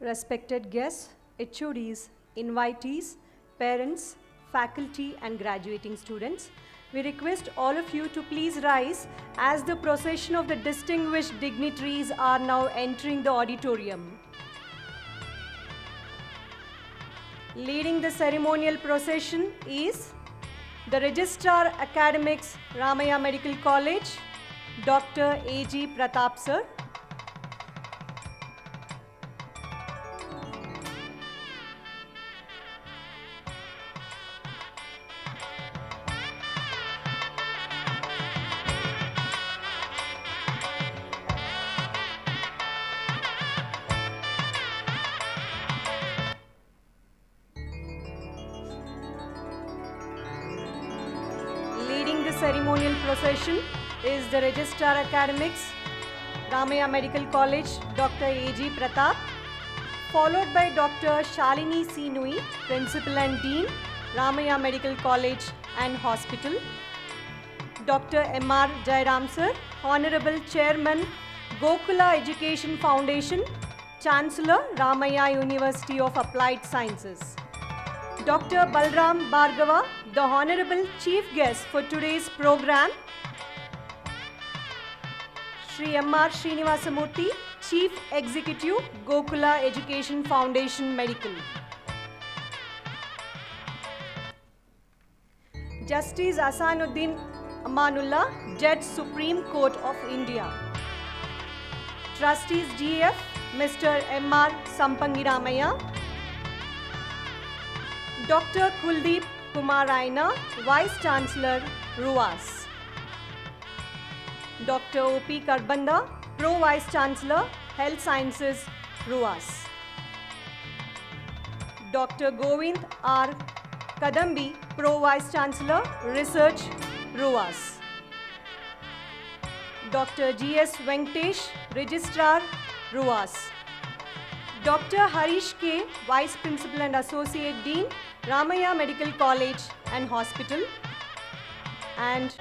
respected guests, HODs, invitees, parents, faculty and graduating students, we request all of you to please rise as the procession of the distinguished dignitaries are now entering the auditorium. Leading the ceremonial procession is the Registrar Academics, Ramaiah Medical College, Dr. A.G. Pratap sir. Leading the ceremonial procession is the Registrar Academics, Ramaiah Medical College, Dr. A.G. Pratap, followed by Dr. Shalini C. Nui, Principal and Dean, Ramaiah Medical College and Hospital, Dr. R Jayaram sir, Honorable Chairman, Gokula Education Foundation, Chancellor, Ramaiah University of Applied Sciences, Dr. Balram Bhargava, the Honorable Chief Guest for today's program, Shri M.R. Srinivasamurthy, Chief Executive, Gokula Education Foundation Medical. Justice Ahsanuddin Amanullah, Judge Supreme Court of India. Trustees GF, Mr. M.R. Sampangi Ramaiah. Dr. Kuldeep Kumar Raina, Vice Chancellor, RUAS. Dr. O.P. Karbanda, Pro Vice Chancellor, Health Sciences, RUAS. Dr. Govind R. Kadambi, Pro Vice Chancellor, Research, RUAS. Dr. G.S. Venkatesh, Registrar, RUAS. Dr. Harish K., Vice Principal and Associate Dean, Ramaiah Medical College and Hospital, and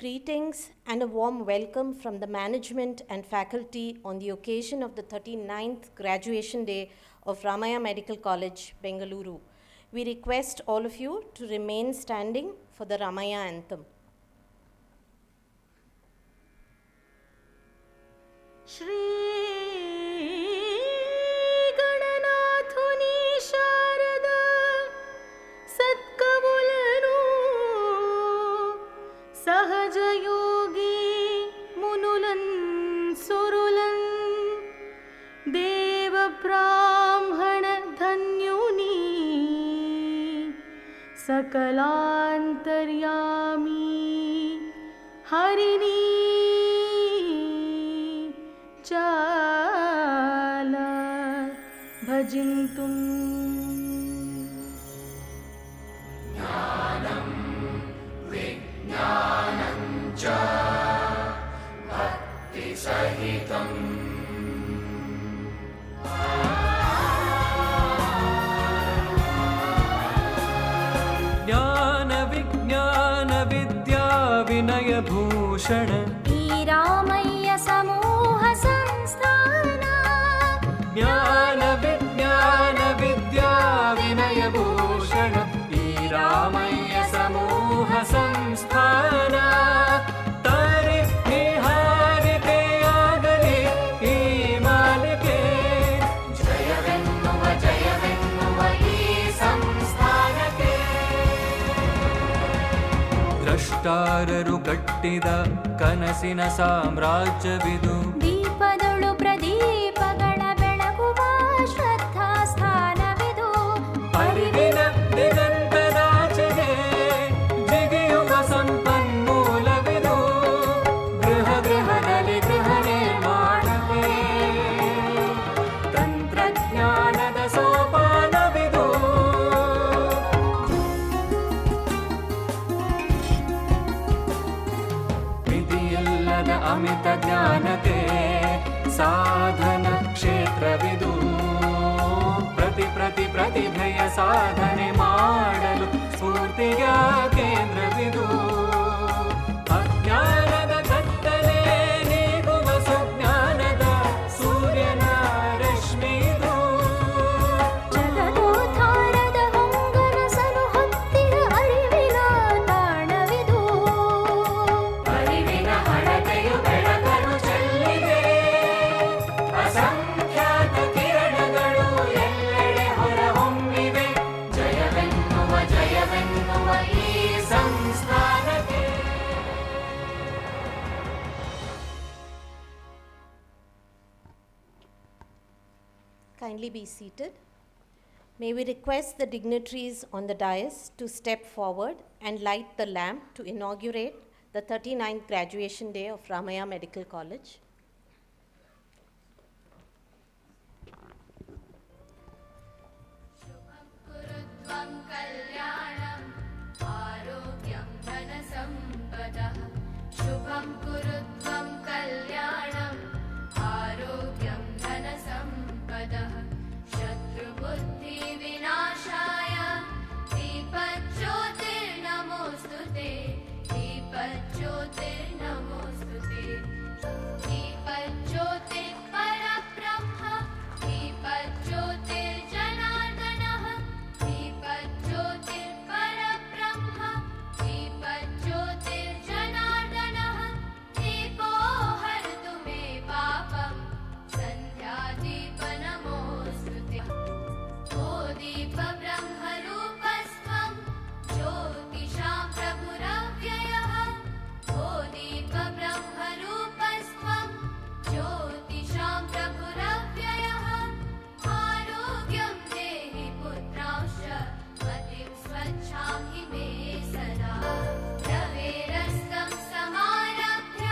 Greetings and a warm welcome from the management and faculty on the occasion of the 39th graduation day of Ramaiah Medical College, Bengaluru. We request all of you to remain standing for the Ramaiah anthem. सकलांतर्यामी हरिणी चाल भजिन्तुम् ज्ञान विज्ञान विद्या विनय भूषण रामय्य समूह संस्थान ज्ञान विज्ञान विद्या विनय भूषण रामय्य समूह संस्थान तारे निहारिते ಆಗಲಿ ಈ ಮಾಲಿಕೆ ಜಯವೆನ್ನುವ ಈ ಸಂಸ್ಥಾನಕ್ಕೆ ದ್ರಷ್ಟಾರರು ಕಟ್ಟಿದ ಕನಸಿನ ಸಾಮ್ರಾಜ್ಯವಿದು ದೀಪದೊಳು ಪ್ರದೀಪಗಳ ಬೆಳಗುವ ಶ್ರದ್ಧಾ ಸ್ಥಾನವಿದು ಅರಿವಿನ ದಿಗಂತದಾಚೆಗೆ ಜಿಗಿಯುವ ಸಂಪನ್ಮೂಲವಿದು ಗೃಹ ಗೃಹದಲ್ಲಿ ಗೃಹ ನಿರ್ಮಾಣಕ್ಕೆ ತಂತ್ರಜ್ಞಾನದ ಸೋಪಾನವಿದು ಮಿತಿಯಿಲ್ಲದ ಅಮಿತ ಜ್ಞಾನಕ್ಕೆ ಸಾಧನ ಕ್ಷೇತ್ರವಿದು ಪ್ರತಿಭೆಯ ಸಾಧನೆ ಮಾಡಲು ಸ್ಫೂರ್ತಿಯ ಕೇಂದ್ರವಿದು ಅಜ್ಞಾನದ ಕತ್ತಲೆ ನೀಗುವ ಸುಜ್ಞಾನದ ಸೂರ್ಯನ ರಶ್ಮಿದು ಜಗದೋದ್ಧಾರದ ಹೊಂಗನಸನು ಹೊತ್ತಿದ ಅರಿವಿನ ತಾಣವಿದು ಅರಿವಿನ ಹಣತೆಯು ಬೆಳಕನ್ನು ಚೆಲ್ಲಿದೆ ಅಸಂಖ್ಯಾತ ಕಿರಣಗಳು ಎಲ್ಲೆಡೆ ಹೊರಹೊಮ್ಮಿವೆ ಜಯವೆನ್ನುವ ಈ ಸಂಸ್ಥಾನಕ್ಕೆ Kindly be seated. May we request the dignitaries on the dais to step forward and light the lamp to inaugurate the 39th graduation day of Ramaiah Medical College. शुभं कुरुत्वं कल्याणम् आरोग्यं धनसम्पदः शुभं कुरुत्वं कल्याणम् आरोग्यं धनसम्पदः शत्रुबुद्धिविनाशाय दीपज्योतिर्नमोऽस्तु ते दीपज्योतिर्नमोऽस्तु ते दीपज्योतिः परब्रह्म दीपज्योतिर्जनार्दनः दीपज्योतिर्परब्रह्म दीपज्योतिर्जनार्दनः दीपो हरतु मे पापम् सन्ध्यादीपनमोऽस्तु ते ओ दीपब्रह्मरूपस्त्वं ज्योतिषां प्रभुरव्ययः ओ दीपब्रह्मरूपस्त्वं ज्योतिषां प्रभुरव्ययः आरोग्यं देहि पुत्रांश्च मतिं स्वच्छां हि मे सदा रवेरस्तं समारभ्य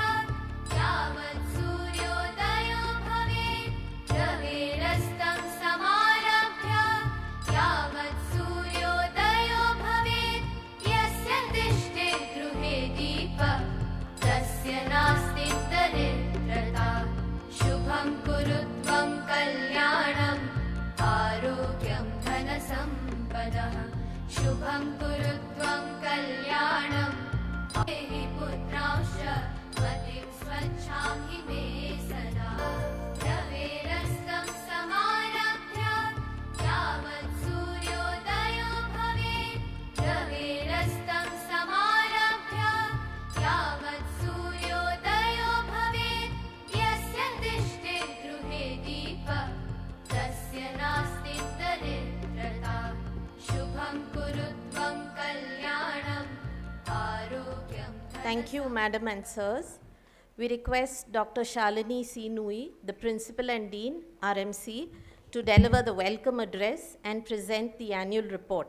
यावत् सूर्योदयो भवेत् रवेरस्तं समारभ्य यावत् सूर्योदयो भवेत् यस्य तिष्ठे गृहे दीपः तस्य नास्ति दरिद्रता शुभं कुरुत्वं कल्याणम् आरोग्यं धनसम्पदः शुभं कुरुत्वं कल्याणम् देहि पुत्रांश्च मतिं स्वच्छां हि मे सदा रवेरस्तं समारभ्य यावत् सूर्योदयो भवेत् रवेरस्तं समारभ्य यावत् सूर्योदयो भवेत् यस्य तिष्ठे गृहे दीपः तस्य नास्ति दरिद्रता शुभं कुरुत्वं कल्याणम् आरोग्यं Thank you, Madam and Sirs. We request Dr. Shalini C. Nui, the Principal and Dean, RMC, to deliver the welcome address and present the annual report.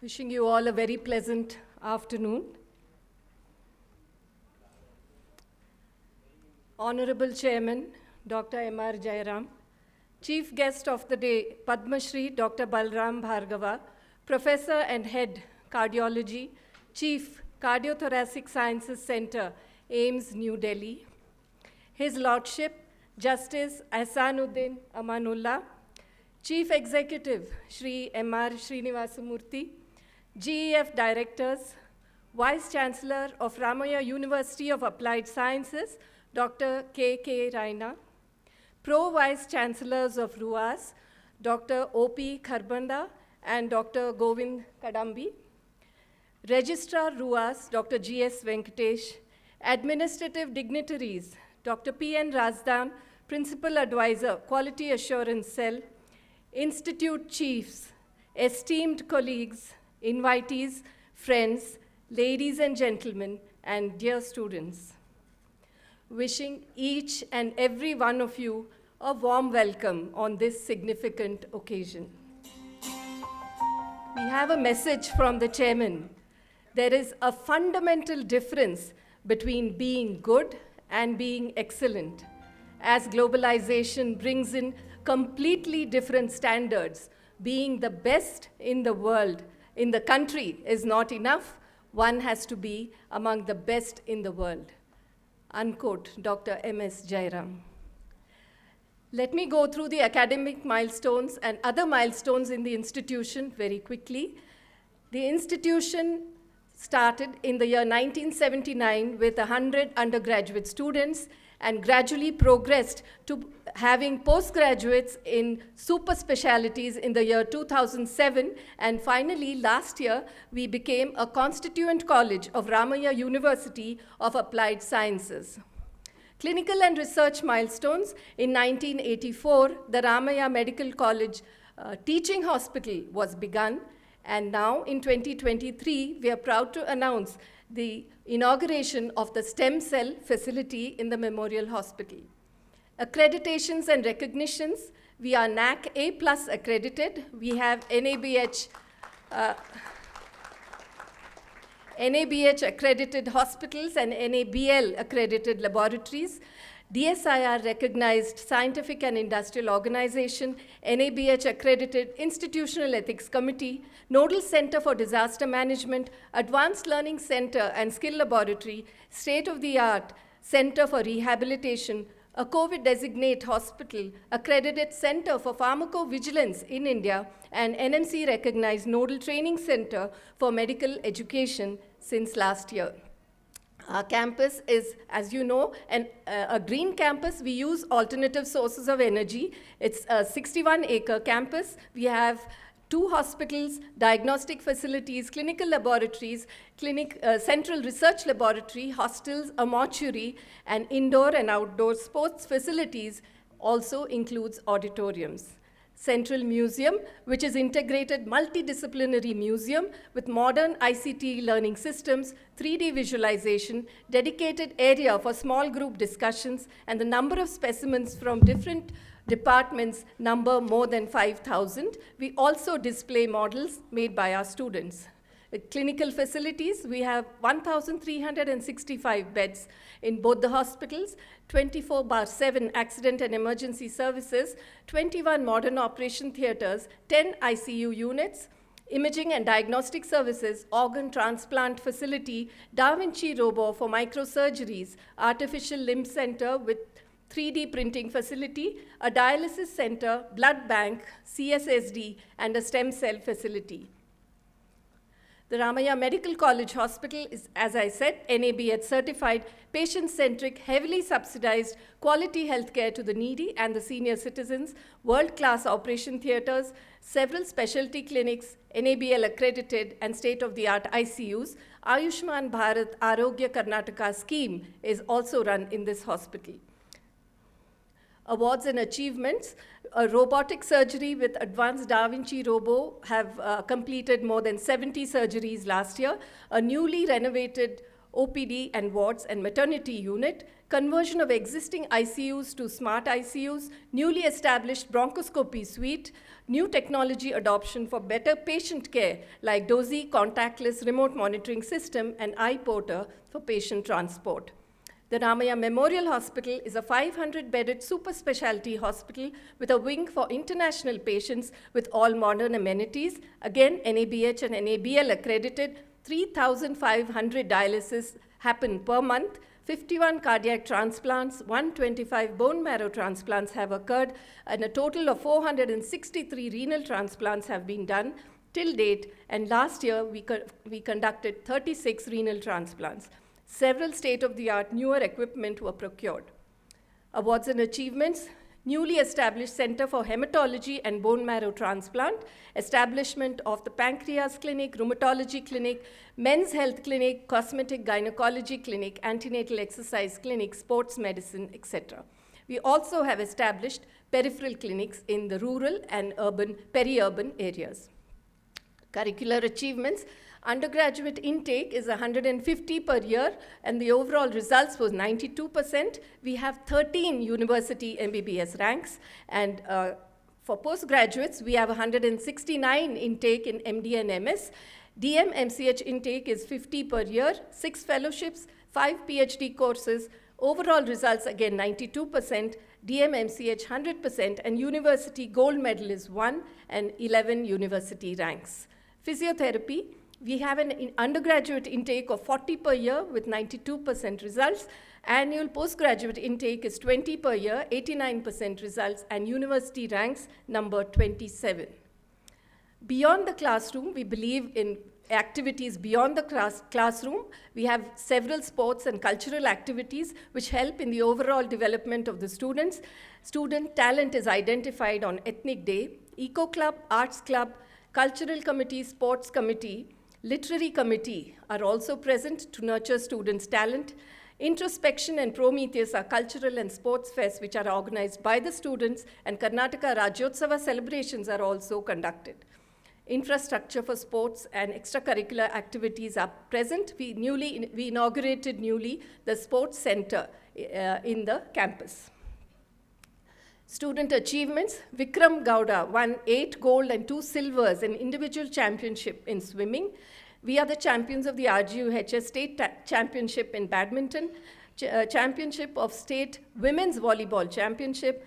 Wishing you all a very pleasant afternoon. Honorable Chairman, Dr. R Jayaram, Chief Guest of the Day, Padmashri Dr. Balram Bhargava, Professor and Head, Cardiology, Chief, Cardiothoracic Sciences Center, AIIMS, New Delhi. His Lordship, Justice Ahsanuddin Amanullah, Chief Executive, Shri M.R. Srinivasamurthy, GEF Directors, Vice Chancellor of Ramaiah University of Applied Sciences, Dr. K.K. Raina, Pro-Vice Chancellors of RUAS, Dr. O.P. Kharbanda and Dr. Govind Kadambi, Registrar RUAS, Dr. G.S. Venkatesh, Administrative Dignitaries, Dr. P.N. Razdan, Principal Advisor, Quality Assurance Cell, Institute Chiefs, esteemed colleagues, invitees, friends, ladies and gentlemen, and dear students. Wishing each and every one of you a warm welcome on this significant occasion. We have a message from the chairman. There is a fundamental difference between being good and being excellent, as globalization brings in completely different standards. Being the best in the world, in the country, is not enough. One has to be among the best in the world. Unquote, Dr. M.S. Jayaram. Let me go through the academic milestones and other milestones in the institution very quickly. The institution started in the year 1979 with 100 undergraduate students and gradually progressed to having postgraduates in super specialties in the year 2007. And finally, last year, we became a constituent college of Ramaiah University of Applied Sciences. Clinical and research milestones. In 1984, the Ramaiah Medical College teaching hospital was begun. And now, in 2023, we are proud to announce the inauguration of the stem cell facility in the Memorial Hospital. Accreditations and recognitions. We are NAC A+ accredited. We have NABH accredited hospitals and NABL accredited laboratories. DSIR recognized scientific and industrial organization, NABH accredited institutional ethics committee, Nodal Center for Disaster Management, Advanced Learning Center and Skill Laboratory, state-of-the-art Center for Rehabilitation, a COVID designate hospital, accredited Center for Pharmacovigilance in India, and NMC recognized Nodal Training Center for Medical Education since last year. Our campus is, as you know, a green campus. We use alternative sources of energy. It's a 61-acre campus. We have 2 hospitals, diagnostic facilities, clinical laboratories, central research laboratory, hostels, a mortuary, and indoor and outdoor sports facilities. Also includes auditoriums. Central Museum, which is integrated multidisciplinary museum with modern ICT learning systems, 3D visualization, dedicated area for small group discussions, and the number of specimens from different departments number more than 5,000. We also display models made by our students. With clinical facilities, we have 1,365 beds in both the hospitals, 24/7 accident and emergency services, 21 modern operation theaters, 10 ICU units, imaging and diagnostic services, organ transplant facility, Da Vinci robo for microsurgeries, artificial limb center with 3D printing facility, a dialysis center, blood bank, CSSD, and a stem cell facility. The Ramaiah Medical College Hospital is, as I said, NABH certified, patient-centric, heavily subsidized, quality healthcare to the needy and the senior citizens, world-class operation theaters, several specialty clinics, NABL accredited, and state-of-the-art ICUs. Ayushman Bharat Arogya Karnataka scheme is also run in this hospital. Awards and achievements. A robotic surgery with advanced Da Vinci robo have completed more than 70 surgeries last year. A newly renovated OPD and wards and maternity unit. Conversion of existing ICUs to smart ICUs. Newly established bronchoscopy suite. New technology adoption for better patient care like DOSI contactless remote monitoring system and iPorter for patient transport. The Ramaiah Memorial Hospital is a 500-bedded super specialty hospital with a wing for international patients with all modern amenities. Again, NABH and NABL accredited, 3,500 dialysis happen per month, 51 cardiac transplants, 125 bone marrow transplants have occurred, and a total of 463 renal transplants have been done till date, and last year we conducted 36 renal transplants. Several state-of-the-art newer equipment were procured. Awards and achievements: newly established Center for Hematology and Bone Marrow Transplant, establishment of the Pancreas Clinic, Rheumatology Clinic, Men's Health Clinic, Cosmetic Gynecology Clinic, Antenatal Exercise Clinic, Sports Medicine, etc. We also have established peripheral clinics in the rural and urban, peri-urban areas. Curricular achievements: undergraduate intake is 150 per year, and the overall results was 92%. We have 13 university MBBS ranks, and for postgraduates, we have 169 intake in MD and MS. DM MCH intake is 50 per year, 6 fellowships, 5 PhD courses. Overall results, again, 92%, DM MCH 100%, and university gold medal is 1, and 11 university ranks. Physiotherapy: we have an undergraduate intake of 40 per year with 92% results. Annual postgraduate intake is 20 per year, 89% results, and university ranks number 27. Beyond the classroom, we believe in activities beyond the classroom. We have several sports and cultural activities which help in the overall development of the students. Student talent is identified on Ethnic Day. Eco Club, Arts Club, Cultural Committee, Sports Committee, Literary Committee are also present to nurture students' talent. Introspection and Prometheus are cultural and sports fests which are organized by the students, and Karnataka Rajyotsava celebrations are also conducted. Infrastructure for sports and extracurricular activities are present. We inaugurated newly the sports center in the campus. Student achievements: Vikram Gowda won 8 gold and 2 silvers in individual championship in swimming. We are the champions of the RGUHS State Championship in badminton, Championship of State Women's Volleyball Championship.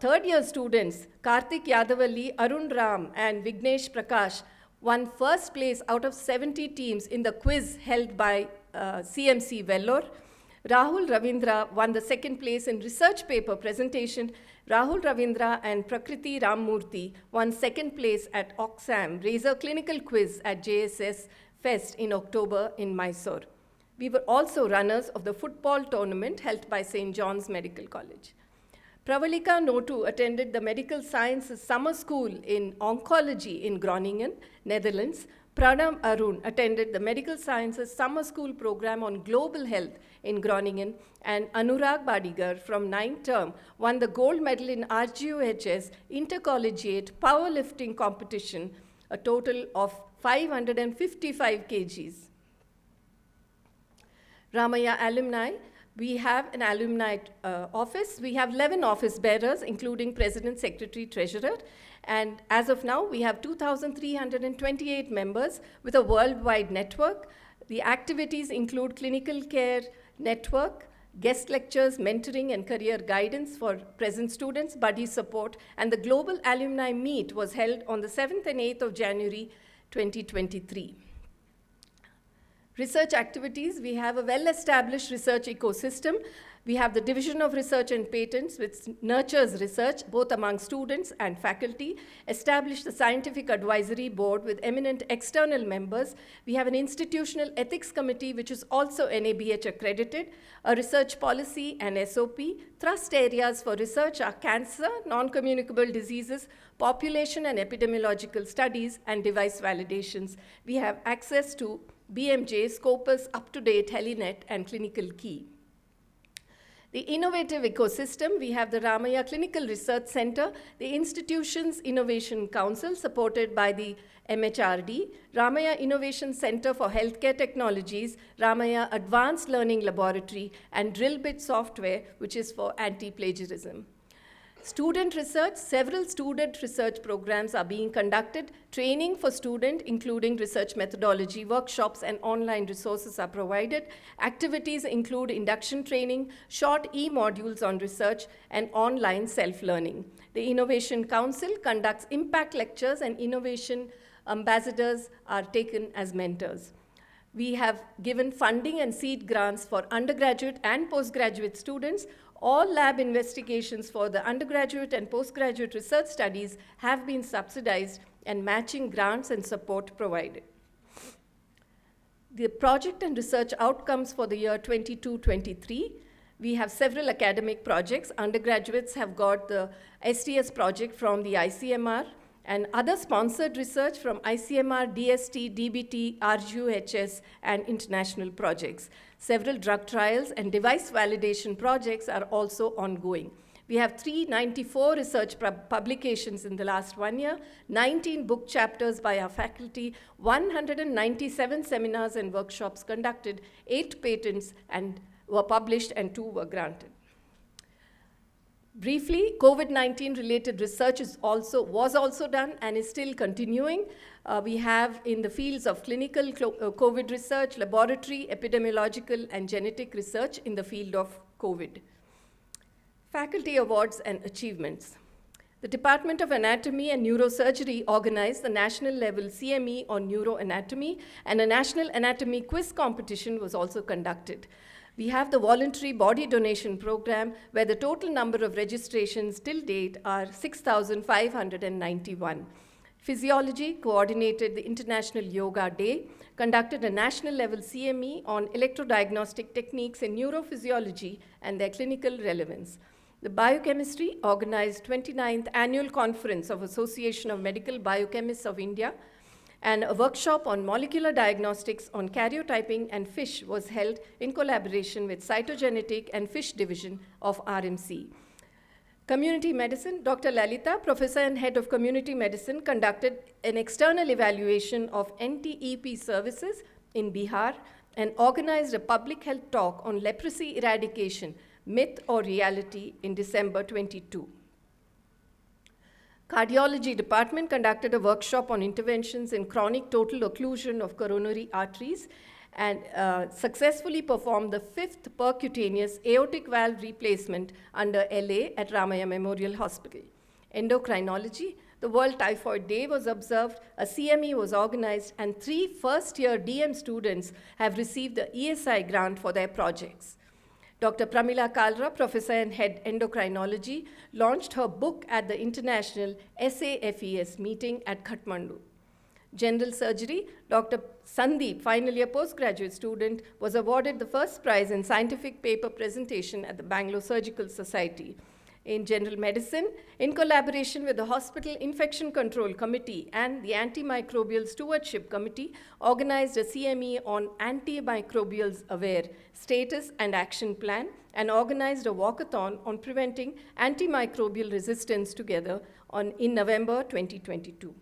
Third-year students Karthik Yadavalli, Arun Ram, and Vignesh Prakash won first place out of 70 teams in the quiz held by CMC Vellore. Rahul Ravindra won the second place in research paper presentation. Rahul Ravindra and Prakriti Rammurthy won second place at OXAM Razor Clinical Quiz at JSS Fest in October in Mysore. We were also runners of the football tournament held by St. John's Medical College. Pravalika Notu attended the Medical Sciences Summer School in Oncology in Groningen, Netherlands. Pranam Arun attended the Medical Sciences Summer School program on Global Health in Groningen, and Anurag Badigar from 9th term won the gold medal in RGUHS Intercollegiate Powerlifting Competition, a total of 555 kgs. Ramaiah alumni: we have an alumni office. We have 11 office bearers, including President, Secretary, Treasurer. And as of now, we have 2,328 members with a worldwide network. The activities include clinical care network, guest lectures, mentoring and career guidance for present students, buddy support, and the Global Alumni Meet was held on the 7th and 8th of January 2023. Research activities: we have a well-established research ecosystem. We have the Division of Research and Patents, which nurtures research both among students and faculty, established the Scientific Advisory Board with eminent external members. We have an Institutional Ethics Committee, which is also NABH accredited, a research policy and SOP. Thrust areas for research are cancer, non-communicable diseases, population and epidemiological studies, and device validations. We have access to BMJ, Scopus, UpToDate, Helinet, and Clinical Key. The innovative ecosystem: we have the Ramaiah Clinical Research Center, the institution's Innovation Council supported by the MHRD, Ramaiah Innovation Center for Healthcare Technologies, Ramaiah Advanced Learning Laboratory, and Drillbit Software, which is for anti-plagiarism. Student research: several student research programs are being conducted. Training for students, including research methodology, workshops, and online resources are provided. Activities include induction training, short e-modules on research, and online self-learning. The Innovation Council conducts impact lectures, and innovation ambassadors are taken as mentors. We have given funding and seed grants for undergraduate and postgraduate students. All lab investigations for the undergraduate and postgraduate research studies have been subsidized and matching grants and support provided. The project and research outcomes for the year 22-23, we have several academic projects. Undergraduates have got the STS project from the ICMR, and other sponsored research from ICMR, DST, DBT, RGUHS, and international projects. Several drug trials and device validation projects are also ongoing. We have 394 research publications in the last 1 year, 19 book chapters by our faculty, 197 seminars and workshops conducted, 8 patents and were published, and 2 were granted. Briefly, COVID-19 related research was also done and is still continuing. We have in the fields of clinical COVID research, laboratory, epidemiological, and genetic research in the field of COVID. Faculty awards and achievements. The Department of Anatomy and Neurosurgery organized the national level CME on neuroanatomy, and a national anatomy quiz competition was also conducted. We have the voluntary body donation program, where the total number of registrations till date are 6,591. Physiology coordinated the International Yoga Day, conducted a national level CME on electrodiagnostic techniques in neurophysiology and their clinical relevance. The Biochemistry organized 29th Annual Conference of Association of Medical Biochemists of India, and a workshop on molecular diagnostics on karyotyping and fish was held in collaboration with Cytogenetic and Fish Division of RMC. Community Medicine, Dr. Lalita, Professor and Head of Community Medicine, conducted an external evaluation of NTEP services in Bihar and organized a public health talk on leprosy eradication, myth or reality, in December 22. Cardiology department conducted a workshop on interventions in chronic total occlusion of coronary arteries and successfully performed the 5th percutaneous aortic valve replacement under LA at Ramaiah Memorial Hospital. Endocrinology, the World Typhoid Day was observed, a CME was organized, and 3 first-year DM students have received the ESI grant for their projects. Dr. Pramila Kalra, Professor and Head Endocrinology, launched her book at the International SAFES meeting at Kathmandu. General Surgery, Dr. Sandeep, final year postgraduate student, was awarded the first prize in scientific paper presentation at the Bangalore Surgical Society. In General Medicine, in collaboration with the Hospital Infection Control Committee and the Antimicrobial Stewardship Committee, organized a CME on Antimicrobials Aware Status and Action Plan, and organized a walkathon on preventing antimicrobial resistance together in November 2022.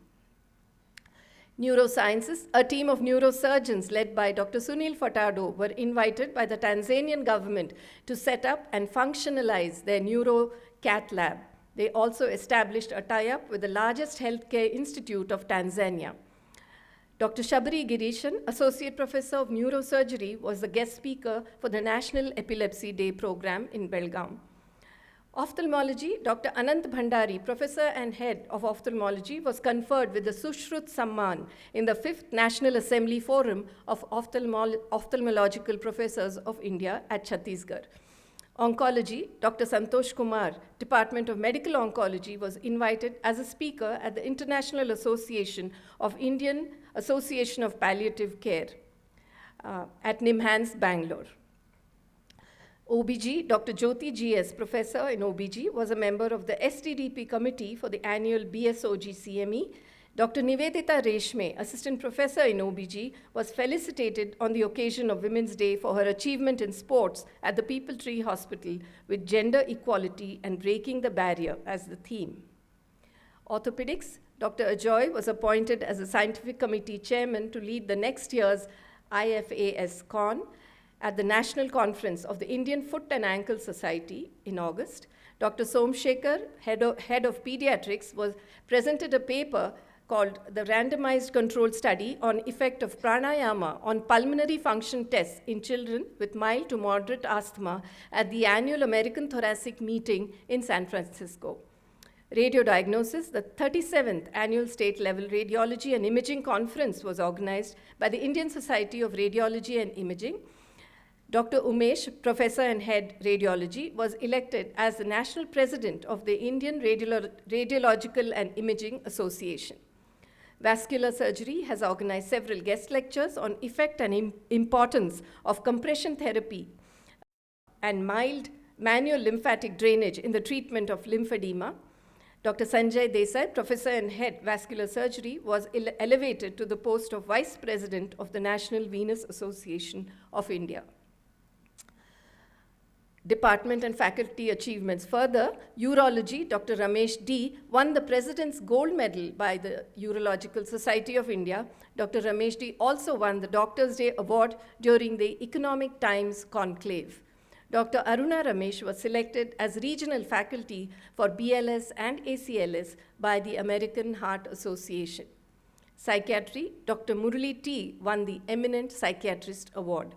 Neurosciences, a team of neurosurgeons led by Dr. Sunil Fatado were invited by the Tanzanian government to set up and functionalize their neuro-cath lab. They also established a tie-up with the largest healthcare institute of Tanzania. Dr. Shabari Girishan, Associate Professor of Neurosurgery, was the guest speaker for the National Epilepsy Day program in Belgaum. Ophthalmology, Dr. Anant Bhandari, Professor and Head of Ophthalmology, was conferred with the Sushrut Samman in the 5th National Assembly Forum of Ophthalmological Professors of India at Chhattisgarh. Oncology, Dr. Santosh Kumar, Department of Medical Oncology, was invited as a speaker at the International Association of Indian Association of Palliative Care at NIMHANS, Bangalore. OBG, Dr. Jyoti GS, Professor in OBG, was a member of the STDP committee for the annual BSOG CME. Dr. Nivedita Reshme, Assistant Professor in OBG, was felicitated on the occasion of Women's Day for her achievement in sports at the People Tree Hospital, with gender equality and breaking the barrier as the theme. Orthopedics, Dr. Ajoy was appointed as a scientific committee chairman to lead the next year's IFAS Con at the National Conference of the Indian Foot and Ankle Society in August. Dr. Somshekhar, head of pediatrics, presented a paper called the Randomized Controlled Study on Effect of Pranayama on Pulmonary Function Tests in Children with Mild to Moderate Asthma at the annual American Thoracic Meeting in San Francisco. Radiodiagnosis, the 37th Annual State Level Radiology and Imaging Conference was organized by the Indian Society of Radiology and Imaging. Dr. Umesh, Professor and Head Radiology, was elected as the National President of the Indian Radiological and Imaging Association. Vascular Surgery has organized several guest lectures on effect and importance of compression therapy and mild manual lymphatic drainage in the treatment of lymphedema. Dr. Sanjay Desai, Professor and Head Vascular Surgery, was elevated to the post of Vice President of the National Venous Association of India. Department and faculty achievements. Further, Urology, Dr. Ramesh D. won the President's Gold Medal by the Urological Society of India. Dr. Ramesh D. also won the Doctor's Day Award during the Economic Times Conclave. Dr. Aruna Ramesh was selected as regional faculty for BLS and ACLS by the American Heart Association. Psychiatry, Dr. Murali T. won the Eminent Psychiatrist Award.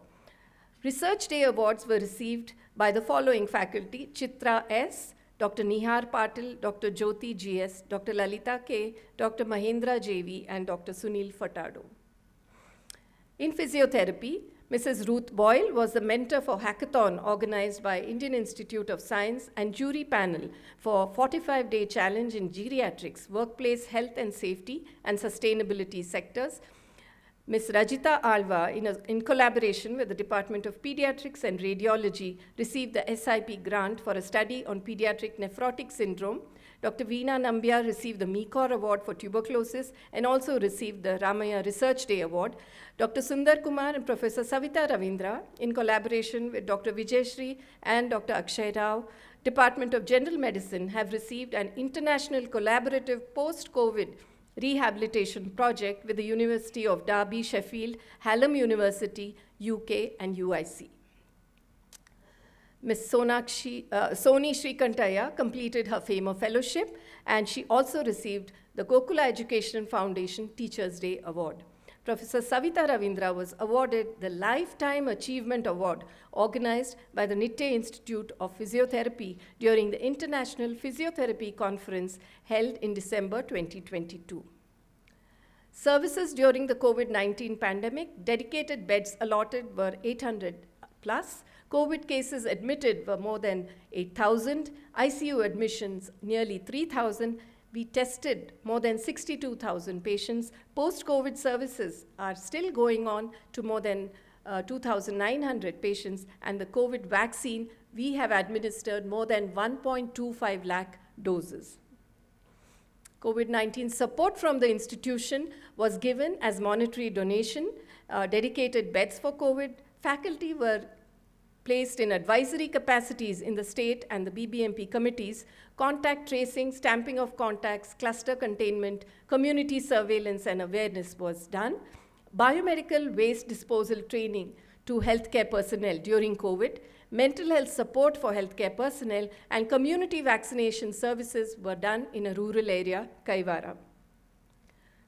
Research Day Awards were received by the following faculty: Chitra S., Dr. Nihar Patil, Dr. Jyoti GS, Dr. Lalita K., Dr. Mahendra JV, and Dr. Sunil Fatado. In physiotherapy, Mrs. Ruth Boyle was the mentor for hackathon organized by Indian Institute of Science and jury panel for 45-day challenge in geriatrics, workplace health and safety, and sustainability sectors. Ms. Rajita Alva, in collaboration with the Department of Pediatrics and Radiology, received the SIP grant for a study on pediatric nephrotic syndrome. Dr. Veena Nambiar received the MECOR Award for tuberculosis and also received the Ramaiah Research Day Award. Dr. Sundar Kumar and Professor Savita Ravindra, in collaboration with Dr. Vijayashree and Dr. Akshay Rao, Department of General Medicine, have received an international collaborative post-COVID rehabilitation project with the University of Derby, Sheffield, Hallam University, UK, and UIC. Ms. Soni Shrikantaya completed her FAMER Fellowship, and she also received the Gokula Education Foundation Teachers' Day Award. Professor Savita Ravindra was awarded the Lifetime Achievement Award organized by the Nitte Institute of Physiotherapy during the International Physiotherapy Conference held in December 2022. Services during the COVID-19 pandemic, dedicated beds allotted were 800 plus. COVID cases admitted were more than 8,000. ICU admissions nearly 3,000. We tested more than 62,000 patients. Post-COVID services are still going on to more than 2,900 patients. And the COVID vaccine, we have administered more than 1.25 lakh doses. COVID-19 support from the institution was given as monetary donation, dedicated beds for COVID. Faculty were placed in advisory capacities in the state and the BBMP committees. Contact tracing, stamping of contacts, cluster containment, community surveillance and awareness was done. Biomedical waste disposal training to healthcare personnel during COVID, mental health support for healthcare personnel, and community vaccination services were done in a rural area, Kaivara.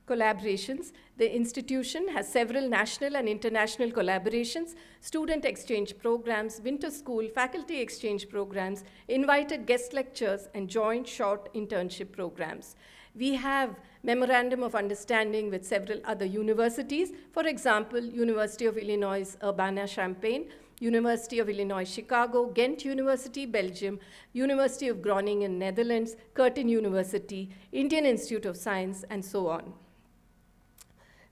Collaborations. The institution has several national and international collaborations, student exchange programs, winter school, faculty exchange programs, invited guest lectures, and joint short internship programs. We have memorandum of understanding with several other universities. For example, University of Illinois Urbana-Champaign, University of Illinois Chicago, Ghent University, Belgium, University of Groningen, Netherlands, Curtin University, Indian Institute of Science, and so on.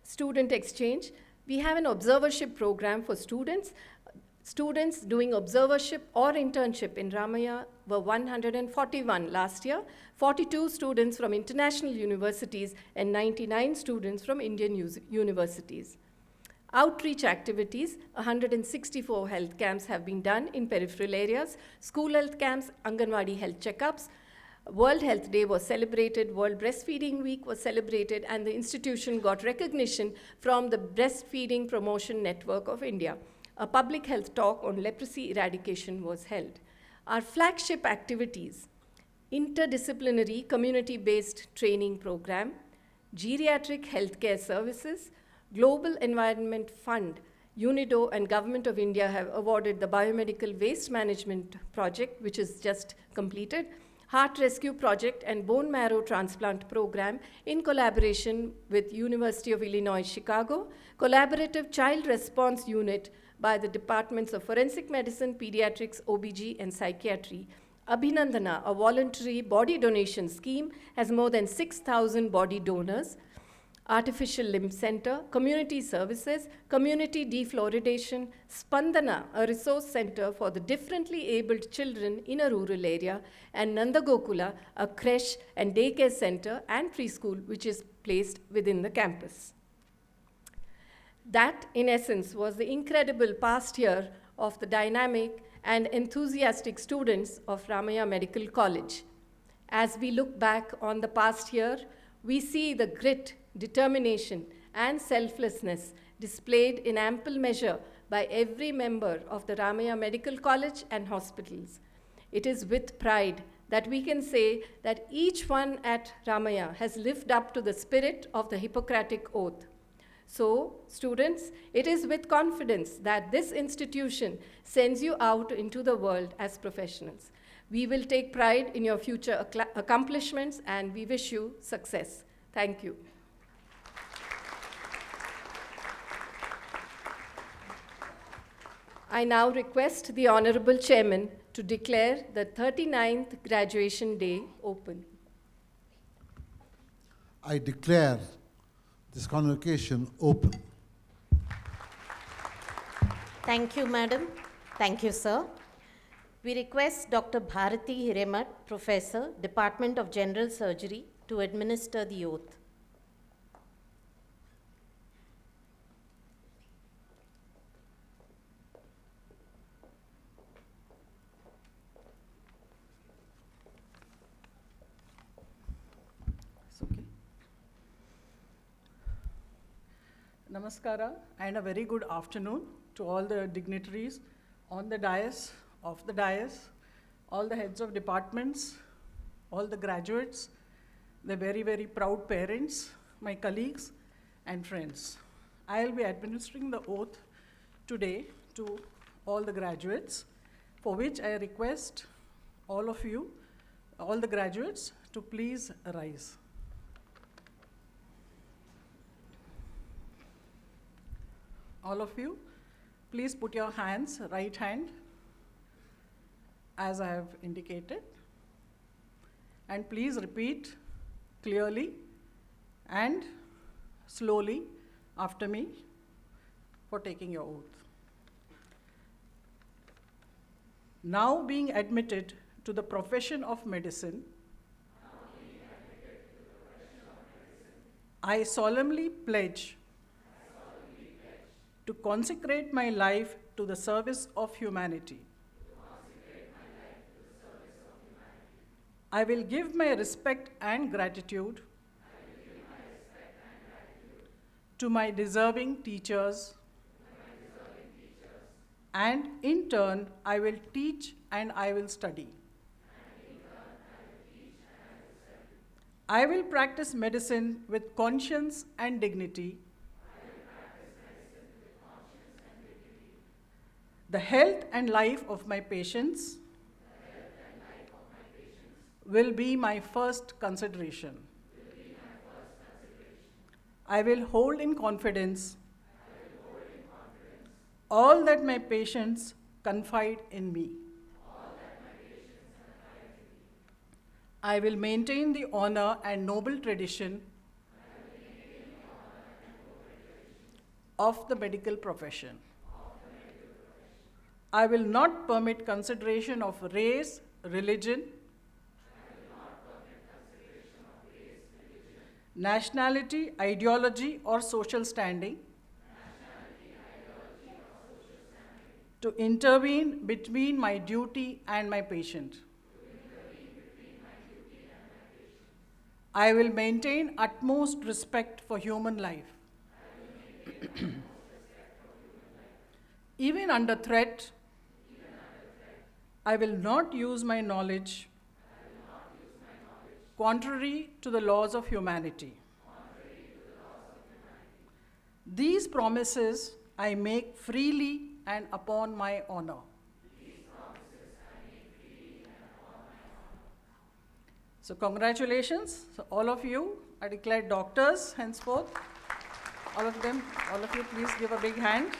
Student exchange. We have an observership program for students. Students doing observership or internship in Ramaiah were 141 last year, 42 students from international universities, and 99 students from Indian universities. Outreach activities, 164 health camps have been done in peripheral areas, school health camps, Anganwadi health checkups. World Health Day was celebrated, World Breastfeeding Week was celebrated, and the institution got recognition from the Breastfeeding Promotion Network of India. A public health talk on leprosy eradication was held. Our flagship activities: interdisciplinary community-based training program, geriatric healthcare services, Global Environment Fund, UNIDO and Government of India have awarded the Biomedical Waste Management Project, which is just completed. Heart Rescue Project and Bone Marrow Transplant Program in collaboration with University of Illinois, Chicago, Collaborative Child Response Unit by the Departments of Forensic Medicine, Pediatrics, OBG, and Psychiatry. Abhinandana, a voluntary body donation scheme, has more than 6,000 body donors. Artificial Limb Center, Community Services, Community Defluoridation, Spandana, a resource center for the differently abled children in a rural area, and Nanda Gokula, a creche and daycare center and preschool which is placed within the campus. That, in essence, was the incredible past year of the dynamic and enthusiastic students of Ramaiah Medical College. As we look back on the past year, we see the grit, determination, and selflessness displayed in ample measure by every member of the Ramaiah Medical College and hospitals. It is with pride that we can say that each one at Ramaiah has lived up to the spirit of the Hippocratic Oath. So, students, it is with confidence that this institution sends you out into the world as professionals. We will take pride in your future accomplishments and we wish you success. Thank you. I now request the Honorable Chairman to declare the 39th Graduation Day open. I declare this convocation open. Thank you, Madam. Thank you, sir. We request Dr. Bharati Hiremat, Professor, Department of General Surgery, to administer the oath. Namaskara and a very good afternoon to all the dignitaries on the dais, off the dais, all the heads of departments, all the graduates, the very, very proud parents, my colleagues and friends. I'll be administering the oath today to all the graduates, for which I request all of you, all the graduates, to please rise. All of you, please put your hands, right hand, as I have indicated, and please repeat clearly and slowly after me for taking your oath. Now being admitted to the profession of medicine, I solemnly pledge to consecrate my life to the service of humanity. I will give my respect and gratitude to my deserving teachers, and in turn, I will teach and I will study. I will practice medicine with conscience and dignity. The health and life of my patients will be my first consideration. I will hold in confidence all that my patients confide in me. I will maintain the honor and noble tradition of the medical profession. I will not permit consideration of race, religion, nationality, ideology, or social standing to intervene between my duty and my patient. I will maintain utmost respect for human life. Even under threat, I will not use my knowledge contrary to the laws of humanity. These promises I make freely and upon my honor. So congratulations. So all of you are declared doctors henceforth. All of them, all of you, please give a big hand.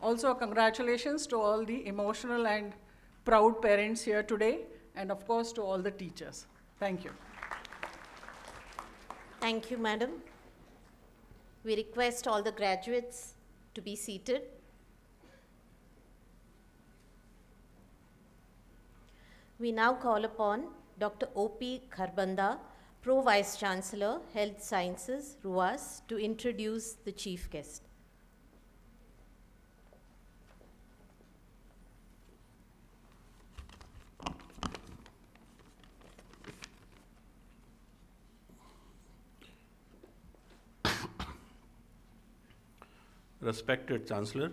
Also, congratulations to all the emotional and proud parents here today, and of course to all the teachers. Thank you. Thank you, madam. We request all the graduates to be seated. We now call upon Dr. O.P. Kharbanda, Pro Vice Chancellor, Health Sciences, RUAS, to introduce the chief guest. Respected Chancellor,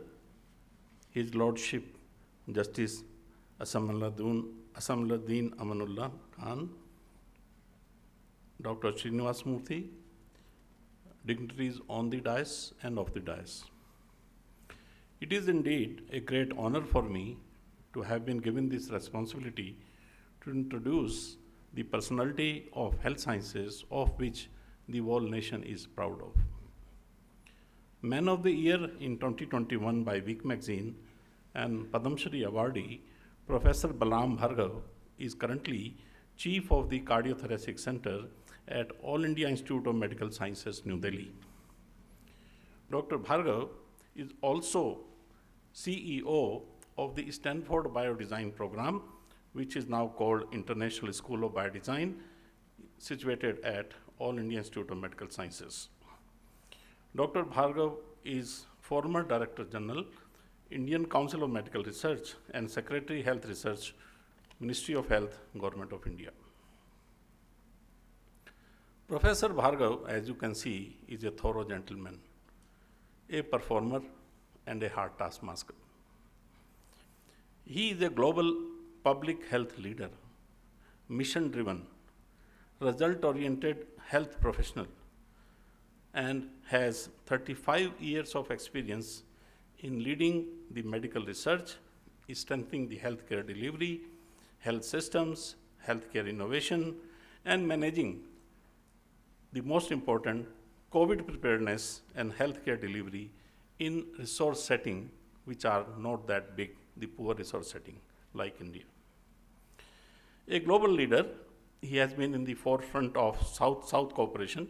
His Lordship Justice Ahsanuddin Amanullah Khan, Dr. Srinivas Murthy, dignitaries on the dais and off the dais. It is indeed a great honor for me to have been given this responsibility to introduce the personality of health sciences of which the whole nation is proud of. Man of the Year in 2021 by Week Magazine and Padmashri awardee, Professor Balram Bhargava is currently Chief of the Cardiothoracic Center at All India Institute of Medical Sciences, New Delhi. Dr. Bhargava is also CEO of the Stanford Biodesign Program, which is now called International School of Biodesign, situated at All India Institute of Medical Sciences. Dr. Bhargava is former Director General, Indian Council of Medical Research and Secretary Health Research, Ministry of Health, Government of India. Professor Bhargava, as you can see, is a thorough gentleman, a performer, and a hard taskmaster. He is a global public health leader, mission-driven, result-oriented health professional, and has 35 years of experience in leading the medical research, strengthening the healthcare delivery, health systems, healthcare innovation, and managing the most important COVID preparedness and healthcare delivery in resource setting, which are not that big, the poor resource setting like India. A global leader, he has been in the forefront of South-South cooperation,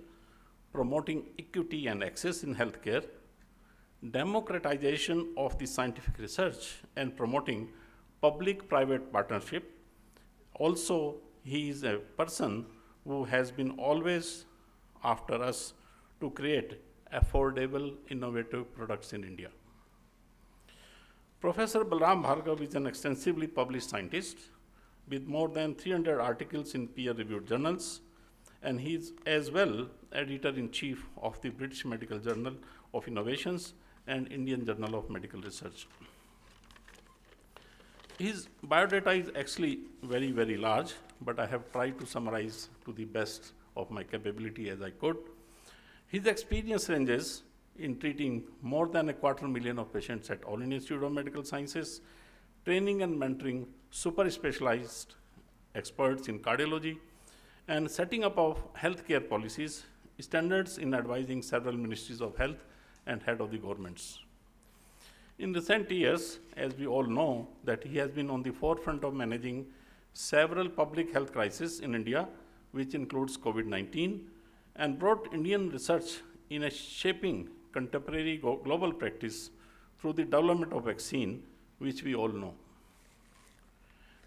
promoting equity and access in healthcare, democratization of the scientific research, and promoting public-private partnership. Also, he is a person who has been always after us to create affordable, innovative products in India. Professor Balram Bhargava is an extensively published scientist with more than 300 articles in peer-reviewed journals, and he is as well editor-in-chief of the British Medical Journal of Innovations and Indian Journal of Medical Research. His biodata is actually very, very large, but I have tried to summarize to the best of my capability as I could. His experience ranges in treating more than 250,000 of patients at All India Institute of Medical Sciences, training and mentoring super specialized experts in cardiology, and setting up of healthcare policies, standards in advising several ministries of health and head of the governments. In recent years, as we all know, that he has been on the forefront of managing several public health crises in India, which includes COVID-19, and brought Indian research in a shaping contemporary global practice through the development of vaccine, which we all know.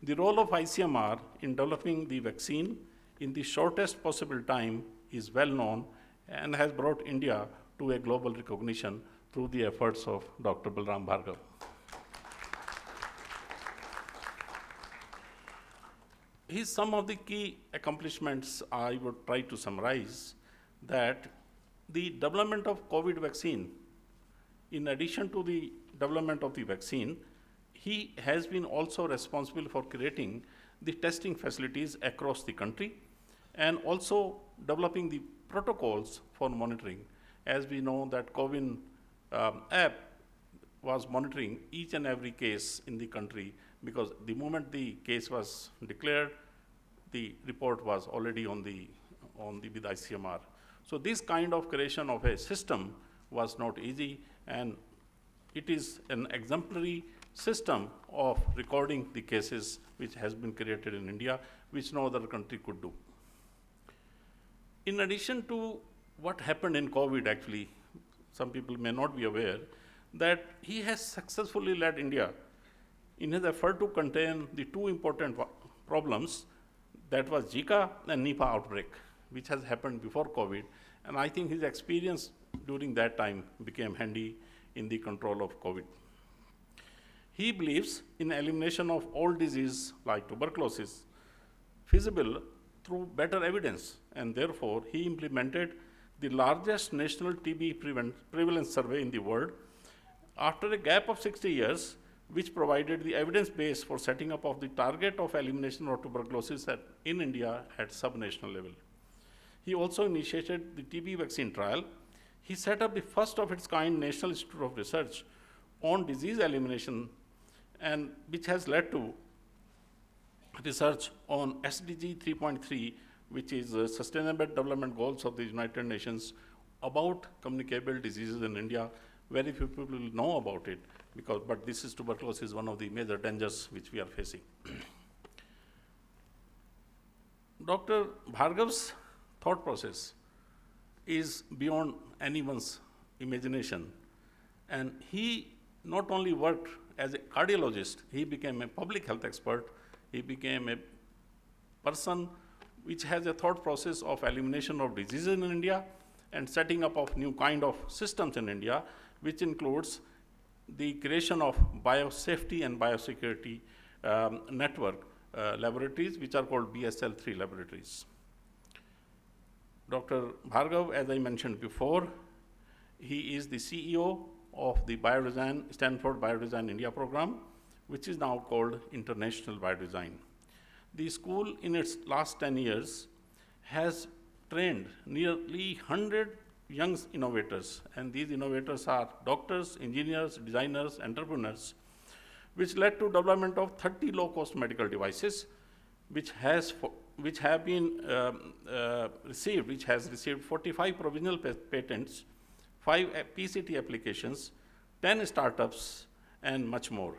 The role of ICMR in developing the vaccine in the shortest possible time is well known and has brought India to a global recognition through the efforts of Dr. Balram Bhargava. Some of the key accomplishments I would try to summarize that the development of COVID vaccine, in addition to the development of the vaccine, he has been also responsible for creating the testing facilities across the country and also developing the protocols for monitoring. As we know that COVID app was monitoring each and every case in the country because the moment the case was declared, the report was already on the with ICMR. So this kind of creation of a system was not easy, and it is an exemplary system of recording the cases which has been created in India, which no other country could do. In addition to what happened in COVID, actually, some people may not be aware that he has successfully led India in his effort to contain the two important problems, that was Zika and Nipah outbreak, which has happened before COVID. And I think his experience during that time became handy in the control of COVID. He believes in elimination of all disease like tuberculosis feasible through better evidence, and therefore he implemented the largest national TB prevalence survey in the world after a gap of 60 years, which provided the evidence base for setting up of the target of elimination of tuberculosis in India at sub-national level. He also initiated the TB vaccine trial. He set up the first of its kind National Institute of Research on disease elimination, and which has led to research on SDG 3.3, which is Sustainable Development Goals of the United Nations, about communicable diseases in India. Very few people know about it, but this is tuberculosis, one of the major dangers which we are facing. Dr. Bhargava's thought process is beyond anyone's imagination. And he not only worked as a cardiologist, he became a public health expert. He became a person which has a thought process of elimination of diseases in India and setting up of new kind of systems in India, which includes the creation of biosafety and biosecurity network laboratories, which are called BSL-3 laboratories. Dr. Bhargava, as I mentioned before, he is the CEO of the Stanford Biodesign India program, which is now called International Biodesign. The school in its last 10 years has trained nearly 100 young innovators, and these innovators are doctors, engineers, designers, entrepreneurs, which led to development of 30 low-cost medical devices, which has received 45 provisional patents, 5 PCT applications, 10 startups, and much more.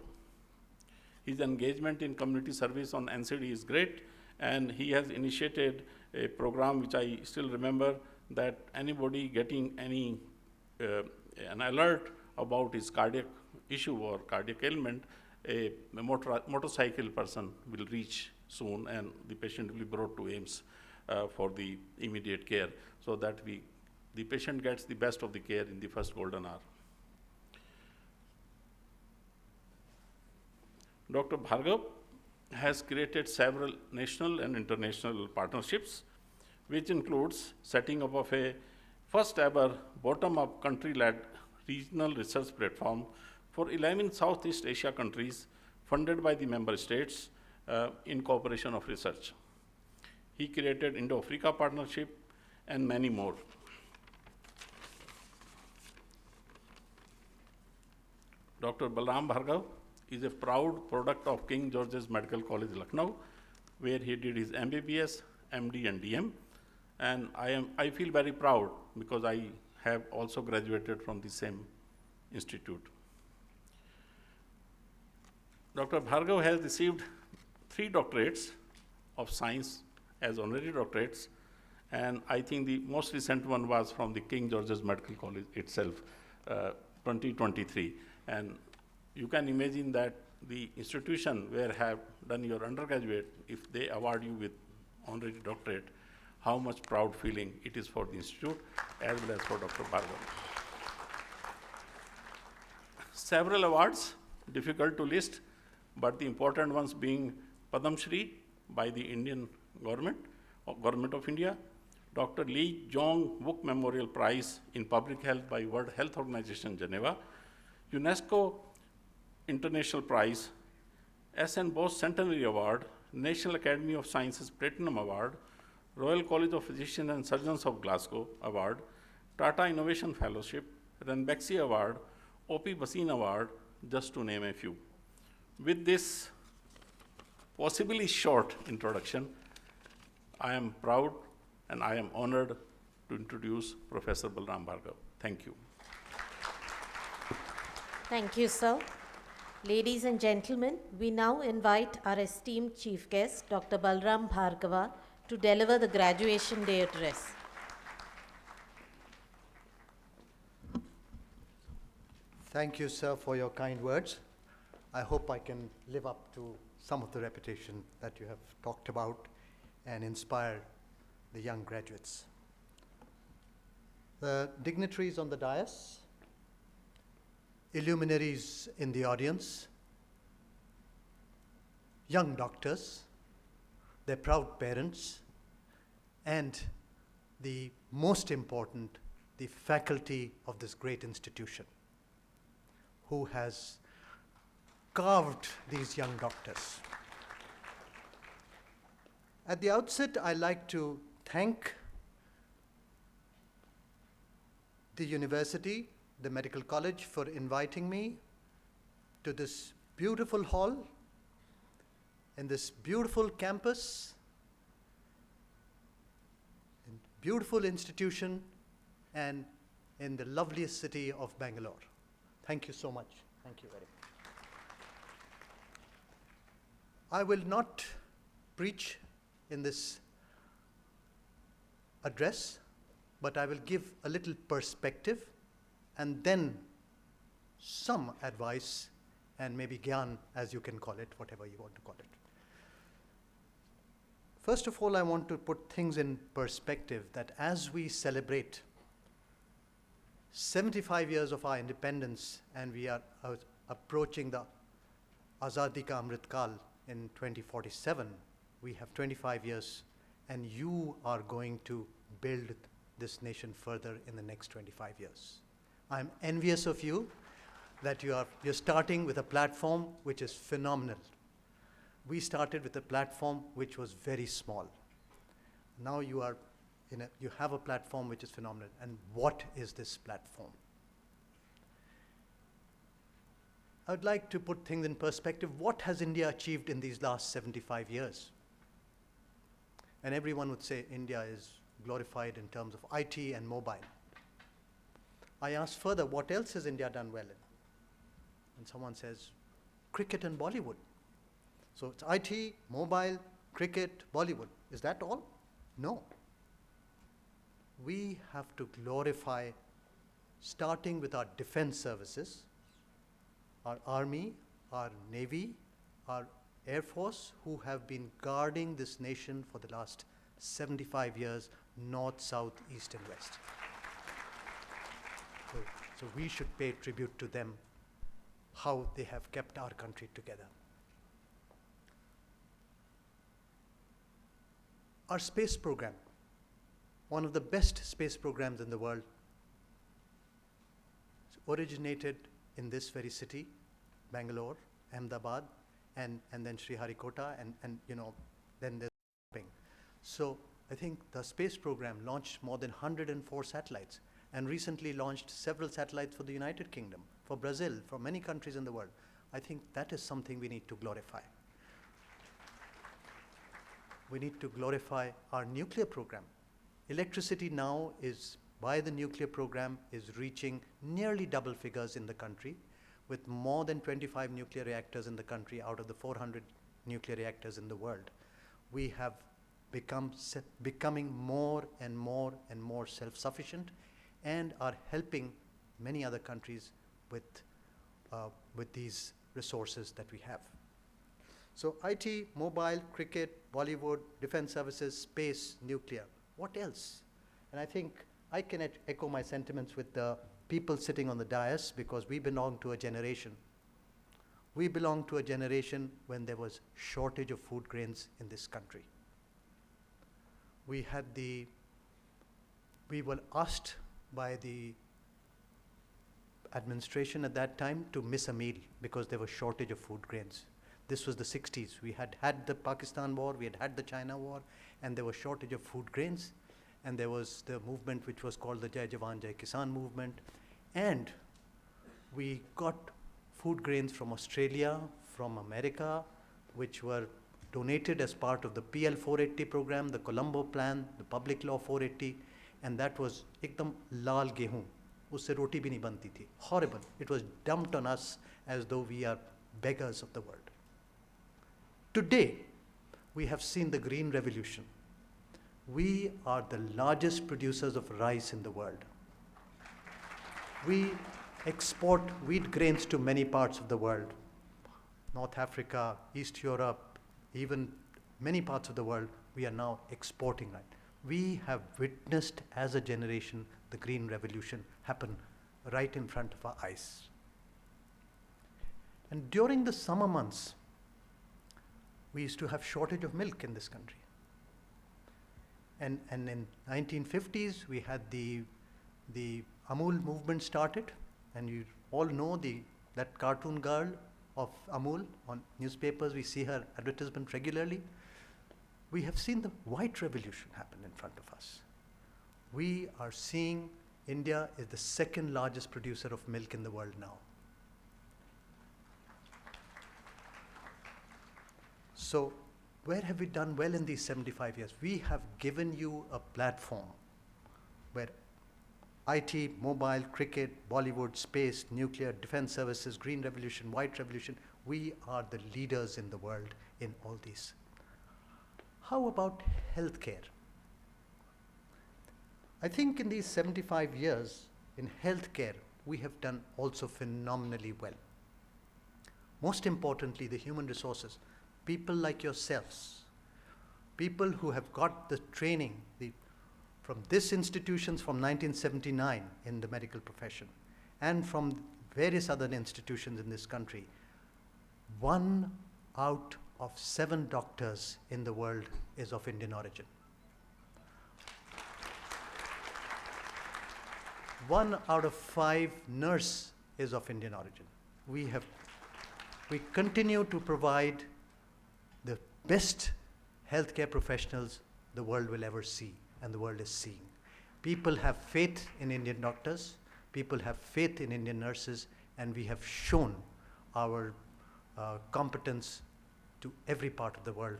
His engagement in community service on NCD is great, and he has initiated a program which I still remember, that anybody getting an alert about his cardiac issue or cardiac ailment, a motorcycle person will reach soon, and the patient will be brought to AIIMS for the immediate care, so that the patient gets the best of the care in the first golden hour. Dr. Bhargava has created several national and international partnerships, which includes setting up of a first ever bottom-up country-led regional research platform for 11 Southeast Asia countries funded by the member states in cooperation of research. He created Indo-Africa Partnership and many more. Dr. Balram Bhargava is a proud product of King George's Medical College, Lucknow, where he did his MBBS, MD, and DM. And I feel very proud because I have also graduated from the same institute. Dr. Bhargava has received 3 doctorates of science as honorary doctorates, and I think the most recent one was from the King George's Medical College itself, 2023. And you can imagine that the institution where have done your undergraduate, if they award you with honorary doctorate, how much proud feeling it is for the institute as well as for Dr. Bhargava. Several awards, difficult to list, but the important ones being Padmashri by the Indian government of India, Dr. Lee Jong Wook Memorial Prize in Public Health by World Health Organization, Geneva, UNESCO International Prize, S.N. Bose Centenary Award, National Academy of Sciences Platinum Award, Royal College of Physicians and Surgeons of Glasgow Award, Tata Innovation Fellowship, Ranbaxy Award, O.P. Bhasin Award, just to name a few. With this, possibly short introduction, I am proud and I am honored to introduce Professor Balram Bhargava. Thank you. Thank you, sir. Ladies and gentlemen, we now invite our esteemed chief guest, Dr. Balram Bhargava, to deliver the graduation day address. Thank you, sir, for your kind words. I hope I can live up to some of the reputation that you have talked about and inspire the young graduates. The dignitaries on the dais, illuminaries in the audience, young doctors, their proud parents, and the most important, the faculty of this great institution, who has carved these young doctors. At the outset, I'd like to thank the university, the medical college, for inviting me to this beautiful hall in this beautiful campus, in beautiful institution, and in the loveliest city of Bangalore. Thank you so much. Thank you very much. I will not preach in this address, but I will give a little perspective and then some advice and maybe gyan, as you can call it, whatever you want to call it. First of all, I want to put things in perspective that as we celebrate 75 years of our independence, and we are approaching the Azadi Ka Amrit Kal in 2047, we have 25 years, and you are going to build this nation further in the next 25 years. I'm envious of you that you're starting with a platform which is phenomenal. We started with a platform which was very small. Now you have a platform which is phenomenal. And what is this platform? I would like to put things in perspective. What has India achieved in these last 75 years? And everyone would say India is glorified in terms of IT and mobile. I asked further, what else has India done well in? And someone says, cricket and Bollywood. So it's IT, mobile, cricket, Bollywood. Is that all? No. We have to glorify, starting with our defense services, our army, our navy, our air force, who have been guarding this nation for the last 75 years, north, south, east, and west. So we should pay tribute to them, how they have kept our country together. Our space program, one of the best space programs in the world, originated in this very city, Bangalore, Ahmedabad, and then Sriharikota, and then there's shopping. So I think the space program launched more than 104 satellites, and recently launched several satellites for the United Kingdom, for Brazil, for many countries in the world. I think that is something we need to glorify. We need to glorify our nuclear program. Electricity now is, by the nuclear program, is reaching nearly double figures in the country, with more than 25 nuclear reactors in the country out of the 400 nuclear reactors in the world. We have becoming more and more and more self-sufficient, and are helping many other countries with these resources that we have. So IT, mobile, cricket, Bollywood, defense services, space, nuclear. What else? And I think I can echo my sentiments with the people sitting on the dais, because we belong to a generation. We belong to a generation when there was shortage of food grains in this country. We were asked by the administration at that time to miss a meal because there was shortage of food grains. This was the 60s. We had had the Pakistan war, we had had the China war, and there was shortage of food grains. And there was the movement which was called the Jai Jawan, Jai Kisan movement. And we got food grains from Australia, from America, which were donated as part of the PL 480 program, the Colombo Plan, the Public Law 480, and that was ekdam lal gehu. Usse roti bhi nahi banti thi. Horrible. It was dumped on us as though we are beggars of the world. Today, we have seen the green revolution. We are the largest producers of rice in the world. We export wheat grains to many parts of the world. North Africa, East Europe, even many parts of the world, we are now exporting that. We have witnessed as a generation the green revolution happen right in front of our eyes. And during the summer months, we used to have shortage of milk in this country. And in 1950s, we had the Amul movement started, and you all know that cartoon girl of Amul on newspapers. We see her advertisement regularly. We have seen the white revolution happen in front of us. We are seeing India is the second largest producer of milk in the world now. So where have we done well in these 75 years? We have given you a platform where IT, mobile, cricket, Bollywood, space, nuclear, defense services, green revolution, white revolution, we are the leaders in the world in all these. How about healthcare? I think in these 75 years in healthcare, we have done also phenomenally well. Most importantly, the human resources. People like yourselves, people who have got the training from this institutions from 1979 in the medical profession and from various other institutions in this country. 1 out of 7 doctors in the world is of Indian origin. 1 out of 5 nurse is of Indian origin. We continue to provide the best healthcare professionals the world will ever see and the world is seeing. People have faith in Indian doctors, people have faith in Indian nurses, and we have shown our competence to every part of the world,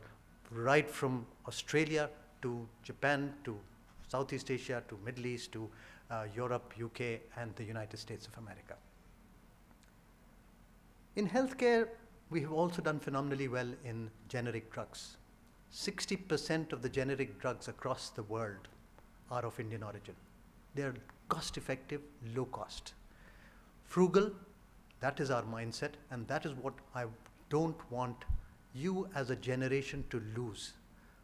right from Australia to Japan to Southeast Asia to Middle East to Europe, UK, and the United States of America. In healthcare, we have also done phenomenally well in generic drugs. 60% of the generic drugs across the world are of Indian origin. They are cost effective, low cost. Frugal, that is our mindset, and that is what I don't want you as a generation to lose.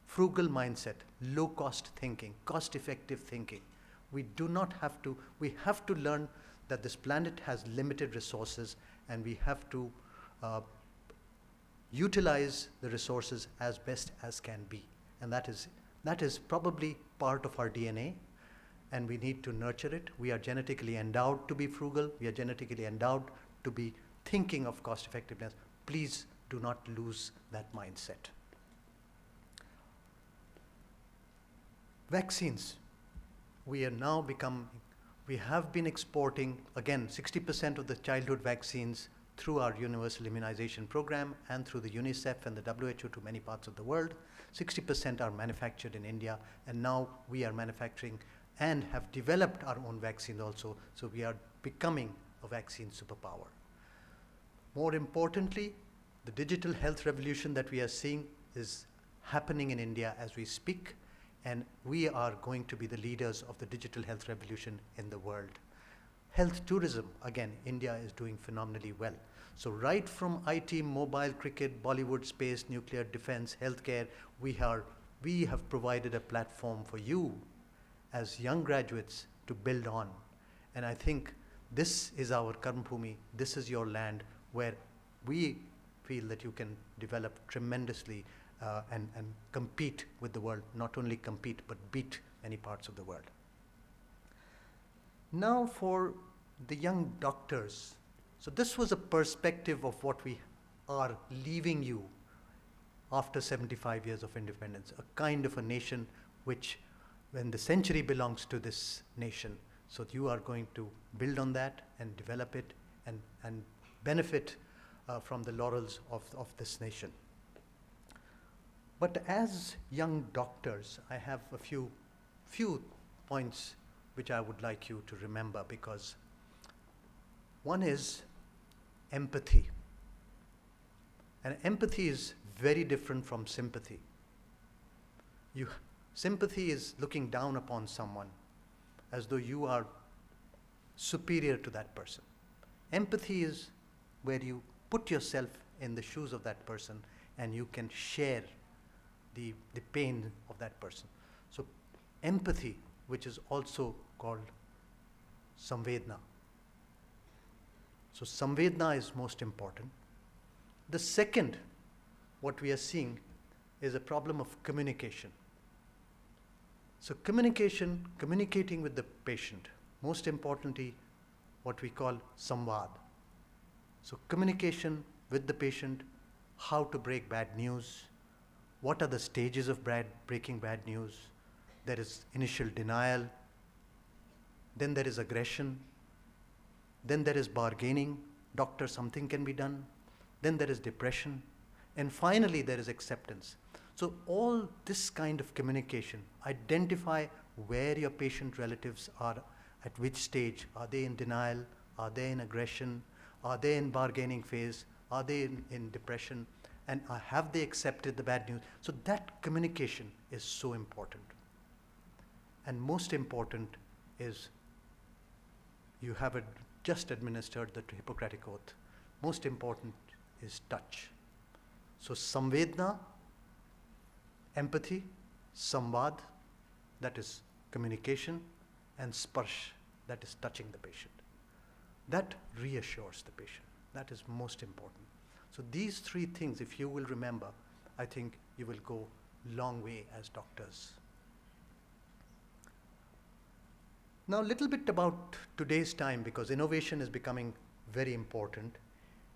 Frugal mindset, low cost thinking, cost effective thinking. We have to learn that this planet has limited resources, and we have to utilize the resources as best as can be. And that is probably part of our DNA, and we need to nurture it. We are genetically endowed to be frugal. We are genetically endowed to be thinking of cost effectiveness. Please do not lose that mindset. Vaccines. We have been exporting, again, 60% of the childhood vaccines through our universal immunization program and through the UNICEF and the WHO to many parts of the world. 60% are manufactured in India, and now we are manufacturing and have developed our own vaccine also, so we are becoming a vaccine superpower. More importantly, the digital health revolution that we are seeing is happening in India as we speak, and we are going to be the leaders of the digital health revolution in the world. Health tourism, again, India is doing phenomenally well. So right from IT, mobile, cricket, Bollywood, space, nuclear, defense, healthcare, we have provided a platform for you as young graduates to build on. And I think this is our Karmbhumi, this is your land where we feel that you can develop tremendously and compete with the world, not only compete, but beat many parts of the world. Now for the young doctors. So this was a perspective of what we are leaving you after 75 years of independence, a kind of a nation which, when the century belongs to this nation, so you are going to build on that and develop it and benefit from the laurels of this nation. But as young doctors, I have a few points which I would like you to remember, because one is empathy. And empathy is very different from sympathy. Sympathy is looking down upon someone as though you are superior to that person. Empathy is where you put yourself in the shoes of that person and you can share the pain of that person. So empathy, which is also called samvedna. So samvedna is most important. The second, what we are seeing, is a problem of communication. So communicating with the patient, most importantly, what we call samvad. So communication with the patient, how to break bad news, what are the stages of breaking bad news. There is initial denial, then there is aggression, then there is bargaining, doctor, something can be done, then there is depression, and finally there is acceptance. So all this kind of communication, identify where your patient relatives are, at which stage. Are they in denial? Are they in aggression? Are they in bargaining phase? Are they in depression? And have they accepted the bad news? So that communication is so important. And most important is you have just administered the Hippocratic oath. Most important is touch. So samvedna, empathy, samvad, that is communication, and sparsh, that is touching the patient. That reassures the patient. That is most important. So these three things, if you will remember, I think you will go long way as doctors. Now a little bit about today's time, because innovation is becoming very important.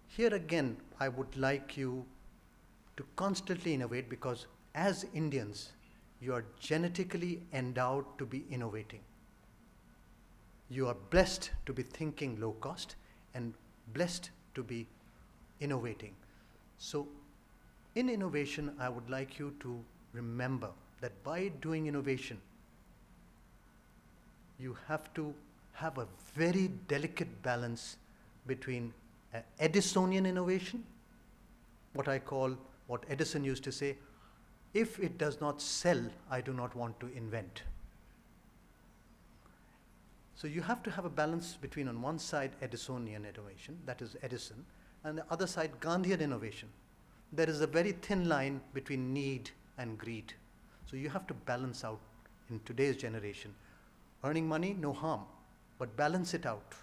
Here again, I would like you to constantly innovate, because as Indians, you are genetically endowed to be innovating. You are blessed to be thinking low cost and blessed to be innovating. So in innovation, I would like you to remember that by doing innovation, you have to have a very delicate balance between Edisonian innovation, what Edison used to say, if it does not sell, I do not want to invent. So you have to have a balance between, on one side, Edisonian innovation, that is Edison, and the other side, Gandhian innovation. There is a very thin line between need and greed. So you have to balance out in today's generation. Earning money, no harm, but balance it out.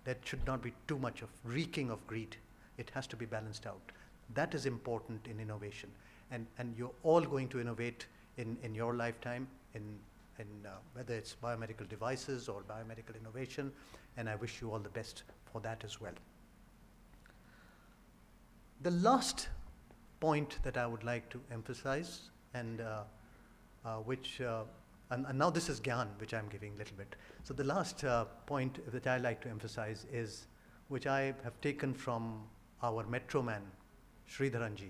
That should not be too much of reeking of greed. It has to be balanced out. That is important in innovation. And you're all going to innovate in your lifetime, in whether it's biomedical devices or biomedical innovation, and I wish you all the best for that as well. The last point that I would like to emphasize, and now this is Gyan, which I'm giving a little bit. So the last point that I like to emphasize is, which I have taken from our metro man, Sridharanji.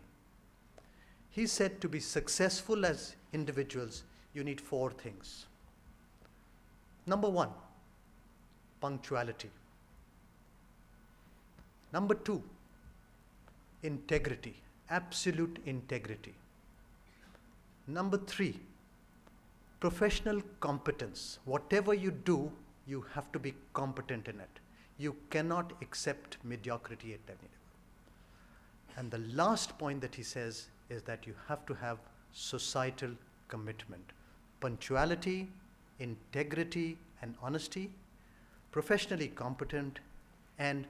He said to be successful as individuals, you need 4 things. Number 1, punctuality. Number 2, integrity, absolute integrity. Number 3, professional competence. Whatever you do, you have to be competent in it. You cannot accept mediocrity at any level. And the last point that he says is that you have to have societal commitment. Punctuality, integrity, and honesty, professionally competent, and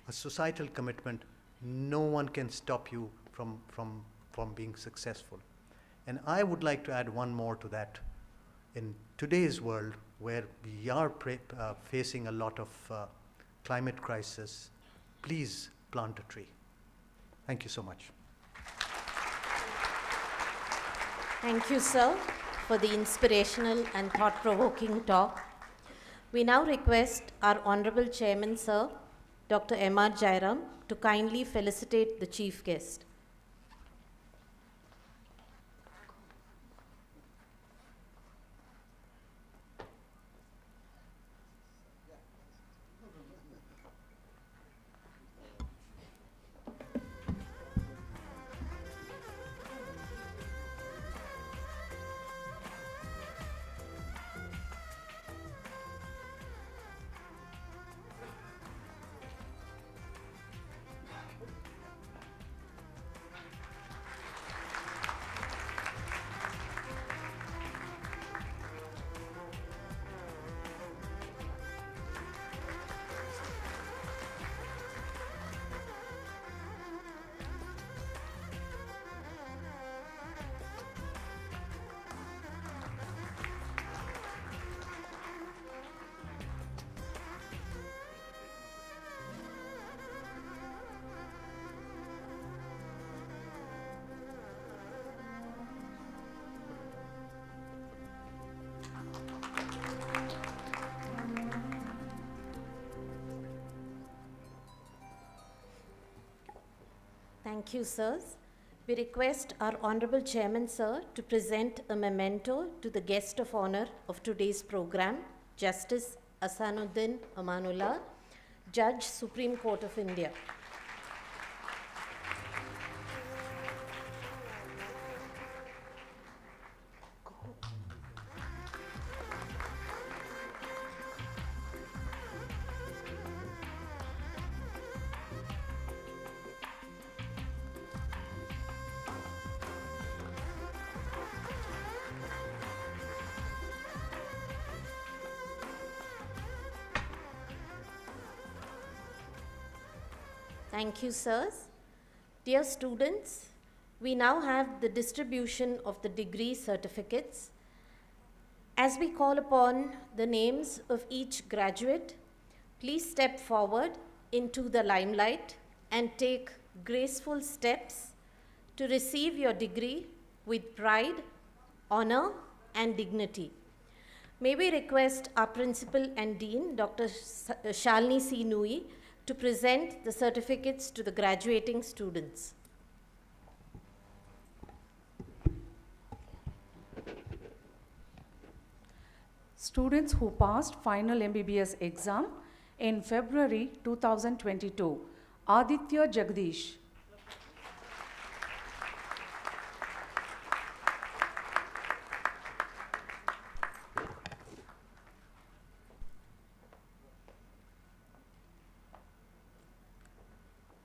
a societal commitment. No one can stop you from being successful. And I would like to add one more to that. In today's world, where we are facing a lot of climate crisis, please plant a tree. Thank you so much. Thank you, sir, for the inspirational and thought-provoking talk. We now request our Honorable Chairman, sir, Dr. R Jayaram, to kindly felicitate the chief guest. Thank you, sirs. We request our Honorable Chairman, sir, to present a memento to the guest of honor of today's program, Justice Ahsanuddin Amanullah, Judge, Supreme Court of India. Thank you, sirs. Dear students, we now have the distribution of the degree certificates. As we call upon the names of each graduate, please step forward into the limelight and take graceful steps to receive your degree with pride, honor, and dignity. May we request our Principal and Dean, Dr. Shalini C. Nui, to present the certificates to the graduating students. Students who passed final MBBS exam in February 2022, Aditya Jagdish.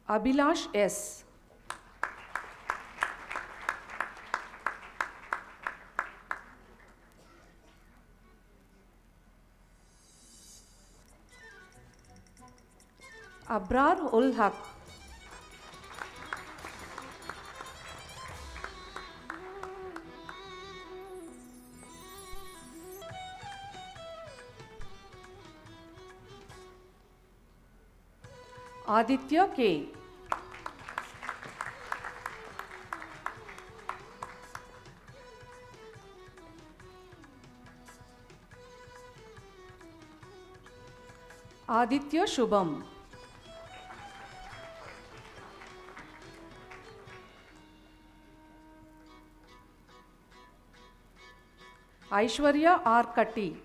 Abhilash S. Abrar ul Haq. Aditya K. Aditya Shubham. Aishwarya R. Katti.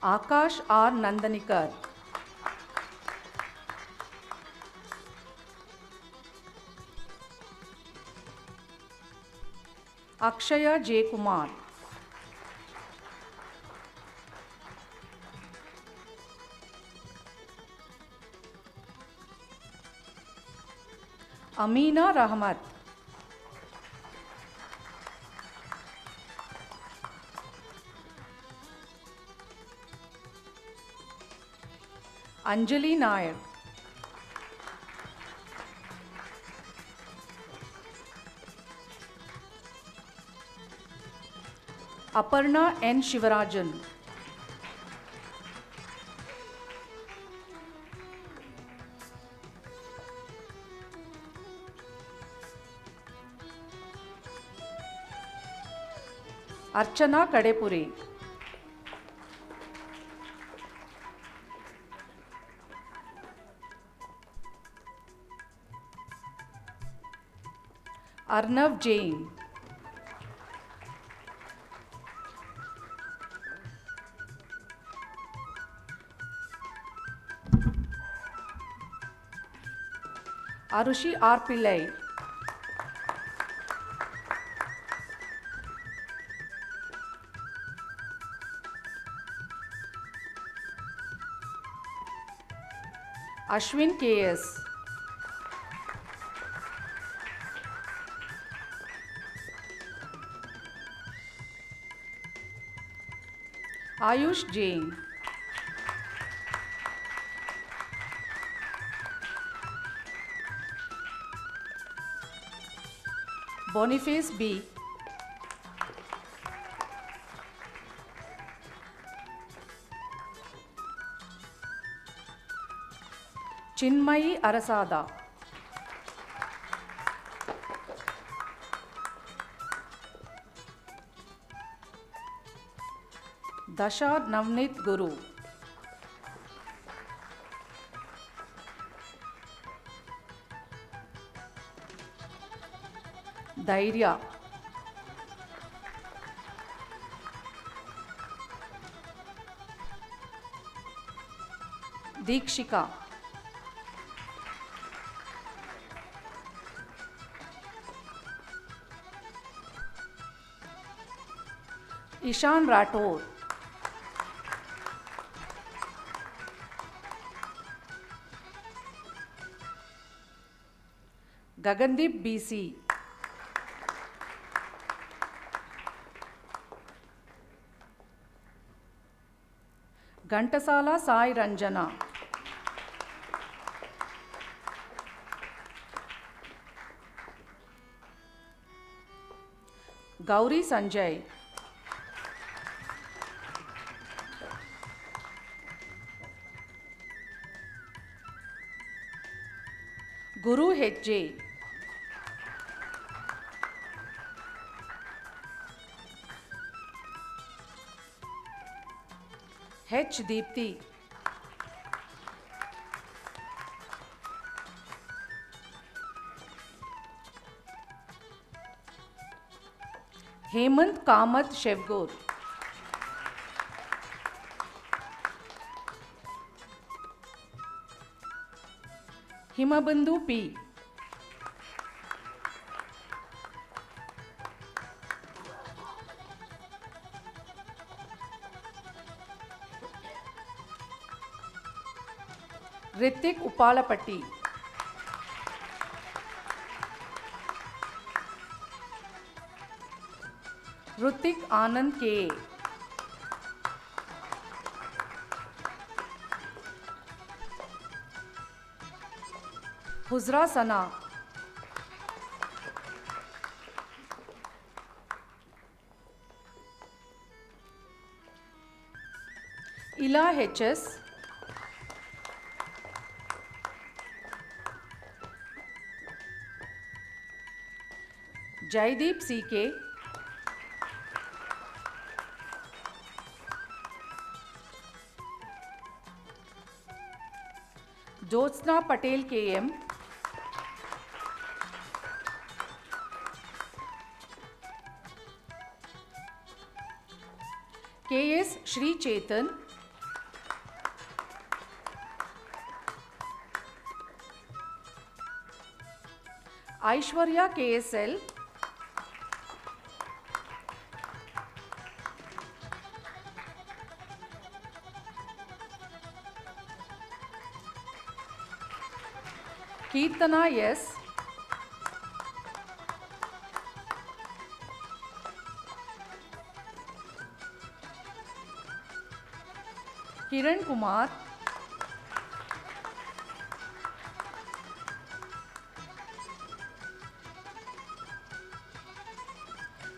Akash R. Nandanikar. Akshaya J. Kumar. Amina Rahmat. Anjali Nair. Aparna N. Shivarajan. Archana Kadepuri. Arnav Jain. Arushi R. Pillai. Ashwin K.S. Ayush Jain. Boniface B. Chinmayi Arasada. Dasha Navnit Guru. Dhairya. Deekshika. Ishan Rathore. Gagandeep BC. Ghantasala Sai Ranjana. Gauri Sanjay. Guru Hejje. H Deepthi. Hemant Kamath Shevgur. Himabandhu P. Ritik Upalapatti. Rutik Anand K. Huzra Sana. Ila HS. Jaideep CK. Jyotsna Patel KM. KS Shri Chetan. Aishwarya KSL. Kirtana S. Kiran Kumar.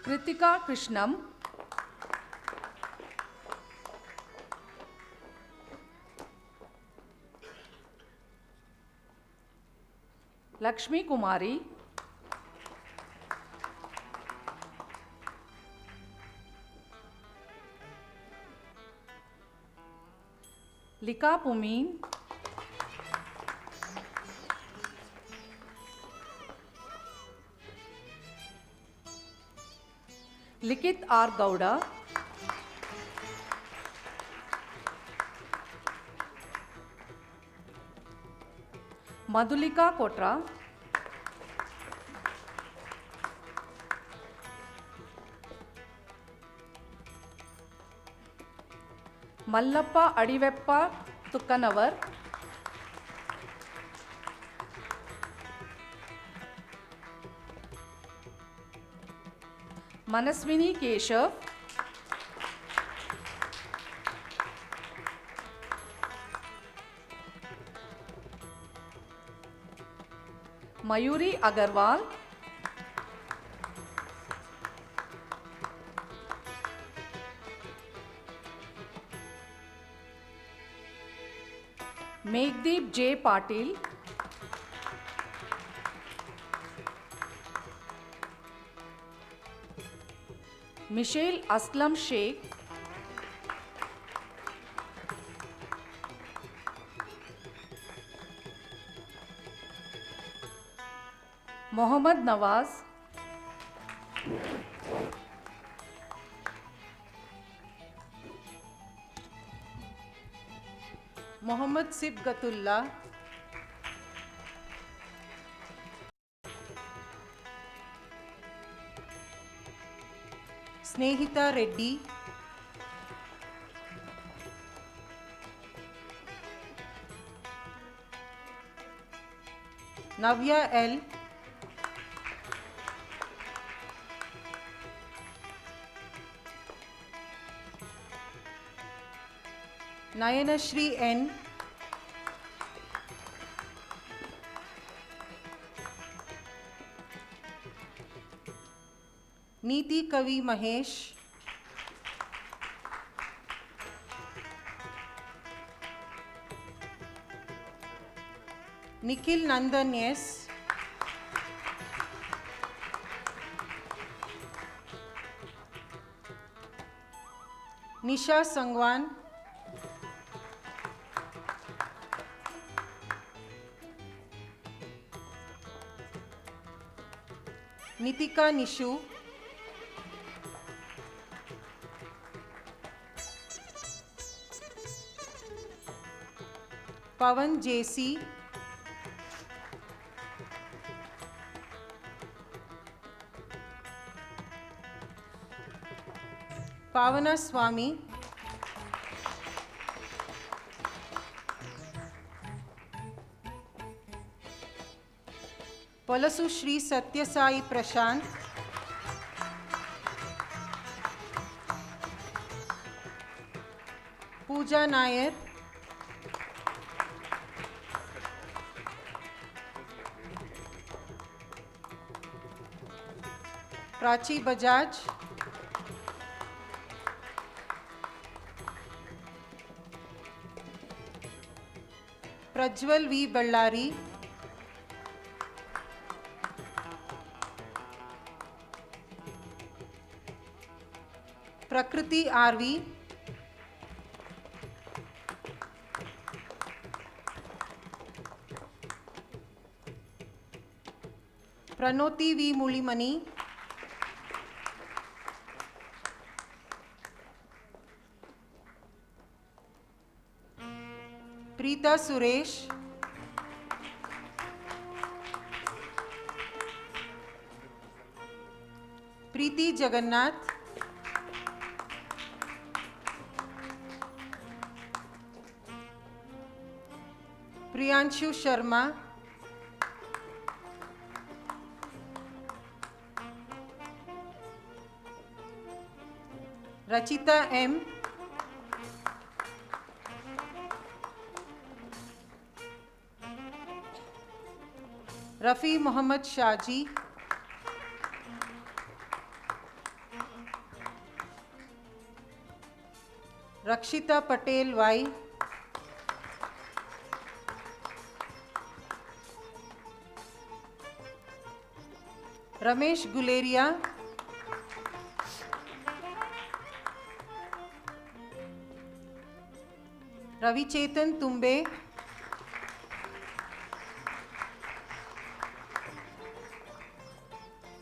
Kritika Krishnam. Lakshmi Kumari. Lika Pumin. Likit R Gowda. Madhulika Kotra. Mallappa Adiveppa Tukkanavar. Manaswini Keshav. Mayuri Agarwal. Megdeep J. Patil. Michelle Aslam Sheikh. Mohammad Nawaz, Mohammad Sibgatullah, Snehita Reddy, Navya L, Nayanashri N, Neeti Kavi Mahesh, Nikhil Nandan S, Nisha Sangwan, Nitika Nishu, Pavan JC, Pavana Swami, Palasu Shri Satya Sai Prashant, Pooja Nair, Prachi Bajaj, Prajwal V. Ballari, Prakriti RV, Pranoti V. Mulimani, Preeta Suresh, Preeti Jagannath, Priyanshu Sharma, Rachita M, Rafi Muhammad Shaji, Rakshita Patel Y, Ramesh Guleria, Ravi Chetan Tumbe,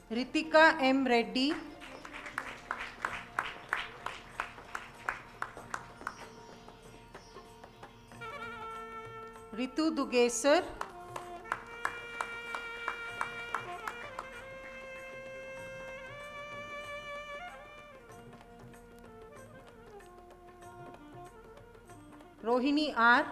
Ritika M. Reddy, Ritu Dugesar, Rohini R,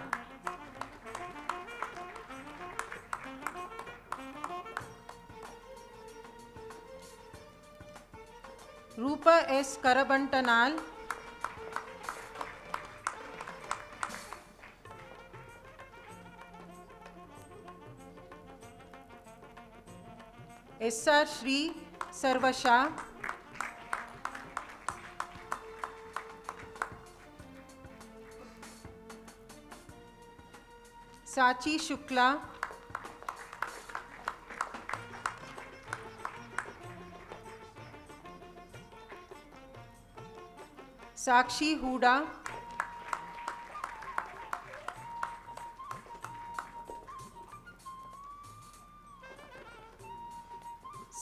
Rupa S. Karabantanal, SR Shri Sarvasha, Sachi Shukla, Sakshi Huda,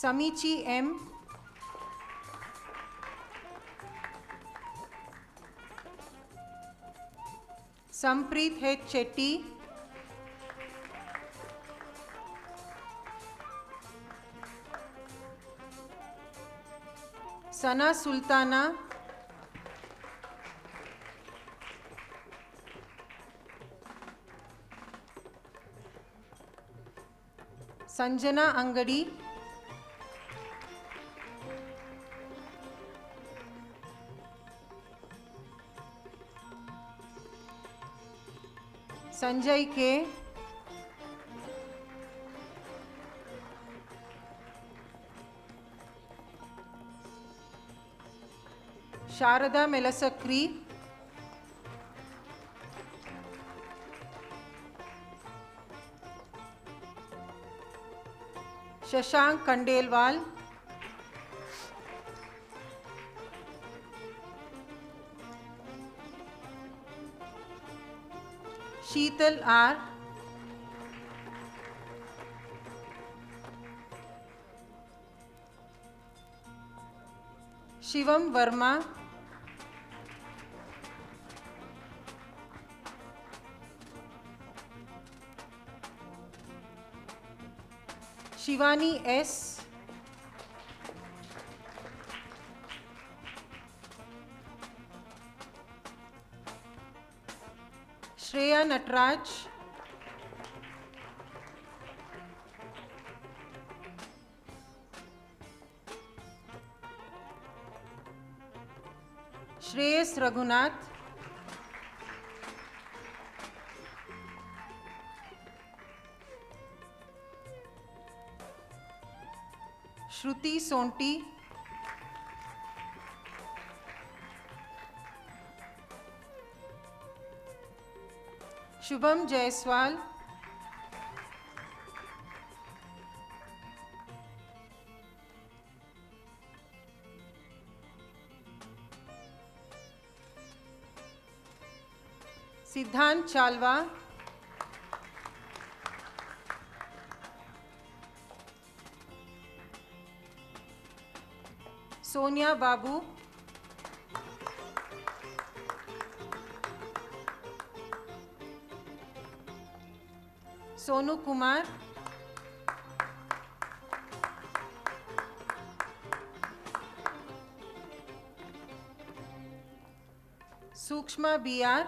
Samichi M. Sampreet H. Chetty. Sana Sultana. Sanjana Angadi. Sanjay K. Sharada Melasakri. Shashank Kandelwal. Sheetal R. Shivam Verma. Shivani S. Shreya Natraj. Shreyas Raghunath. Shruti Sonti. Shubham Jaiswal. Siddhant Chalwa. Sonia Babu. Sonu Kumar. Sukshma BR.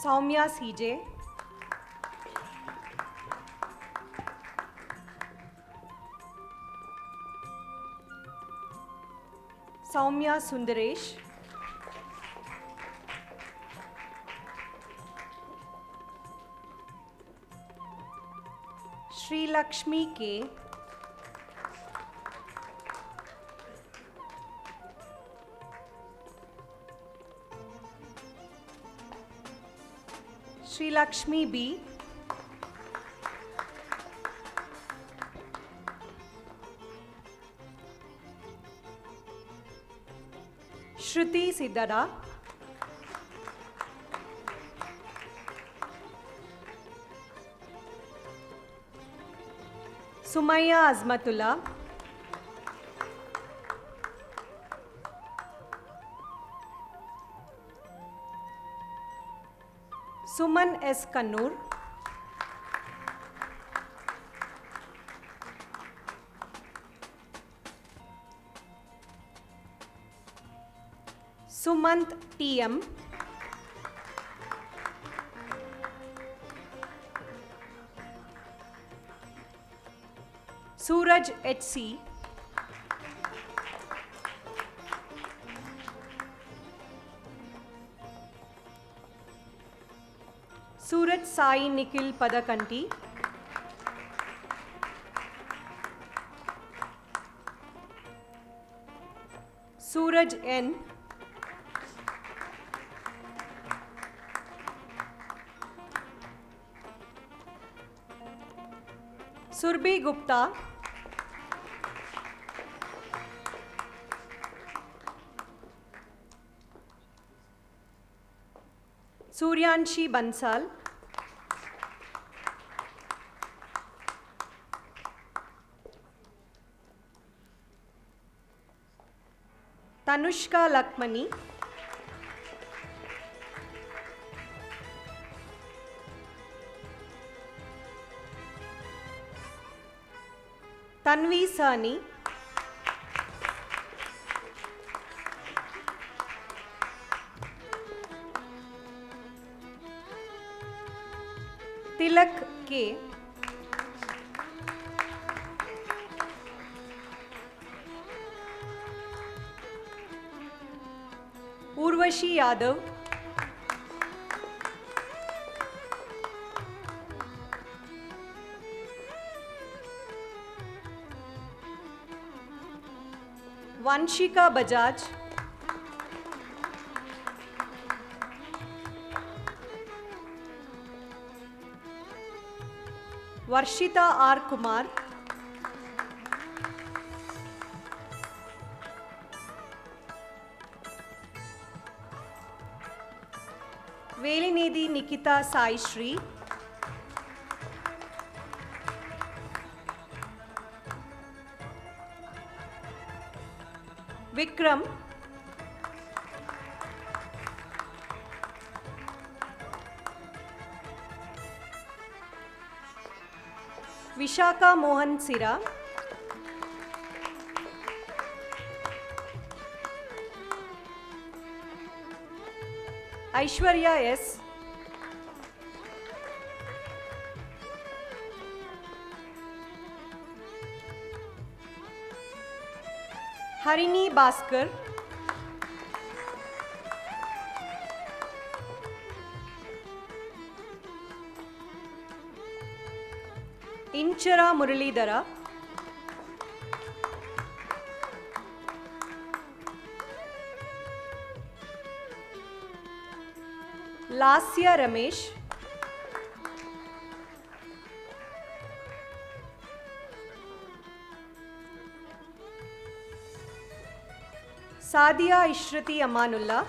Soumya CJ. Soumya Sundaresh. Sri Lakshmi K. Sri Lakshmi B. Shruti Siddhara. Sumaya Azmatullah. Suman S. Kannur. Sumant T.M. Suraj H.C. Suraj Sai Nikhil Padakanti. Suraj N. Surbhi Gupta. Suryanshi Bansal, Tanushka Lakmani, Tanvi Sani, Tilak K, Urvashi Yadav, Vanshika Bajaj, Varshita R Kumar, Velinedi Nikita Sai Shri, Vikram, Vishaka Mohan Sira, Aishwarya S, Harini Bhaskar, Inchara Muralidhara, Lasya Ramesh, Sadia Ishrati Amanullah,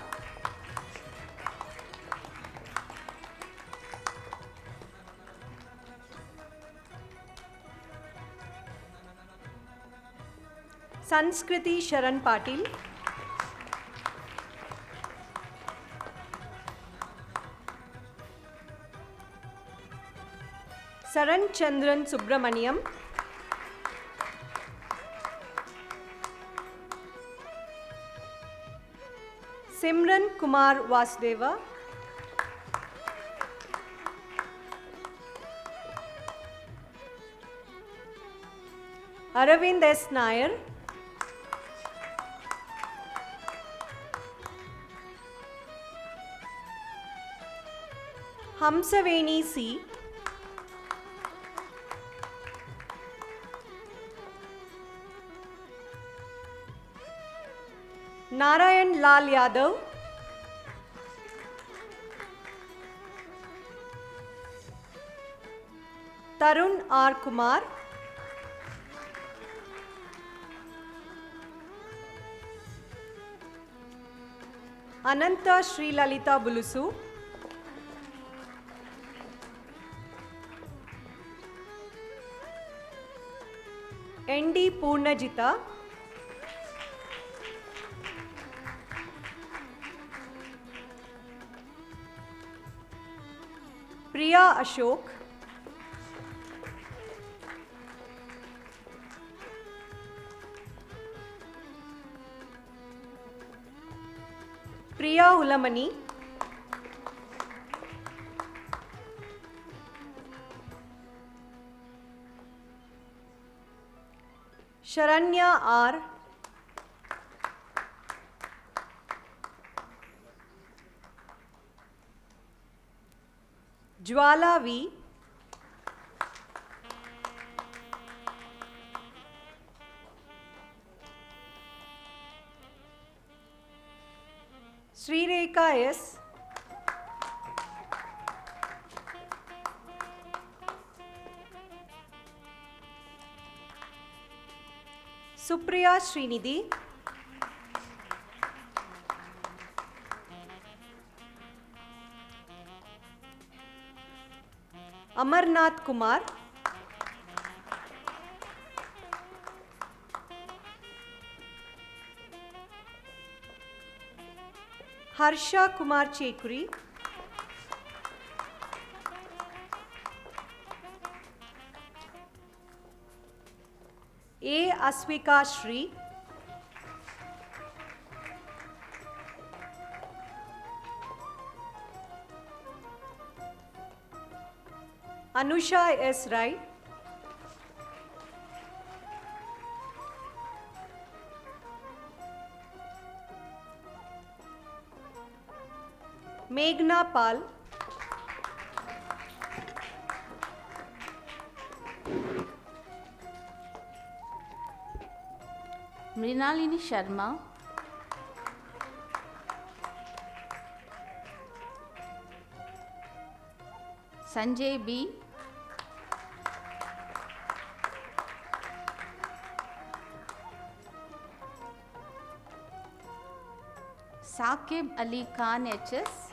Sanskriti Sharan Patil, Saran Chandran Subramaniam, Simran Kumar Vasudeva, Aravind S. Nair, Hamsaveni C, Narayan Lal Yadav, Tarun R. Kumar, Ananta Sri Lalita Bulusu, N.D. Purnajita, Priya Ashok, Priya Ulamani, Sharanya R, Jwala V, Sri Rekha S, Supriya Srinidhi, Amarnath Kumar, Harsha Kumar Chekuri, A. Aswika Shri, Anusha S. Rai, Meghna Pal, Mrinalini Sharma, Sanjay B, Saqib Ali Khan HS,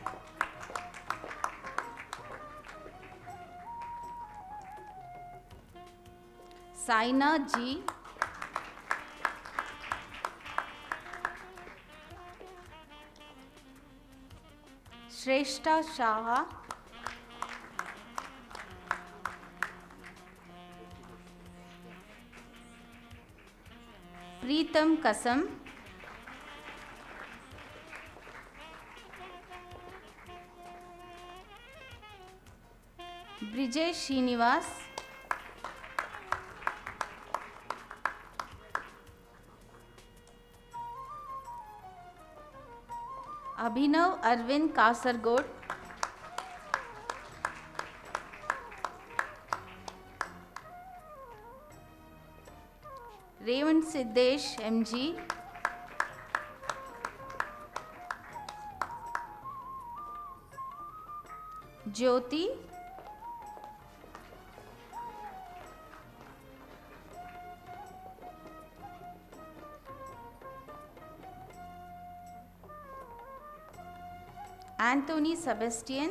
Saina G, Shrestha Shah, Preetam Kasam, Brijesh Srinivas, Abhinav Arvind Kasargod, Revant Siddesh MG, Jyoti, Anthony Sebastian,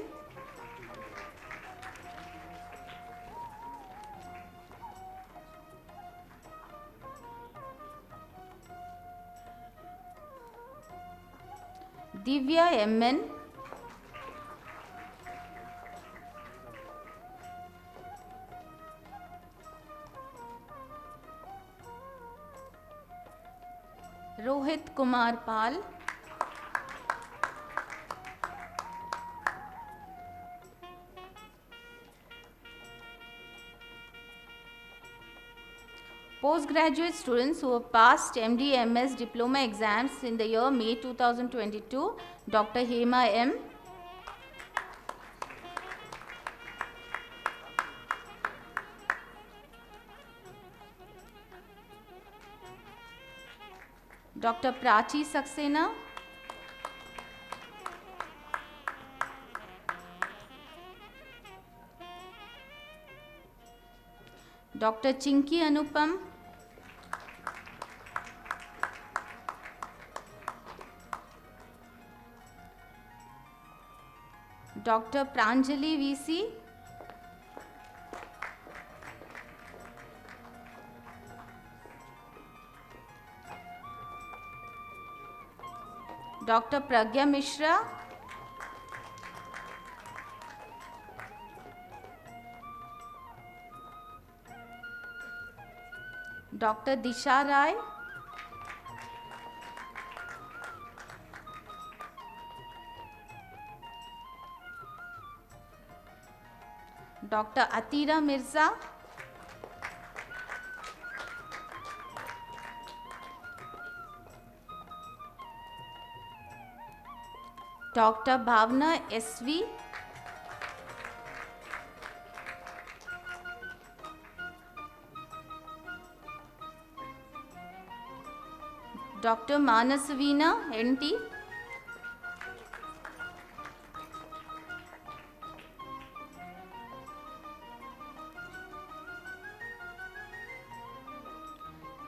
Divya MN, Rohit Kumar Pal, postgraduate students who have passed MD, MS diploma exams in the year May 2022, Dr. Hema M, Dr. Prachi Saxena, Dr. Chinky Anupam, Dr. Pranjali VC, Dr. Pragya Mishra, Dr. Disha Rai, Dr. Atira Mirza, Dr. Bhavna SV, Dr. Manasavina NT,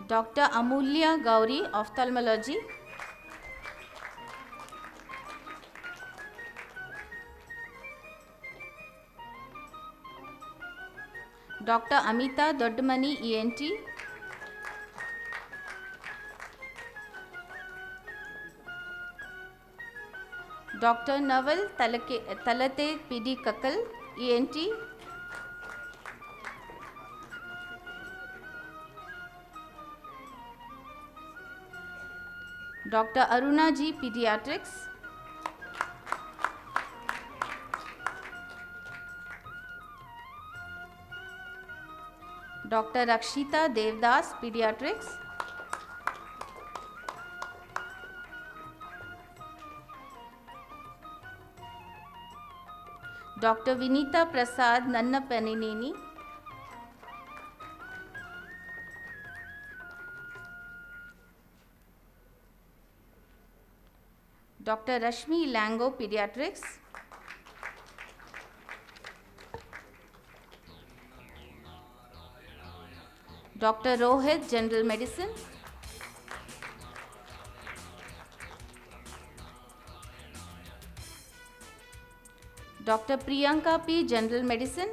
Dr. Amulya Gauri, Ophthalmology, Dr. Amita Doddamani, ENT. Dr. Naval Talate PD Kakal, ENT. Dr. Aruna G, Pediatrics. Dr. Rakshita Devdas, Pediatrics. Dr. Vinita Prasad Nannapaneni. Dr. Rashmi Lango, Pediatrics. Dr. Rohit, General Medicine. Dr. Priyanka P, General Medicine.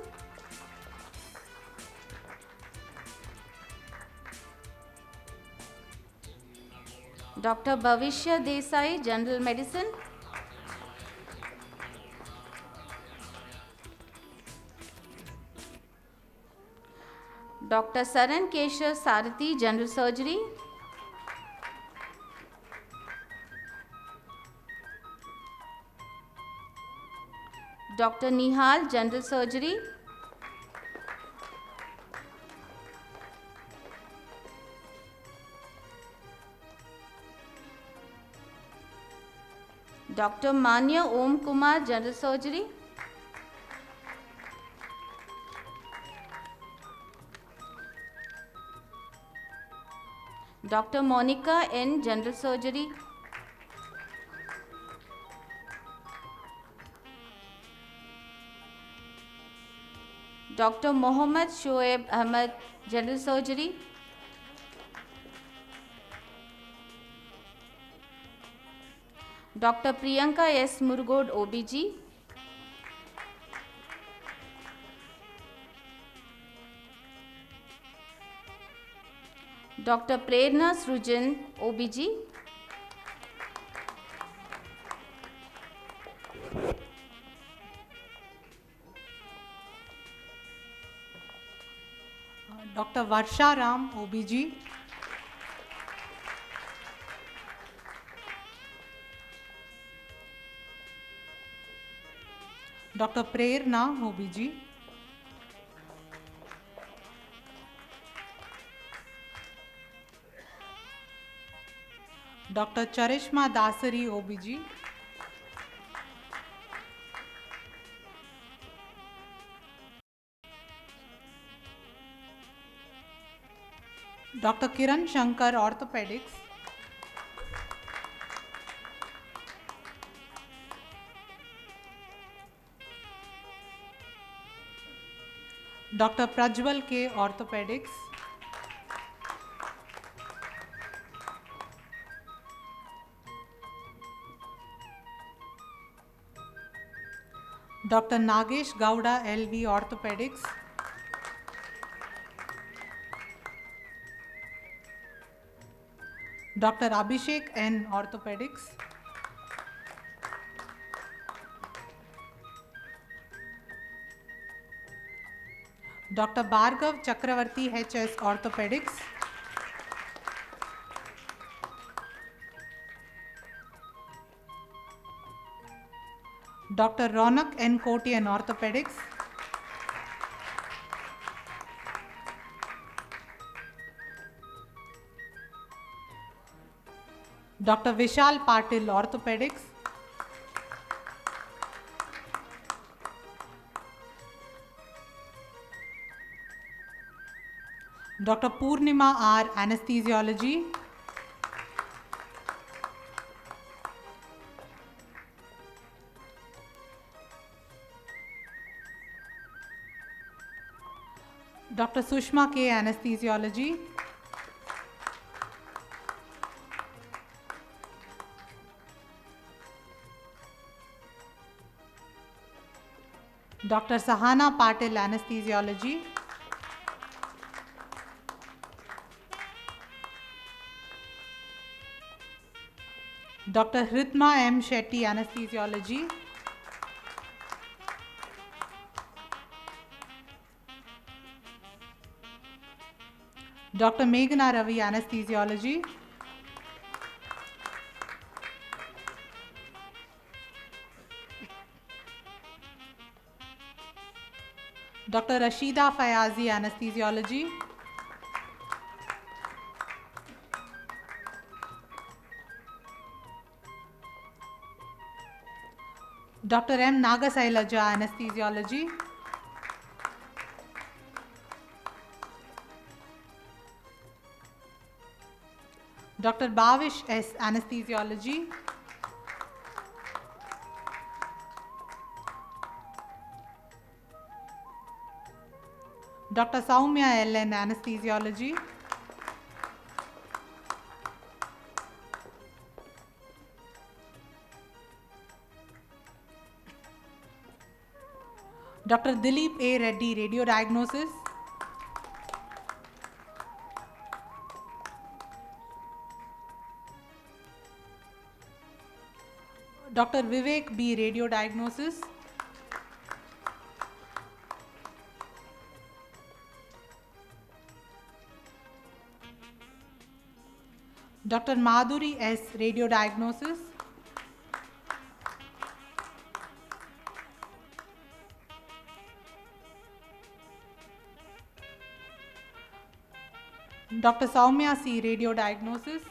Dr. Bhavishya Desai, General Medicine. Dr. Saran Keshav Sarathi, General Surgery. Dr. Nihal, General Surgery. Dr. Manya Om Kumar, General Surgery. Dr. Monica N, General Surgery. Dr. Mohammad Shoaib Ahmed, General Surgery. Dr. Priyanka S. Murugod, OBG. Dr. Prerna Srujan, OBG. Dr. Varsha Ram, OBG. Dr. Prerna, OBG. Dr. Charishma Dasari, OBG. Dr. Kiran Shankar, Orthopedics. Dr. Prajwal K, Orthopedics. Dr. Nagesh Gowda, LV, Orthopedics. Dr. Abhishek N, Orthopedics. Dr. Bhargav Chakravarti, HS, Orthopedics. Dr. Ronak N. Kotian, Orthopedics. Dr. Vishal Patil, Orthopedics. Dr. Purnima R, Anesthesiology. Dr. Sushma K, Anesthesiology. Dr. Sahana Patil, Anesthesiology. Dr. Hritma M. Shetty, Anesthesiology. Dr. Meghna Ravi, Anesthesiology. Dr. Rashida Fayazi, Anesthesiology. Dr. M. Nagasailaja, Anesthesiology. Dr. Bhavish S., Anesthesiology. Dr. Soumya L.N., Anesthesiology. Dr. Dilip A. Reddy, Radiodiagnosis. Dr. Vivek B. Radiodiagnosis. Dr. Madhuri S. Radiodiagnosis. Dr. Soumya C. Radiodiagnosis.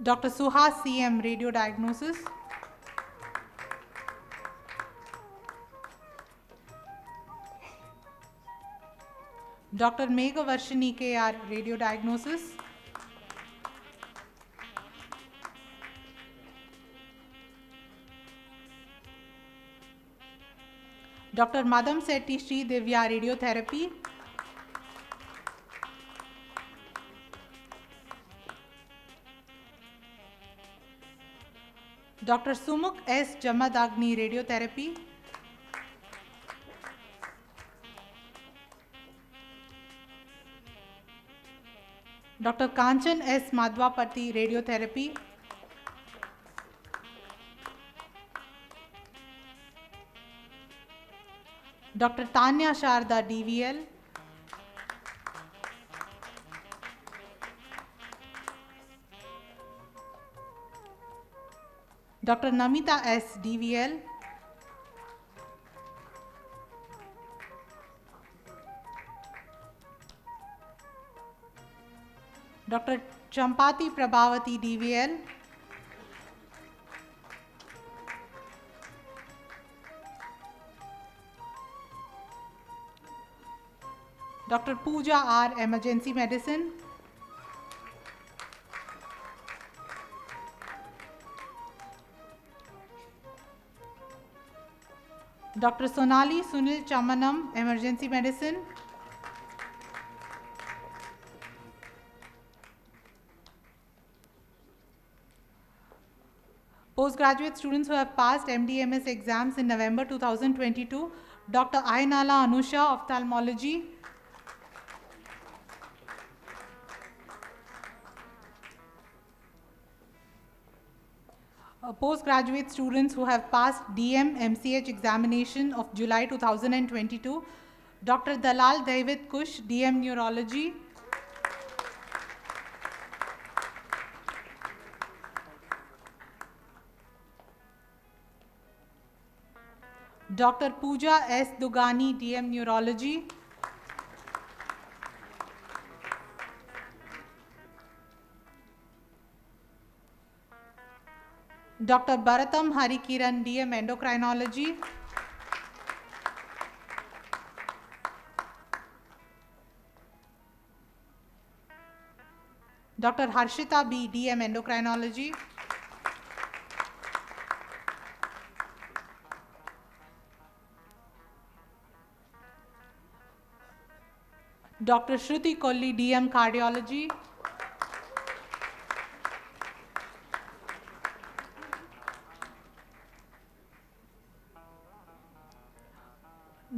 Dr. Suhas C.M. Radiodiagnosis. Dr. Meghavarshini K.R. Radiodiagnosis. Dr. Madam Sethi Sri Divya, Radiotherapy. Dr. Sumukh S. Jamadagni, Radiotherapy. Dr. Kanchan S. Madhwapati, Radiotherapy. Dr. Tanya Sharda, DVL. Dr. Namita S., DVL. Dr. Champati Prabhavati, DVL. Dr. Pooja R., Emergency Medicine. Dr. Sonali Sunil Chamanam, Emergency Medicine. Postgraduate students who have passed MD/MS exams in November 2022, Dr. Ainala Anusha, Ophthalmology. Postgraduate students who have passed DM MCH examination of July 2022, Dr. Dalal David Kush, DM Neurology. Dr. Pooja S. Dugani, DM Neurology. Dr. Bharatam Harikiran, DM Endocrinology. Dr. Harshita B., DM Endocrinology. Dr. Shruti Kolli, DM Cardiology.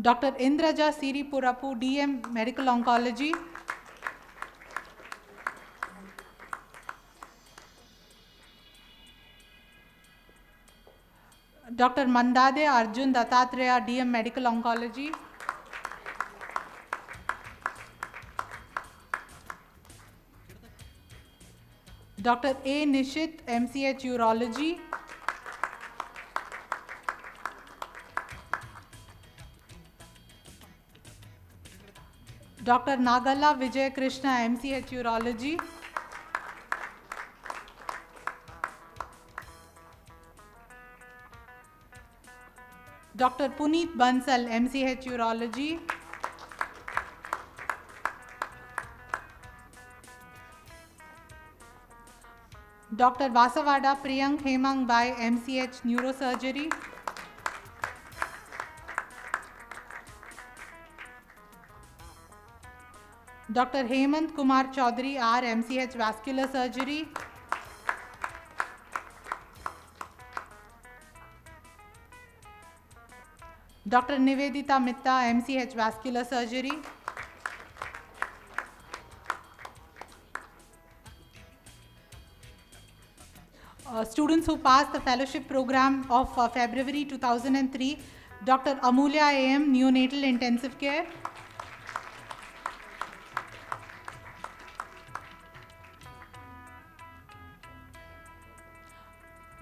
Dr. Indraja Siripurapu, DM Medical Oncology. Dr. Mandade Arjun Dattatreya, DM Medical Oncology. Dr. A. Nishit, MCH Urology. Dr. Nagala Vijay Krishna, MCH Urology. Dr. Puneet Bansal, MCH Urology. Dr. Vasavada Priyank Hemang Bai, MCH Neurosurgery. Dr. Hemant Kumar Chaudhary, R, MCH Vascular Surgery. Dr. Nivedita Mitta, MCH Vascular Surgery. Students who passed the fellowship program of February 2003, Dr. Amulya AM, Neonatal Intensive Care.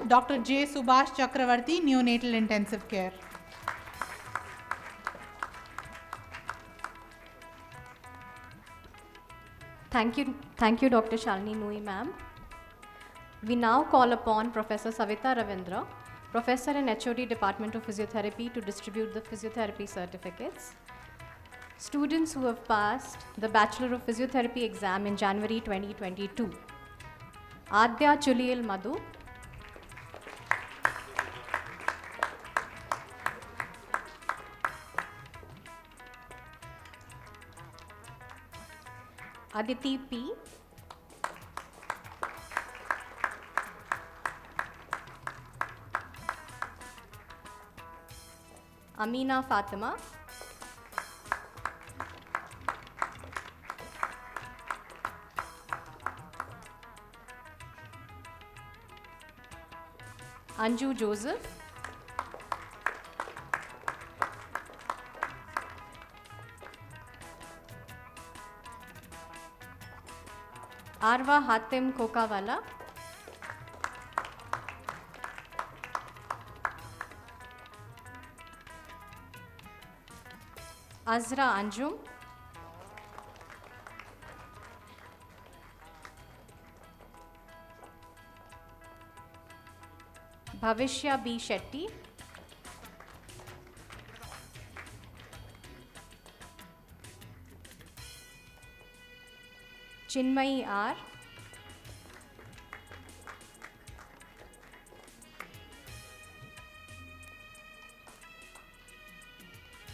Dr. J. Subhash Chakravarti, Neonatal Intensive Care. Thank you, Dr. Shalini Nui, ma'am. We now call upon Professor Savita Ravindra, Professor in HOD Department of Physiotherapy, to distribute the physiotherapy certificates. Students who have passed the Bachelor of Physiotherapy exam in January 2022. Adya Chuliyal Madhu. Aditi P. Amina Fatima. Anju Joseph. Arwa Hatim Kokawala. Azra Anjum. Bhavishya B. Shetty. Chinmayi R.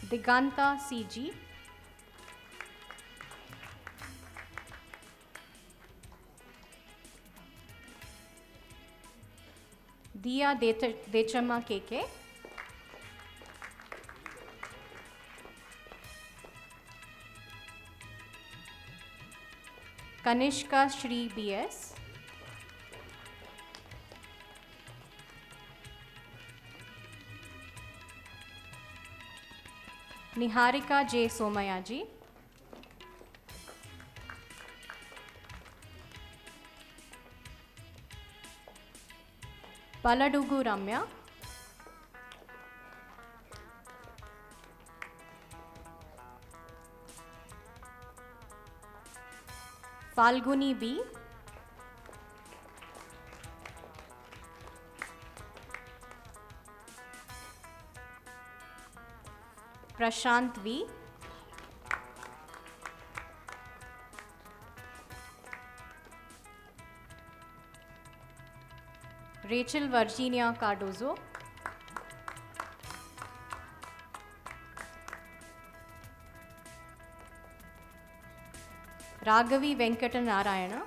Diganta CG. Diya Dechama KK. Kanishka Shri BS. Niharika J. Somayaji. Paladugu Ramya. Falguni B. Prashant V. Rachel Virginia Cardozo. Raghavi Venkata Narayana.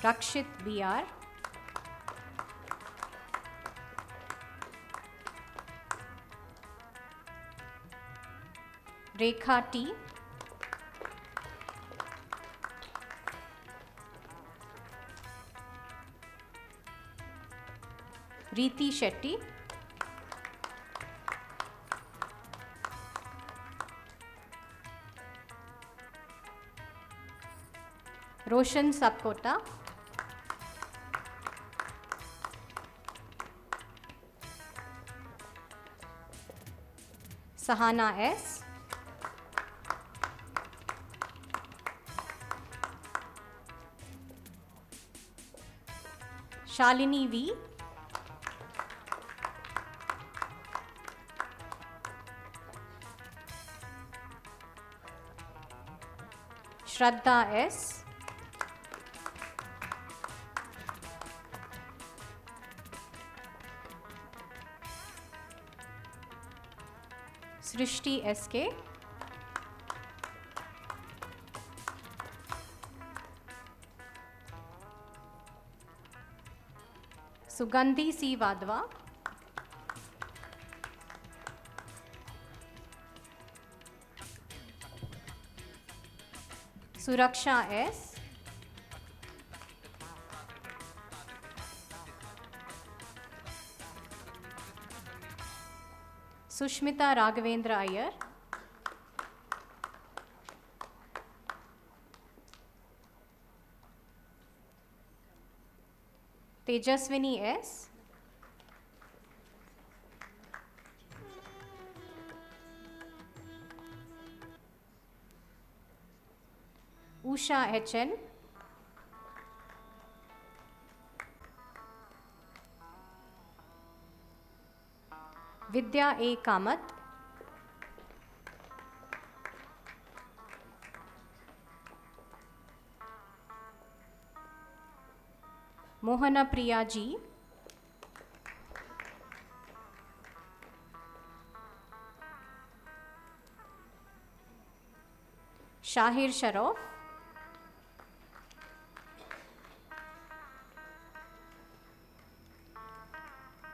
Rakshit BR. Rekha T. Reeti Shetty. Roshan Sapkota. Sahana S. Shalini V. Shraddha S. Srishti SK. Sugandhi C. Vadva. Suraksha S. Sushmita Raghavendra Iyer. Tejaswini S. Usha HN. Vidya A. Kamath. Mohana Priya G. Shahir Sharof.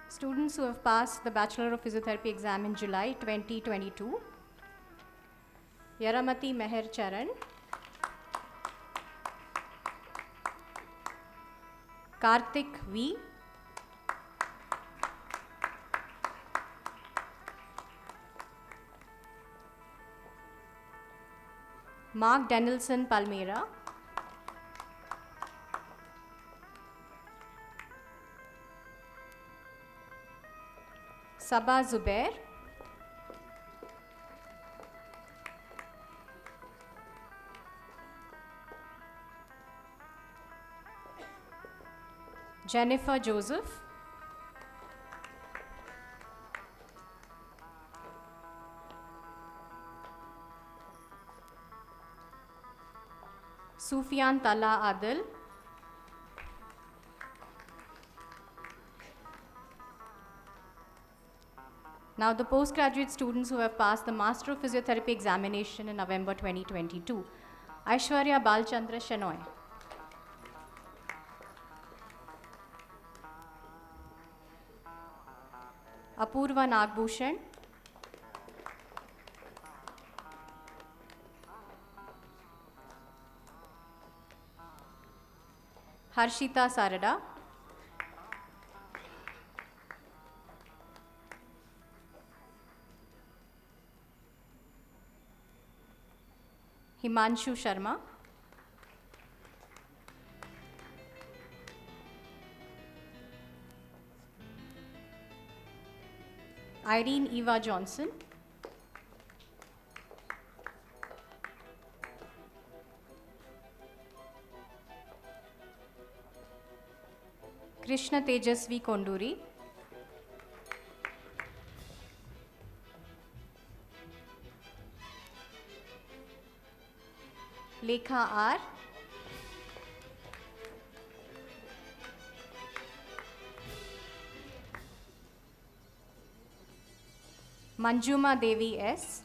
Students who have passed the Bachelor of Physiotherapy exam in July 2022. Yaramati Meher Charan. Karthik V. Mark Danielson Palmera. Sabah Zubair. Jennifer Joseph. Sufyan Tala Adil. Now the postgraduate students who have passed the Master of Physiotherapy examination in November 2022. Aishwarya Balchandra Shenoy. Apurva Nagbhushan. Harshita Sarada. Himanshu Sharma. Irene Eva Johnson. Krishna Tejasvi Konduri. Lekha R. Manjuma Devi S.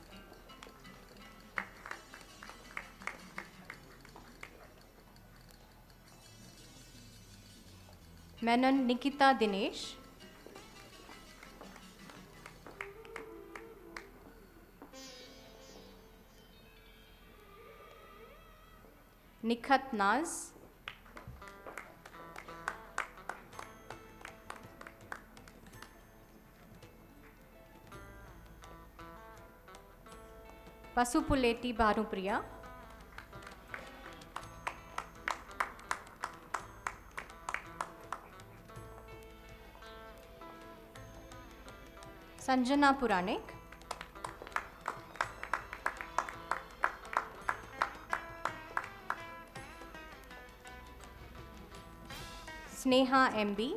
Menon Nikita Dinesh. Nikhat Naz, Pasupuleti Bhanupriya, Sanjana Puranik, Sneha MB,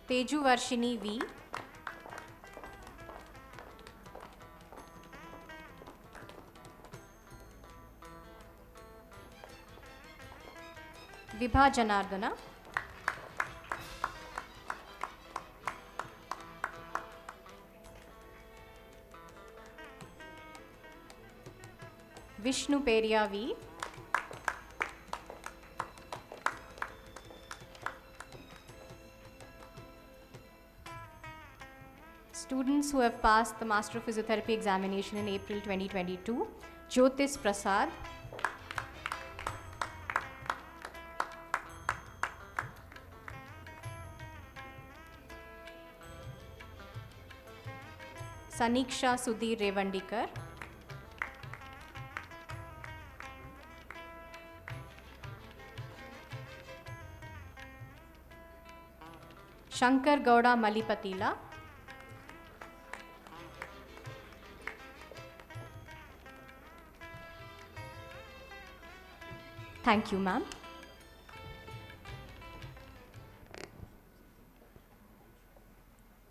Teju Varshini V, Vibha Janardana, Vishnu Peria V, students who have passed the Master of Physiotherapy examination in April 2022, Jyotis Prasad, Saniksha Sudhir Revandikar, Shankar Gowda Malipatila, thank you, ma'am.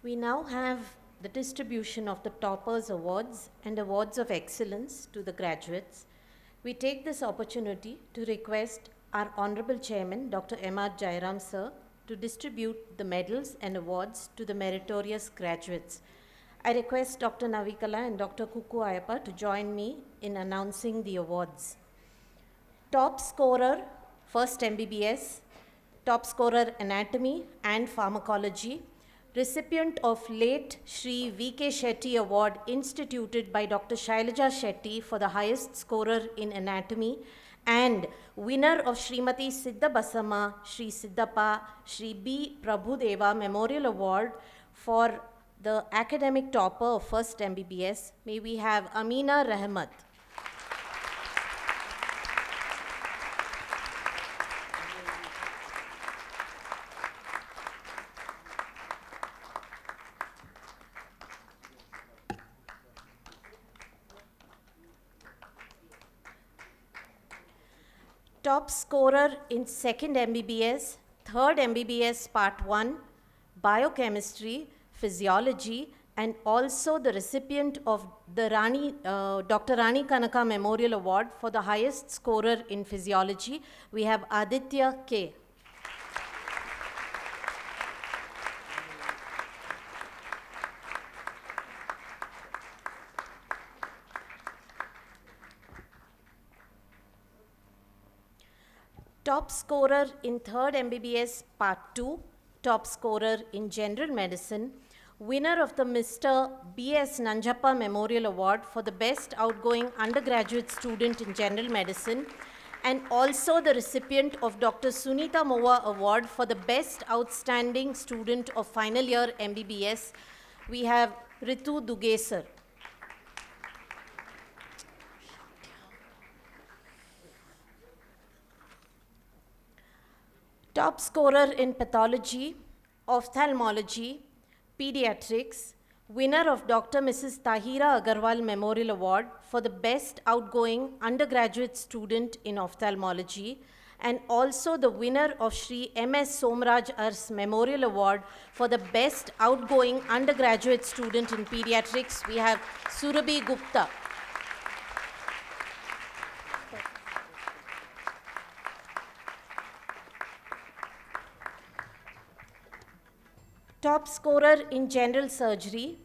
We now have the distribution of the Toppers Awards and Awards of Excellence to the graduates. We take this opportunity to request our Honorable Chairman, Dr. R Jayaram sir, to distribute the medals and awards to the meritorious graduates. I request Dr. Navikala and Dr. Kuku Ayappa to join me in announcing the awards. Top scorer, first MBBS, top scorer Anatomy and Pharmacology, recipient of late Shri V.K. Shetty Award instituted by Dr. Shailaja Shetty for the highest scorer in Anatomy, and winner of Srimati Siddha Basama, Shri Siddhappa, Shri B. Prabhudeva Memorial Award for the academic topper of first MBBS. May we have Amina Rahmat. Top scorer in second MBBS, third MBBS Part 1, Biochemistry, Physiology, and also the recipient of the Dr. Rani Kanaka Memorial Award for the highest scorer in Physiology. We have Aditya K. Top scorer in third MBBS Part 2, top scorer in General Medicine, winner of the Mr. B.S. Nanjappa Memorial Award for the best outgoing undergraduate student in General Medicine, and also the recipient of Dr. Sunita Moa Award for the best outstanding student of final year MBBS. We have Ritu Dugesar. Top scorer in Pathology, Ophthalmology, Pediatrics, winner of Dr. Mrs. Tahira Agarwal Memorial Award for the best outgoing undergraduate student in Ophthalmology, and also the winner of Shri M.S. Somraj Ars Memorial Award for the best outgoing undergraduate student in Pediatrics. We have Surabhi Gupta. Top scorer in General Surgery,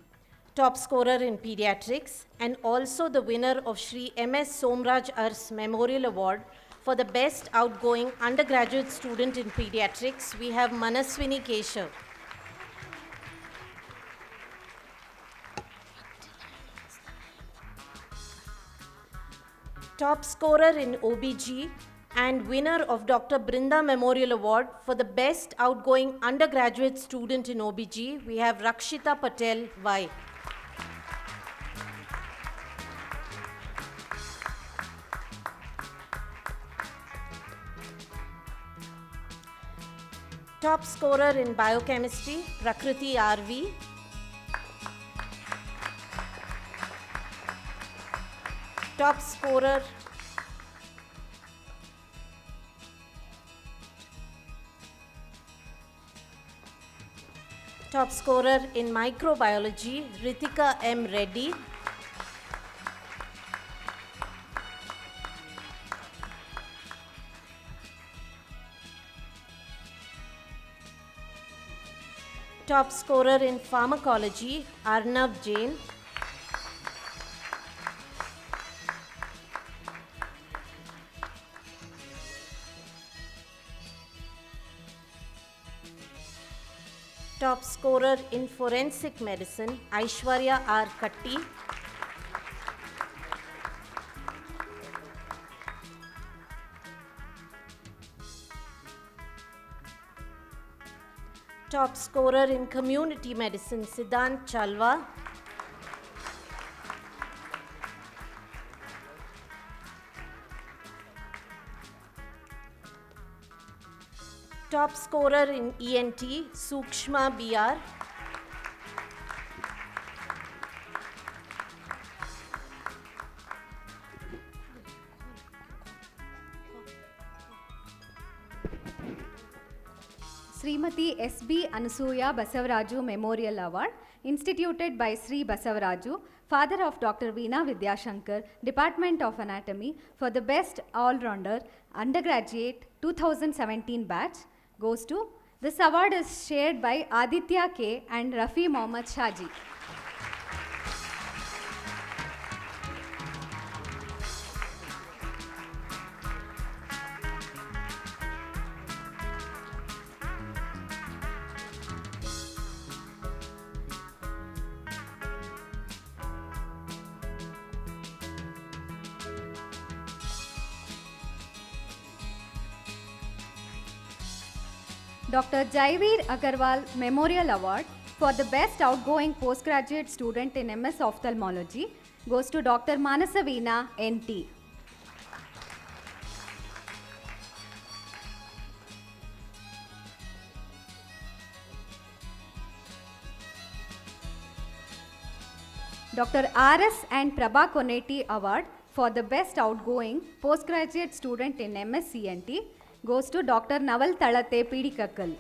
top scorer in Pediatrics, and also the winner of Shri M.S. Somraj Ars Memorial Award for the best outgoing undergraduate student in Pediatrics. We have Manaswini Keshav. Top scorer in OBG and winner of Dr. Brinda Memorial Award for the best outgoing undergraduate student in OBG, we have Rakshita Patel, Y. Top scorer in biochemistry, Prakriti RV. Top scorer in microbiology, Ritika M. Reddy. Top scorer in pharmacology, Arnav Jain. Top scorer in forensic medicine, Aishwarya R. Katti. Top scorer in community medicine, Siddhant Chalwa. Top scorer in ENT, Sukshma BR. Srimati S.B. Anasuya Basavaraju Memorial Award, instituted by Sri Basavaraju, father of Dr. Veena Vidyashankar, Department of Anatomy, for the best all-rounder undergraduate 2017 batch, goes to. This award is shared by Aditya K. and Rafi Mohammad Shaji. Dr. Jaivir Agarwal Memorial Award for the best outgoing postgraduate student in MS Ophthalmology goes to Dr. Manasaveena NT. Dr. R.S. and Prabha Koneti Award for the best outgoing postgraduate student in MS CNT goes to Dr. Naval Talate Pidikakkal.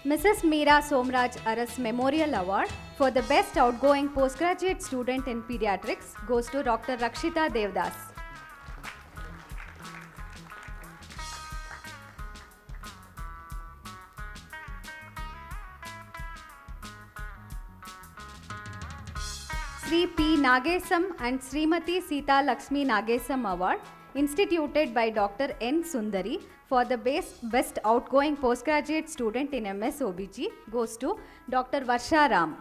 Mrs. Meera Somraj Aras Memorial Award for the best outgoing postgraduate student in pediatrics goes to Dr. Rakshita Devdas. Sri P. Nagesam and Srimati Sita Lakshmi Nagesam Award, instituted by Dr. N. Sundari for the best outgoing postgraduate student in MS OBG goes to Dr. Varsha Ram.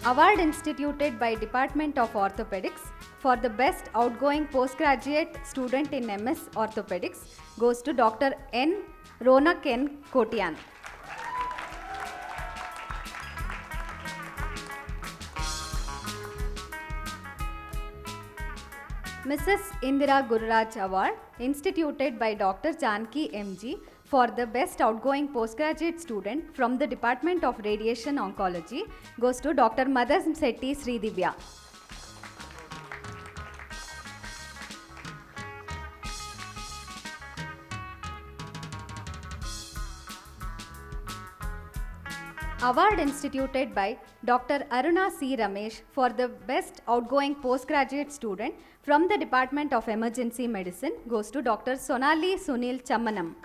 Award instituted by Department of Orthopedics for the best outgoing postgraduate student in MS Orthopedics goes to Dr. N. Ronak N. Kotian. Mrs. Indira Gururaj Award, instituted by Dr. Janki MG for the best outgoing postgraduate student from the Department of Radiation Oncology goes to Dr. Madan Setti Sridivya. Award instituted by Dr. Aruna C. Ramesh for the best outgoing postgraduate student from the Department of Emergency Medicine goes to Dr. Sonali Sunil Chammanam.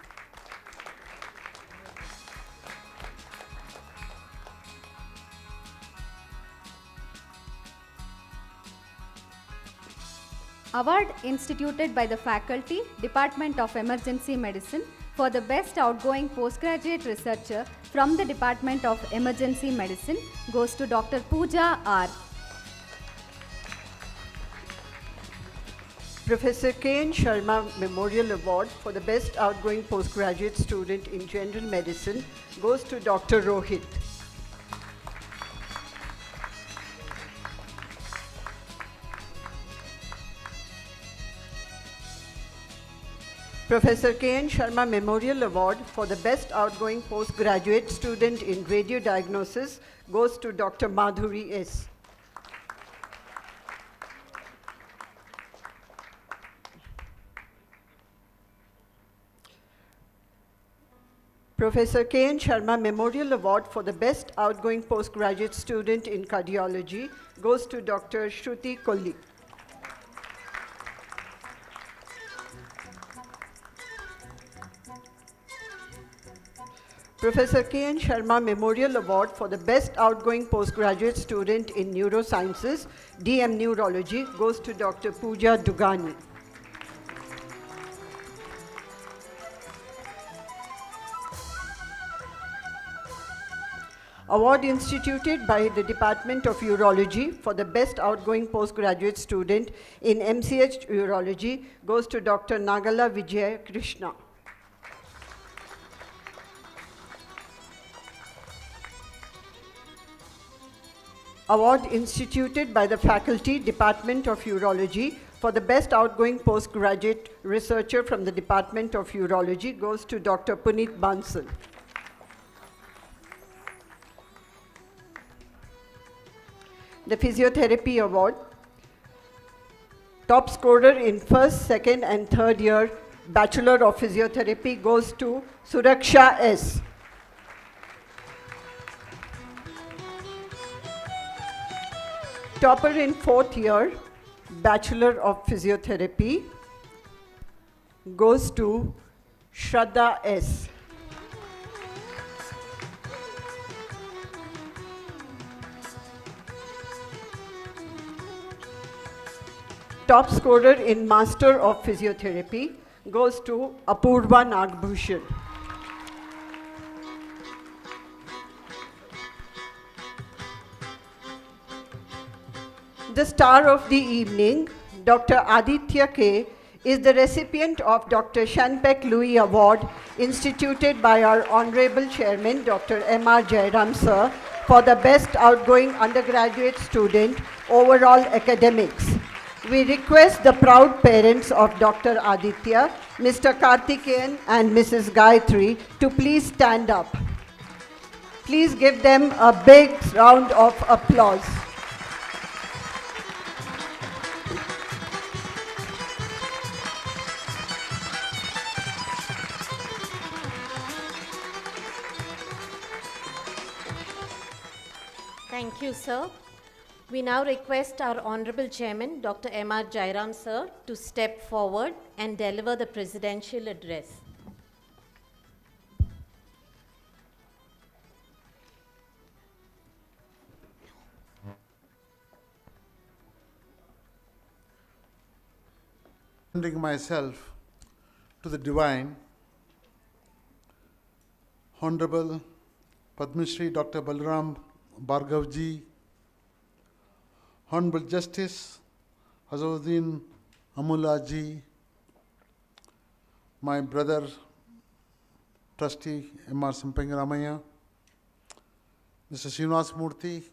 Award instituted by the faculty, Department of Emergency Medicine for the best outgoing postgraduate researcher from the Department of Emergency Medicine goes to Dr. Pooja R. Professor K. N. Sharma Memorial Award for the best outgoing postgraduate student in general medicine goes to Dr. Rohit. Professor K. N. Sharma Memorial Award for the best outgoing postgraduate student in radio diagnosis goes to Dr. Madhuri S. Professor K. N. Sharma Memorial Award for the best outgoing postgraduate student in cardiology goes to Dr. Shruti Kolli. Professor K. N. Sharma Memorial Award for the best outgoing postgraduate student in neurosciences, DM Neurology, goes to Dr. Pooja Dugani. Award instituted by the Department of Urology for the best outgoing postgraduate student in MCH Urology goes to Dr. Nagala Vijay Krishna. Award instituted by the faculty, Department of Urology for the best outgoing postgraduate researcher from the Department of Urology goes to Dr. Puneet Bansal. The Physiotherapy Award. Top scorer in first, second and third year Bachelor of Physiotherapy goes to Suraksha S. Topper in fourth year Bachelor of Physiotherapy goes to Shraddha S. Top scorer in Master of Physiotherapy goes to Apurva Nagbhushan. The star of the evening, Dr. Aditya K., is the recipient of Dr. Shanpek Louis Award instituted by our Honorable Chairman, Dr. R Jayaram Sir, for the best outgoing undergraduate student, overall academics. We request the proud parents of Dr. Aditya, Mr. Karthikeyan and Mrs. Gayatri to please stand up. Please give them a big round of applause. Thank you, sir. We now request our Honorable Chairman, Dr. R Jayaram, sir, to step forward and deliver the presidential address. Presenting myself to the Divine, Honorable Padmashri Dr. Balram Bhargava ji, Honorable Justice Ahsanuddin Amanullah ji, my brother Trustee M.R. Ramaiah, Mr. Srinivas Murthy,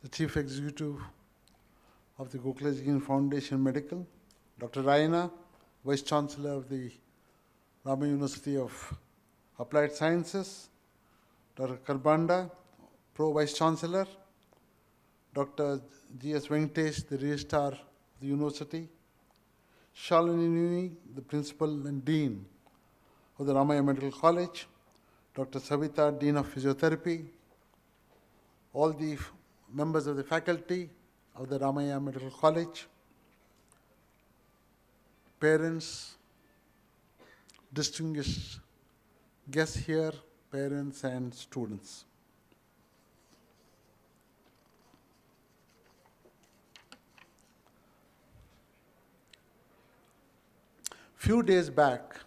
the Chief Executive of the Gokula Education Foundation Medical, Dr. Raina, Vice Chancellor of the Ramaiah University of Applied Sciences, Dr. Karbanda, Pro Vice Chancellor, Dr. G.S. Venkatesh, the Registrar of the University, Shalini Nui, the Principal and Dean of the Ramaiah Medical College, Dr. Savita, Dean of Physiotherapy, all the members of the faculty of the Ramaiah Medical College, parents, distinguished guests here, parents and students. Few days back,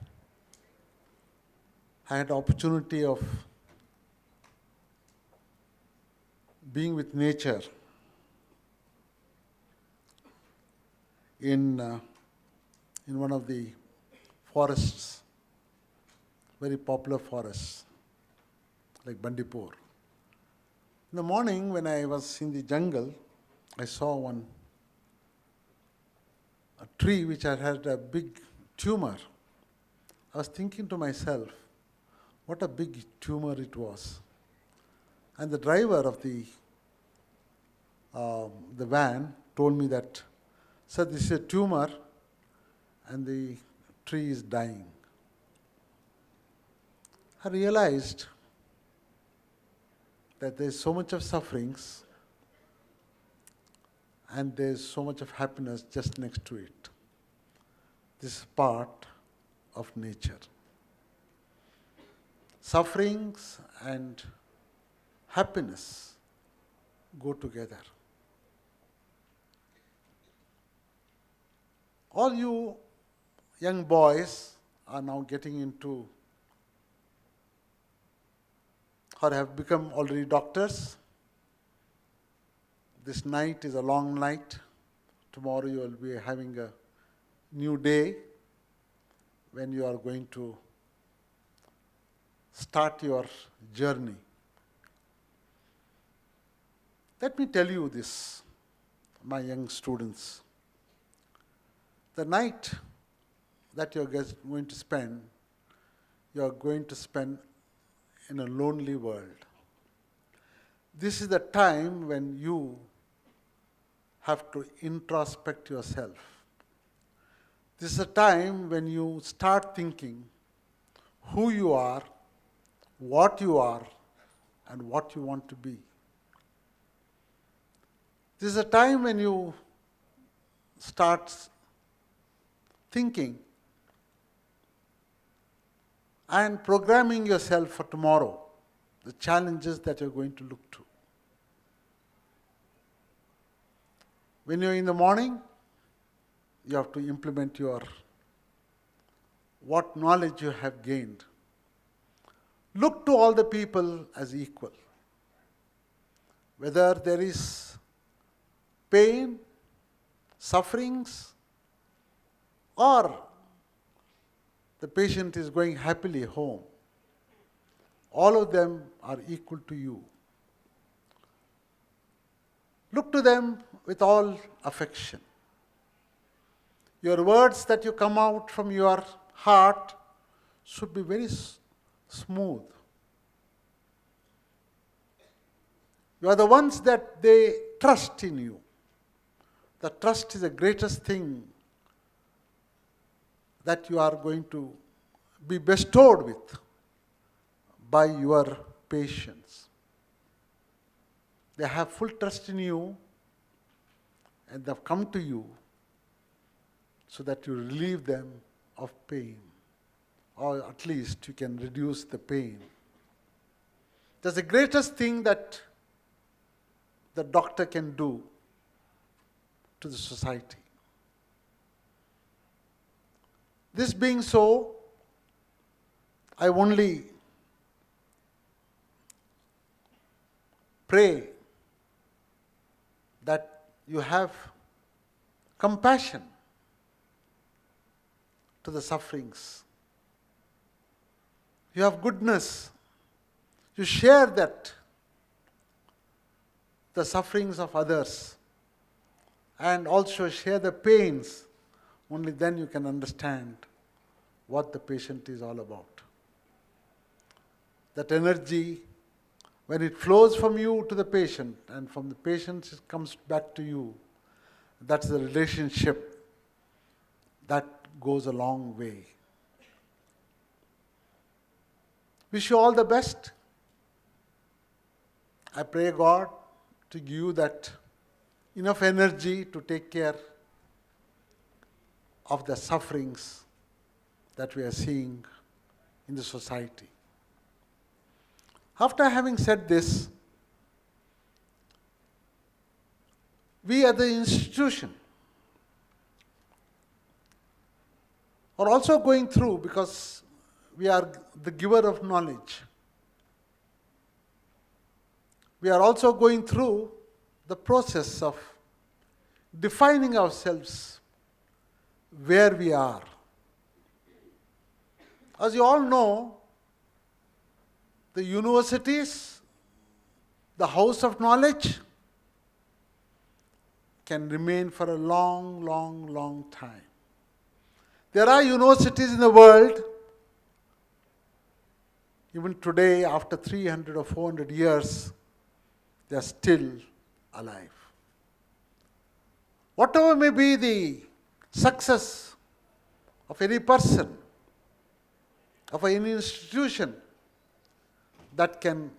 I had opportunity of being with nature in one of the forests, very popular forests, like Bandipur. In the morning, when I was in the jungle, I saw a tree which had a big tumor. I was thinking to myself, what a big tumor it was. And the driver of the van told me that, sir, this is a tumor and the tree is dying. I realized that there is so much of sufferings and there is so much of happiness just next to it. This is part of nature. Sufferings and happiness go together. All you young boys are now getting into or have become already doctors. This night is a long night. Tomorrow you will be having a new day when you are going to start your journey. Let me tell you this, my young students. The night that you are going to spend in a lonely world. This is the time when you have to introspect yourself. This is a time when you start thinking who you are, and what you want to be. This is a time when you start thinking and programming yourself for tomorrow, the challenges that you're going to look to. When you're in the morning, you have to implement what knowledge you have gained. Look to all the people as equal. Whether there is pain, sufferings, or the patient is going happily home, all of them are equal to you. Look to them with all affection. Your words that you come out from your heart should be very smooth. You are the ones that they trust in you. The trust is the greatest thing that you are going to be bestowed with by your patients. They have full trust in you and they have come to you so that you relieve them of pain, or at least you can reduce the pain. That's the greatest thing that the doctor can do to the society. This being so, I only pray that you have compassion to the sufferings. You have goodness. You share that, the sufferings of others, and also share the pains. Only then you can understand what the patient is all about. That energy, when it flows from you to the patient and from the patient it comes back to you, that's the relationship that goes a long way. Wish you all the best. I pray God to give you that enough energy to take care of the sufferings that we are seeing in the society. After having said this, we at the institution are also going through, because we are the giver of knowledge, we are also going through the process of defining ourselves where we are. As you all know, the universities, the house of knowledge, can remain for a long, long, long time. There are universities in the world, even today, after 300 or 400 years, they are still alive. Whatever may be the success of any person, of any institution, that can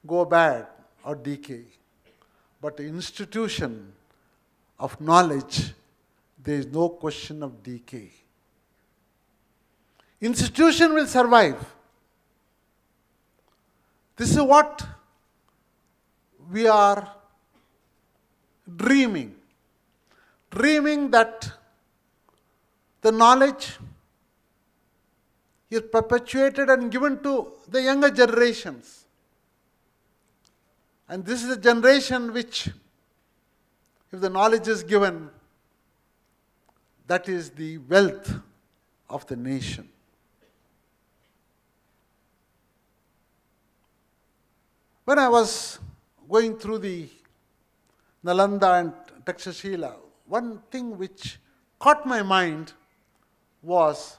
go bad or decay. But the institution of knowledge, there is no question of decay. Institution will survive. This is what we are dreaming. Dreaming that the knowledge is perpetuated and given to the younger generations. And this is a generation which, if the knowledge is given, that is the wealth of the nation. When I was going through the Nalanda and Takshashila, one thing which caught my mind was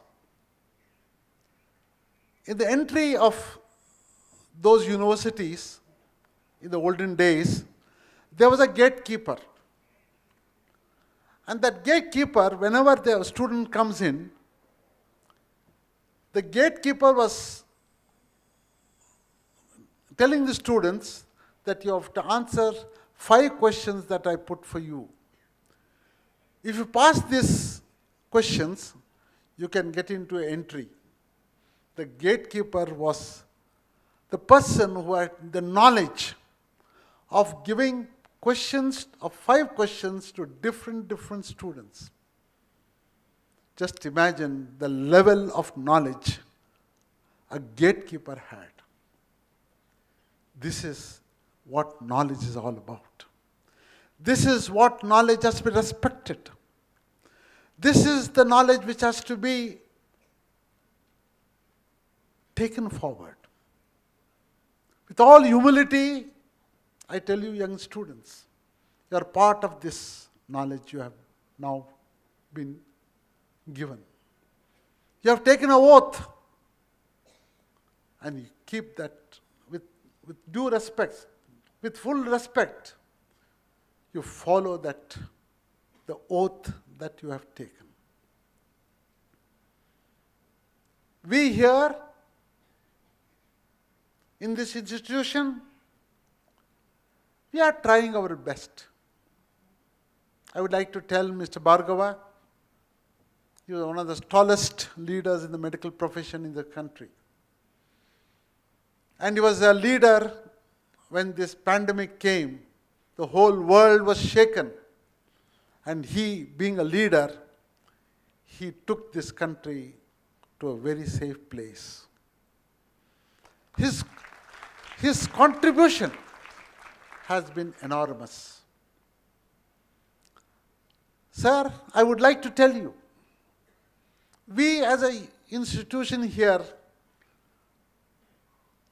in the entry of those universities in the olden days, there was a gatekeeper. And that gatekeeper, whenever the student comes in, the gatekeeper was telling the students that you have to answer 5 questions that I put for you. If you pass these questions, you can get into entry. The gatekeeper was the person who had the knowledge of giving questions, of 5 questions to different students. Just imagine the level of knowledge a gatekeeper had. This is what knowledge is all about. This is what knowledge has to be respected. This is the knowledge which has to be taken forward. With all humility, I tell you, young students, you are part of this knowledge you have now been given. You have taken an oath, and you keep that with due respect, with full respect. You follow that, the oath that you have taken. We here in this institution, we are trying our best. I would like to tell Mr. Bhargava, he was one of the tallest leaders in the medical profession in the country. And he was a leader when this pandemic came. The whole world was shaken. And he, being a leader, he took this country to a very safe place. His contribution has been enormous. Sir, I would like to tell you, we as an institution here,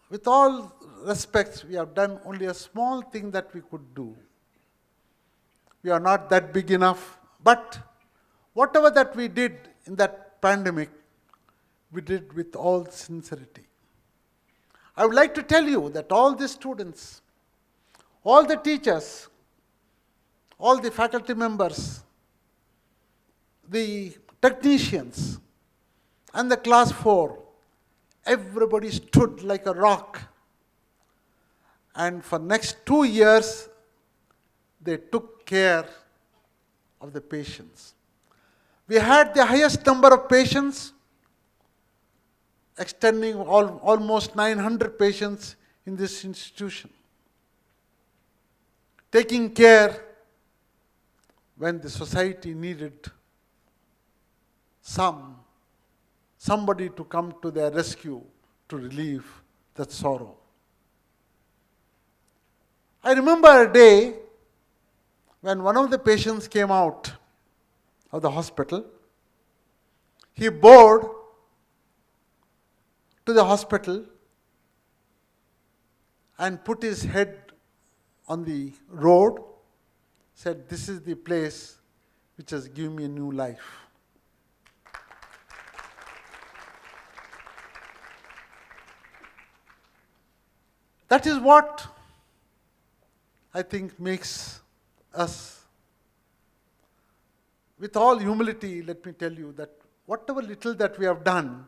with all respect, we have done only a small thing that we could do. We are not that big enough, but whatever that we did in that pandemic, we did with all sincerity. I would like to tell you that all the students, all the teachers, all the faculty members, the technicians, and the class 4, everybody stood like a rock. And for next 2 years, they took care of the patients. We had the highest number of patients, extending almost 900 patients in this institution. Taking care when the society needed somebody to come to their rescue to relieve that sorrow. I remember a day when one of the patients came out of the hospital. He bowed to the hospital and put his head on the road, said, "This is the place which has given me a new life." That is what I think makes us, with all humility, let me tell you that whatever little that we have done,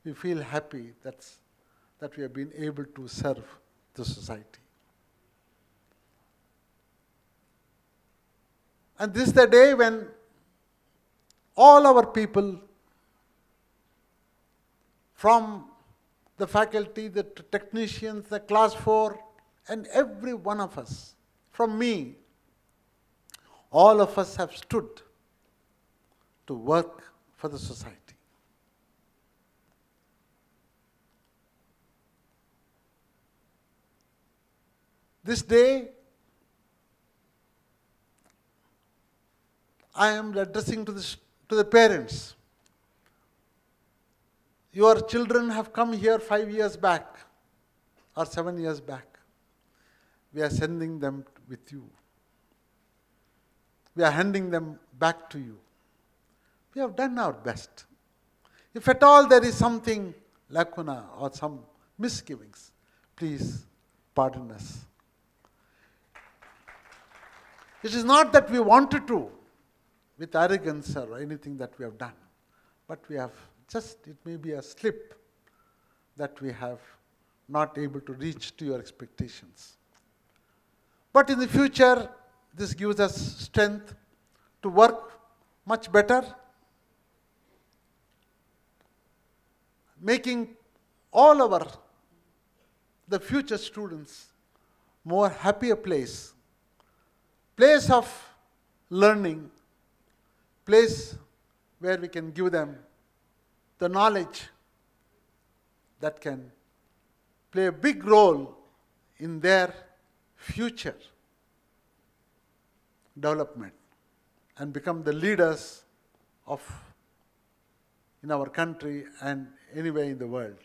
we feel happy that we have been able to serve the society. And this is the day when all our people, from the faculty, the technicians, the class 4, and every one of us, from me, all of us have stood to work for the society. This day, I am addressing to the parents. Your children have come here 5 years back or 7 years back. We are sending them with you. We are handing them back to you. We have done our best. If at all there is something lacuna or some misgivings, please pardon us. It is not that we wanted to, with arrogance or anything that we have done, but we have it may be a slip that we have not able to reach to your expectations. But in the future, this gives us strength to work much better, making all the future students more happier place of learning, place where we can give them the knowledge that can play a big role in their future development and become the leaders in our country and anywhere in the world.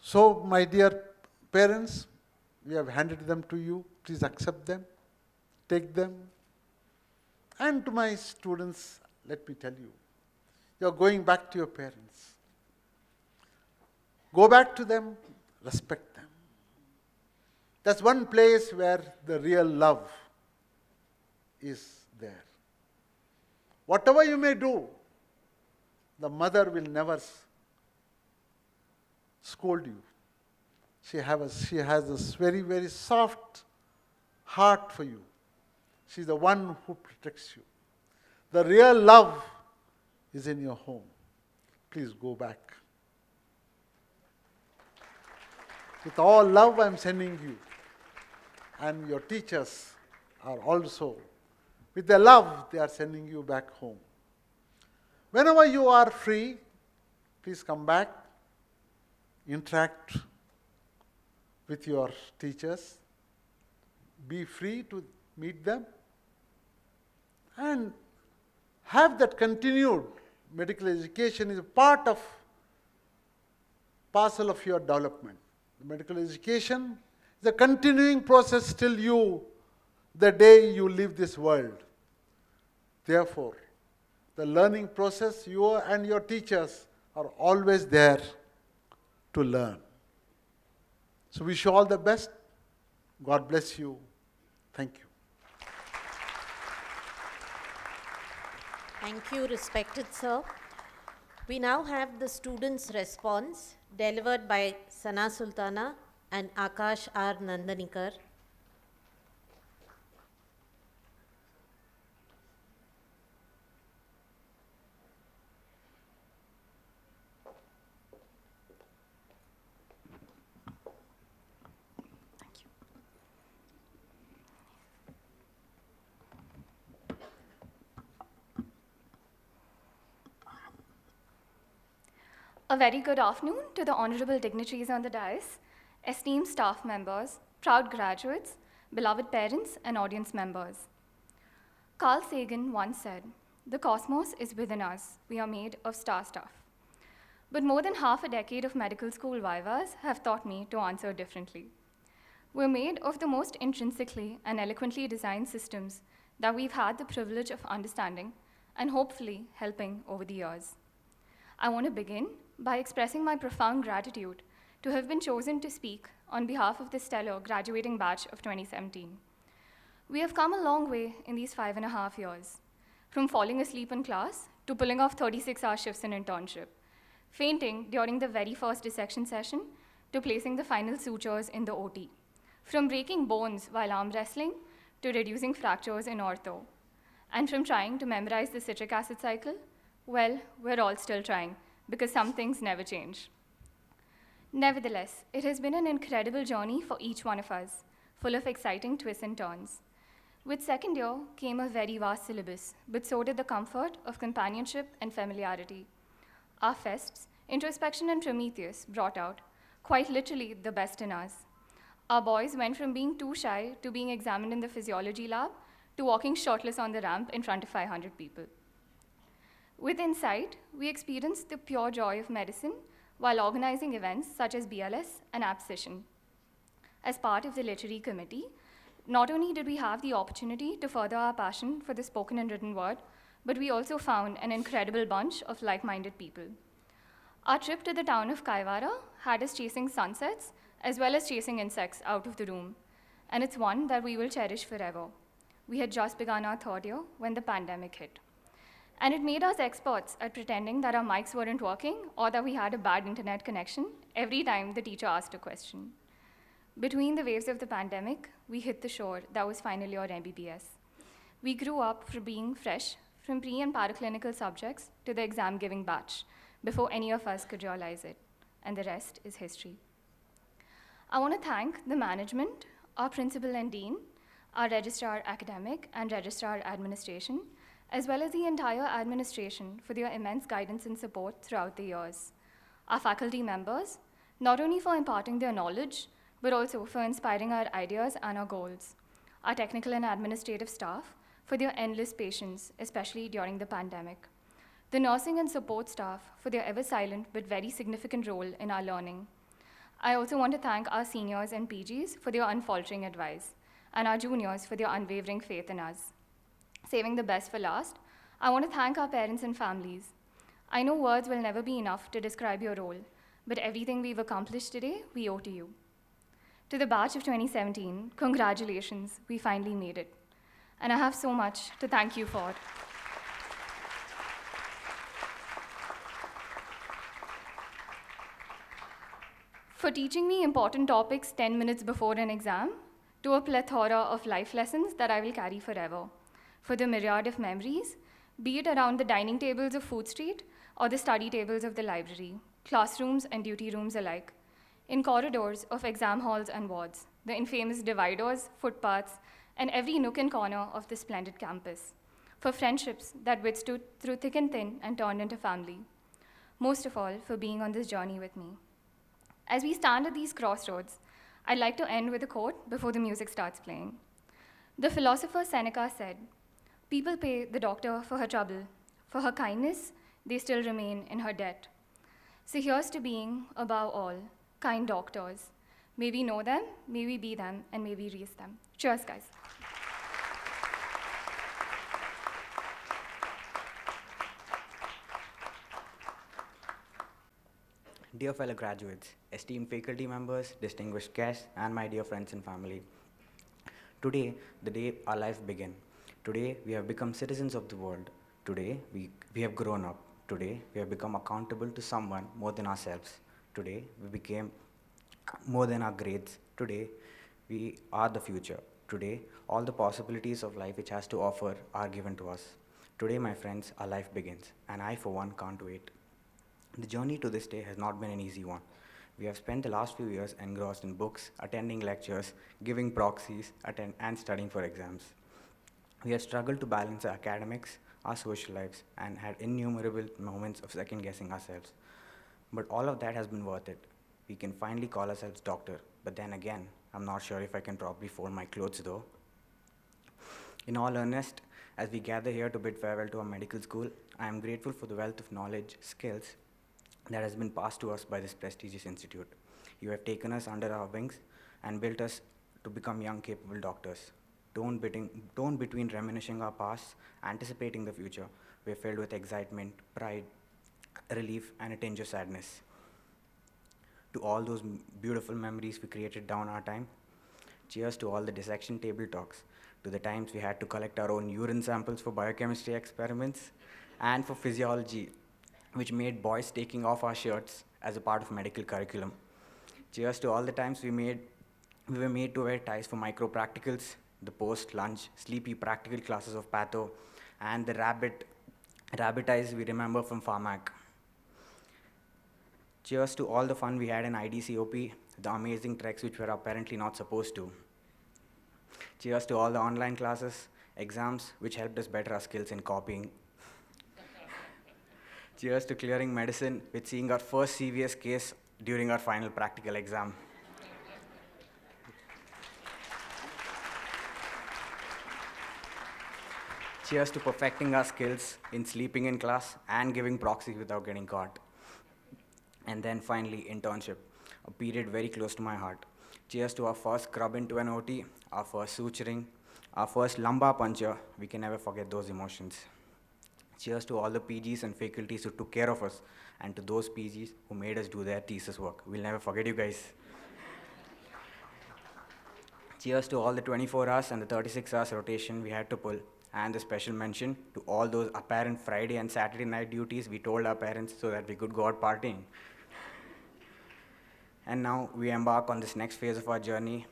So, my dear parents, we have handed them to you. Please accept them, take them. And to my students, let me tell you, you are going back to your parents. Go back to them, respect them. That's one place where the real love is there. Whatever you may do, the mother will never scold you. She has this very, very soft heart for you. She's the one who protects you. The real love is in your home. Please go back. With all love, I am sending you. And your teachers are also, with their love, they are sending you back home. Whenever you are free, please come back, interact with your teachers, be free to meet them, and have that continued medical education is a parcel of your development. The medical education is a continuing process till the day you leave this world. Therefore, the learning process, you and your teachers are always there to learn. So wish you all the best. God bless you. Thank you. Thank you, respected sir. We now have the students' response delivered by Sana Sultana and Akash R. Nandanikar. A very good afternoon to the honorable dignitaries on the dais, esteemed staff members, proud graduates, beloved parents, and audience members. Carl Sagan once said, "The cosmos is within us. We are made of star stuff." But more than half a decade of medical school vivas have taught me to answer differently. We're made of the most intrinsically and eloquently designed systems that we've had the privilege of understanding and hopefully helping over the years. I want to begin by expressing my profound gratitude to have been chosen to speak on behalf of the stellar graduating batch of 2017. We have come a long way in these 5.5 years, from falling asleep in class to pulling off 36-hour shifts in internship, fainting during the very first dissection session to placing the final sutures in the OT, from breaking bones while arm wrestling to reducing fractures in ortho, and from trying to memorize the citric acid cycle. Well, we're all still trying, because some things never change. Nevertheless, it has been an incredible journey for each one of us, full of exciting twists and turns. With second year came a very vast syllabus, but so did the comfort of companionship and familiarity. Our fests, Introspection and Prometheus, brought out, quite literally, the best in us. Our boys went from being too shy to being examined in the physiology lab to walking shirtless on the ramp in front of 500 people. With Insight, we experienced the pure joy of medicine while organizing events such as BLS and Abscission. As part of the literary committee, not only did we have the opportunity to further our passion for the spoken and written word, but we also found an incredible bunch of like-minded people. Our trip to the town of Kaiwara had us chasing sunsets as well as chasing insects out of the room, and it's one that we will cherish forever. We had just begun our third year when the pandemic hit. And it made us experts at pretending that our mics weren't working or that we had a bad internet connection every time the teacher asked a question. Between the waves of the pandemic, we hit the shore that was final year MBBS. We grew up from being fresh from pre and paraclinical subjects to the exam-giving batch before any of us could realize it, and the rest is history. I want to thank the management, our principal and dean, our registrar academic and registrar administration, as well as the entire administration for their immense guidance and support throughout the years. Our faculty members, not only for imparting their knowledge, but also for inspiring our ideas and our goals. Our technical and administrative staff for their endless patience, especially during the pandemic. The nursing and support staff for their ever silent but very significant role in our learning. I also want to thank our seniors and PGs for their unfaltering advice, and our juniors for their unwavering faith in us. Saving the best for last, I want to thank our parents and families. I know words will never be enough to describe your role, but everything we've accomplished today, we owe to you. To the batch of 2017, congratulations, we finally made it. And I have so much to thank you for. For teaching me important topics 10 minutes before an exam, to a plethora of life lessons that I will carry forever. For the myriad of memories, be it around the dining tables of Food Street or the study tables of the library, classrooms and duty rooms alike, in corridors of exam halls and wards, the infamous dividers, footpaths, and every nook and corner of the splendid campus, for friendships that withstood through thick and thin and turned into family. Most of all, for being on this journey with me. As we stand at these crossroads, I'd like to end with a quote before the music starts playing. The philosopher Seneca said, "People pay the doctor for her trouble. For her kindness, they still remain in her debt." So here's to being, above all, kind doctors. May we know them, may we be them, and may we raise them. Cheers, guys. Dear fellow graduates, esteemed faculty members, distinguished guests, and my dear friends and family. Today, the day our life began. Today, we have become citizens of the world. Today, we have grown up. Today, we have become accountable to someone more than ourselves. Today, we became more than our grades. Today, we are the future. Today, all the possibilities of life which has to offer are given to us. Today, my friends, our life begins, and I, for one, can't wait. The journey to this day has not been an easy one. We have spent the last few years engrossed in books, attending lectures, giving proxies, and studying for exams. We have struggled to balance our academics, our social lives, and had innumerable moments of second-guessing ourselves. But all of that has been worth it. We can finally call ourselves doctor, but then again, I'm not sure if I can properly fold my clothes though. In all earnest, as we gather here to bid farewell to our medical school, I am grateful for the wealth of knowledge, skills that has been passed to us by this prestigious institute. You have taken us under our wings and built us to become young, capable doctors. Torn between reminiscing our past, anticipating the future, we're filled with excitement, pride, relief, and a tinge of sadness. To all those beautiful memories we created down our time, cheers to all the dissection table talks, to the times we had to collect our own urine samples for biochemistry experiments, and for physiology, which made boys taking off our shirts as a part of medical curriculum. Cheers to all the times we were made to wear ties for micro practicals, the post-lunch sleepy practical classes of patho, and the rabbit eyes we remember from Pharmac. Cheers to all the fun we had in IDCOP, the amazing treks which we're apparently not supposed to. Cheers to all the online classes, exams which helped us better our skills in copying. Cheers to clearing medicine with seeing our first CVS case during our final practical exam. Cheers to perfecting our skills in sleeping in class and giving proxy without getting caught. And then finally, internship, a period very close to my heart. Cheers to our first scrub into an OT, our first suturing, our first lumbar puncture. We can never forget those emotions. Cheers to all the PGs and faculties who took care of us, and to those PGs who made us do their thesis work. We'll never forget you guys. Cheers to all the 24 hours and the 36 hours rotation we had to pull. And the special mention to all those apparent Friday and Saturday night duties we told our parents so that we could go out partying. And now we embark on this next phase of our journey.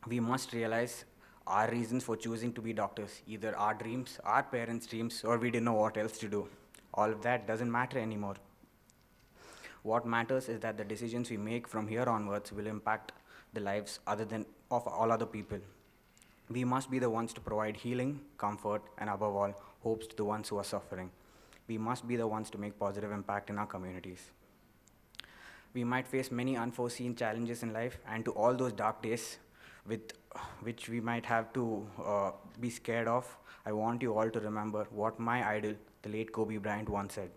We must realize our reasons for choosing to be doctors, either our dreams, our parents' dreams, or we didn't know what else to do. All of that doesn't matter anymore. What matters is that the decisions we make from here onwards will impact the lives of all other people. We must be the ones to provide healing, comfort, and above all, hopes to the ones who are suffering. We must be the ones to make positive impact in our communities. We might face many unforeseen challenges in life, and to all those dark days which we might have to be scared of, I want you all to remember what my idol, the late Kobe Bryant, once said.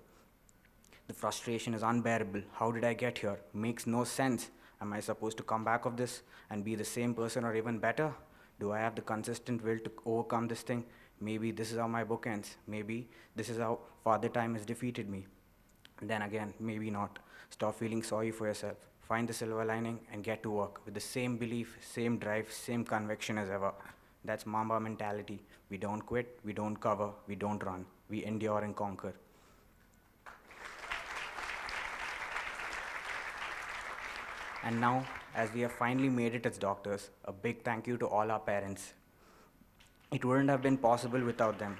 The frustration is unbearable. How did I get here? Makes no sense. Am I supposed to come back of this and be the same person or even better? Do I have the consistent will to overcome this thing? Maybe this is how my book ends. Maybe this is how Father Time has defeated me. And then again, maybe not. Stop feeling sorry for yourself. Find the silver lining and get to work with the same belief, same drive, same conviction as ever. That's Mamba mentality. We don't quit, we don't cover, we don't run. We endure and conquer. And now, as we have finally made it as doctors, a big thank you to all our parents. It wouldn't have been possible without them.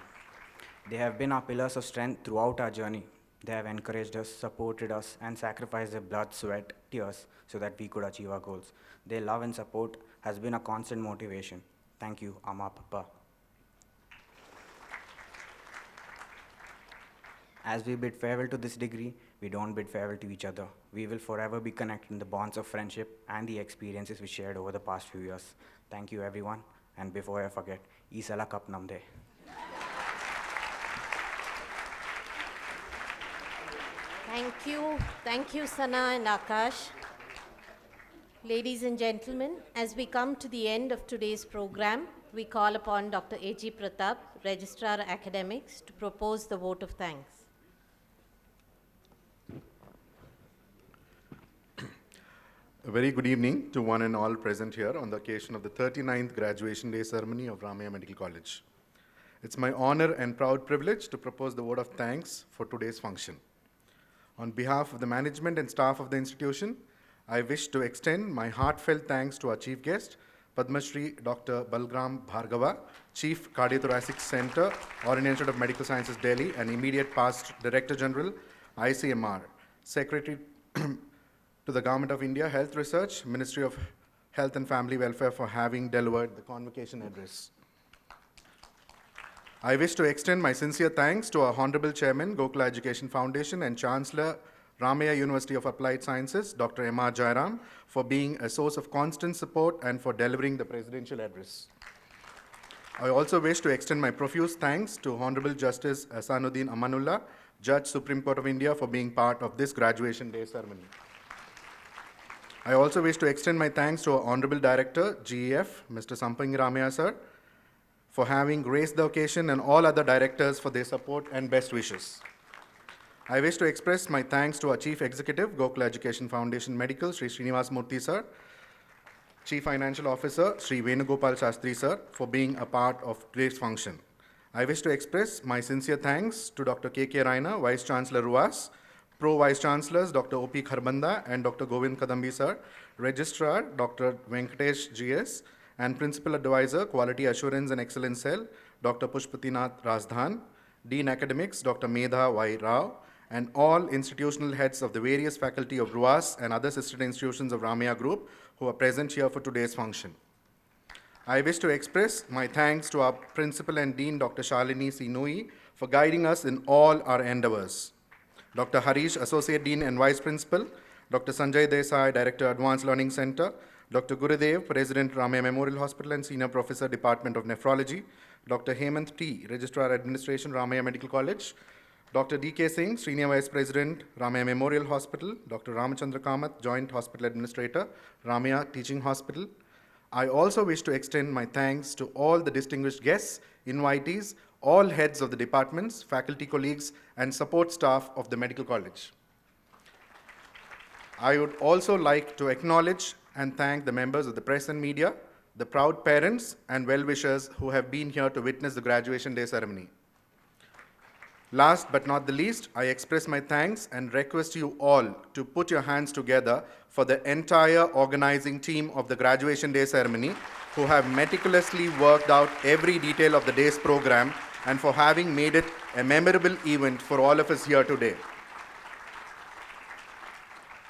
They have been our pillars of strength throughout our journey. They have encouraged us, supported us, and sacrificed their blood, sweat, tears so that we could achieve our goals. Their love and support has been a constant motivation. Thank you, Amma Papa. As we bid farewell to this degree, we don't bid farewell to each other. We will forever be connected in the bonds of friendship and the experiences we shared over the past few years. Thank you, everyone. And before I forget, Isala Kap Namde. Thank you, Sana and Akash. Ladies and gentlemen, as we come to the end of today's program, we call upon Dr. A.G. Pratap, Registrar Academics, to propose the vote of thanks. A very good evening to one and all present here on the occasion of the 39th Graduation Day ceremony of Ramaiah Medical College. It's my honor and proud privilege to propose the vote of thanks for today's function. On behalf of the management and staff of the institution, I wish to extend my heartfelt thanks to our chief guest, Padmashri Dr. Balram Bhargava, Chief Cardiothoracic Center, All India Institute of Medical Sciences, Delhi, and immediate past Director General, ICMR, Secretary to the Government of India, Health Research, Ministry of Health and Family Welfare for having delivered the convocation address. I wish to extend my sincere thanks to our Honorable Chairman, Gokula Education Foundation, and Chancellor, Ramaiah University of Applied Sciences, Dr. R Jayaram, for being a source of constant support and for delivering the presidential address. I also wish to extend my profuse thanks to Honorable Justice Ahsanuddin Amanullah, Judge, Supreme Court of India, for being part of this graduation day ceremony. I also wish to extend my thanks to our Honorable Director, GEF, Mr. Sampang Ramaiah sir, for having graced the occasion, and all other directors for their support and best wishes. I wish to express my thanks to our Chief Executive, Gokula Education Foundation Medical, Sri Srinivas Murthy sir, Chief Financial Officer, Sri Venugopal Shastri sir, for being a part of today's function. I wish to express my sincere thanks to Dr. K.K. Raina, Vice Chancellor RUAS, Pro-Vice Chancellors Dr. O.P. Kharbanda and Dr. Govind Kadambi sir, Registrar Dr. Venkatesh G.S., and Principal Advisor, Quality Assurance and Excellence Cell, Dr. Pushpatinath Rajdhan, Dean Academics, Dr. Medha Y. Rao, and all institutional heads of the various faculty of RUAS and other sister institutions of Ramaiah Group who are present here for today's function. I wish to express my thanks to our Principal and Dean, Dr. Shalini C. Nui, for guiding us in all our endeavors. Dr. Harish, Associate Dean and Vice Principal, Dr. Sanjay Desai, Director, Advanced Learning Center, Dr. Gurudev, President, Ramaiah Memorial Hospital and Senior Professor, Department of Nephrology, Dr. Hemant T., Registrar Administration, Ramaiah Medical College, Dr. D.K. Singh, Senior Vice President, Ramaiah Memorial Hospital, Dr. Ramachandra Kamath, Joint Hospital Administrator, Ramaiah Teaching Hospital. I also wish to extend my thanks to all the distinguished guests, invitees, all heads of the departments, faculty colleagues, and support staff of the medical college. I would also like to acknowledge and thank the members of the press and media, the proud parents and well-wishers who have been here to witness the graduation day ceremony. Last but not the least, I express my thanks and request you all to put your hands together for the entire organizing team of the graduation day ceremony, who have meticulously worked out every detail of the day's program and for having made it a memorable event for all of us here today.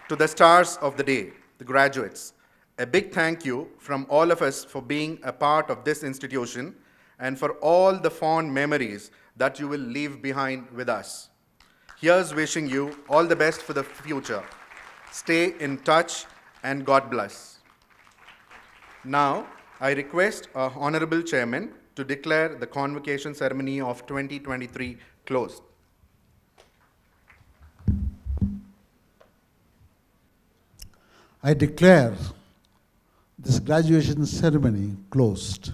To the stars of the day, the graduates, a big thank you from all of us for being a part of this institution and for all the fond memories that you will leave behind with us. Here's wishing you all the best for the future. Stay in touch and God bless. Now, I request our Honorable Chairman to declare the convocation ceremony of 2023 closed. I declare this graduation ceremony closed.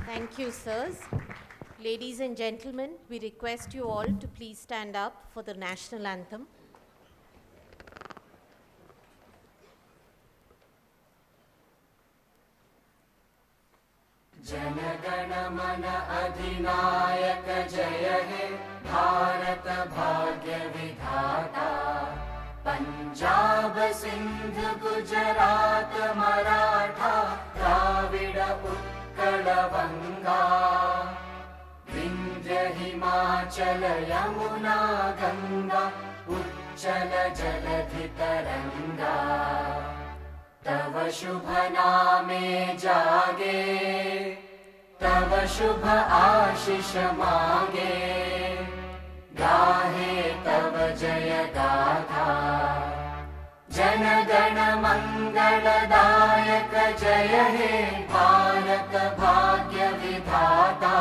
Thank you, sirs. Ladies and gentlemen, we request you all to please stand up for the national anthem. जनगण मन अधिनायक जय हे भारत भाग्य विधाता पंजाब सिंध गुजरात मराठा द्राविड उत्कल बंगा विंध्य हिमाचल यमुना गंगा उच्चल जलधि तरंगा तव शुभ नामे जागे तव शुभ आशीष मांगे गाहे तव जय गाथा जन गण मंगलदायक जय हे भारत भाग्य विधाता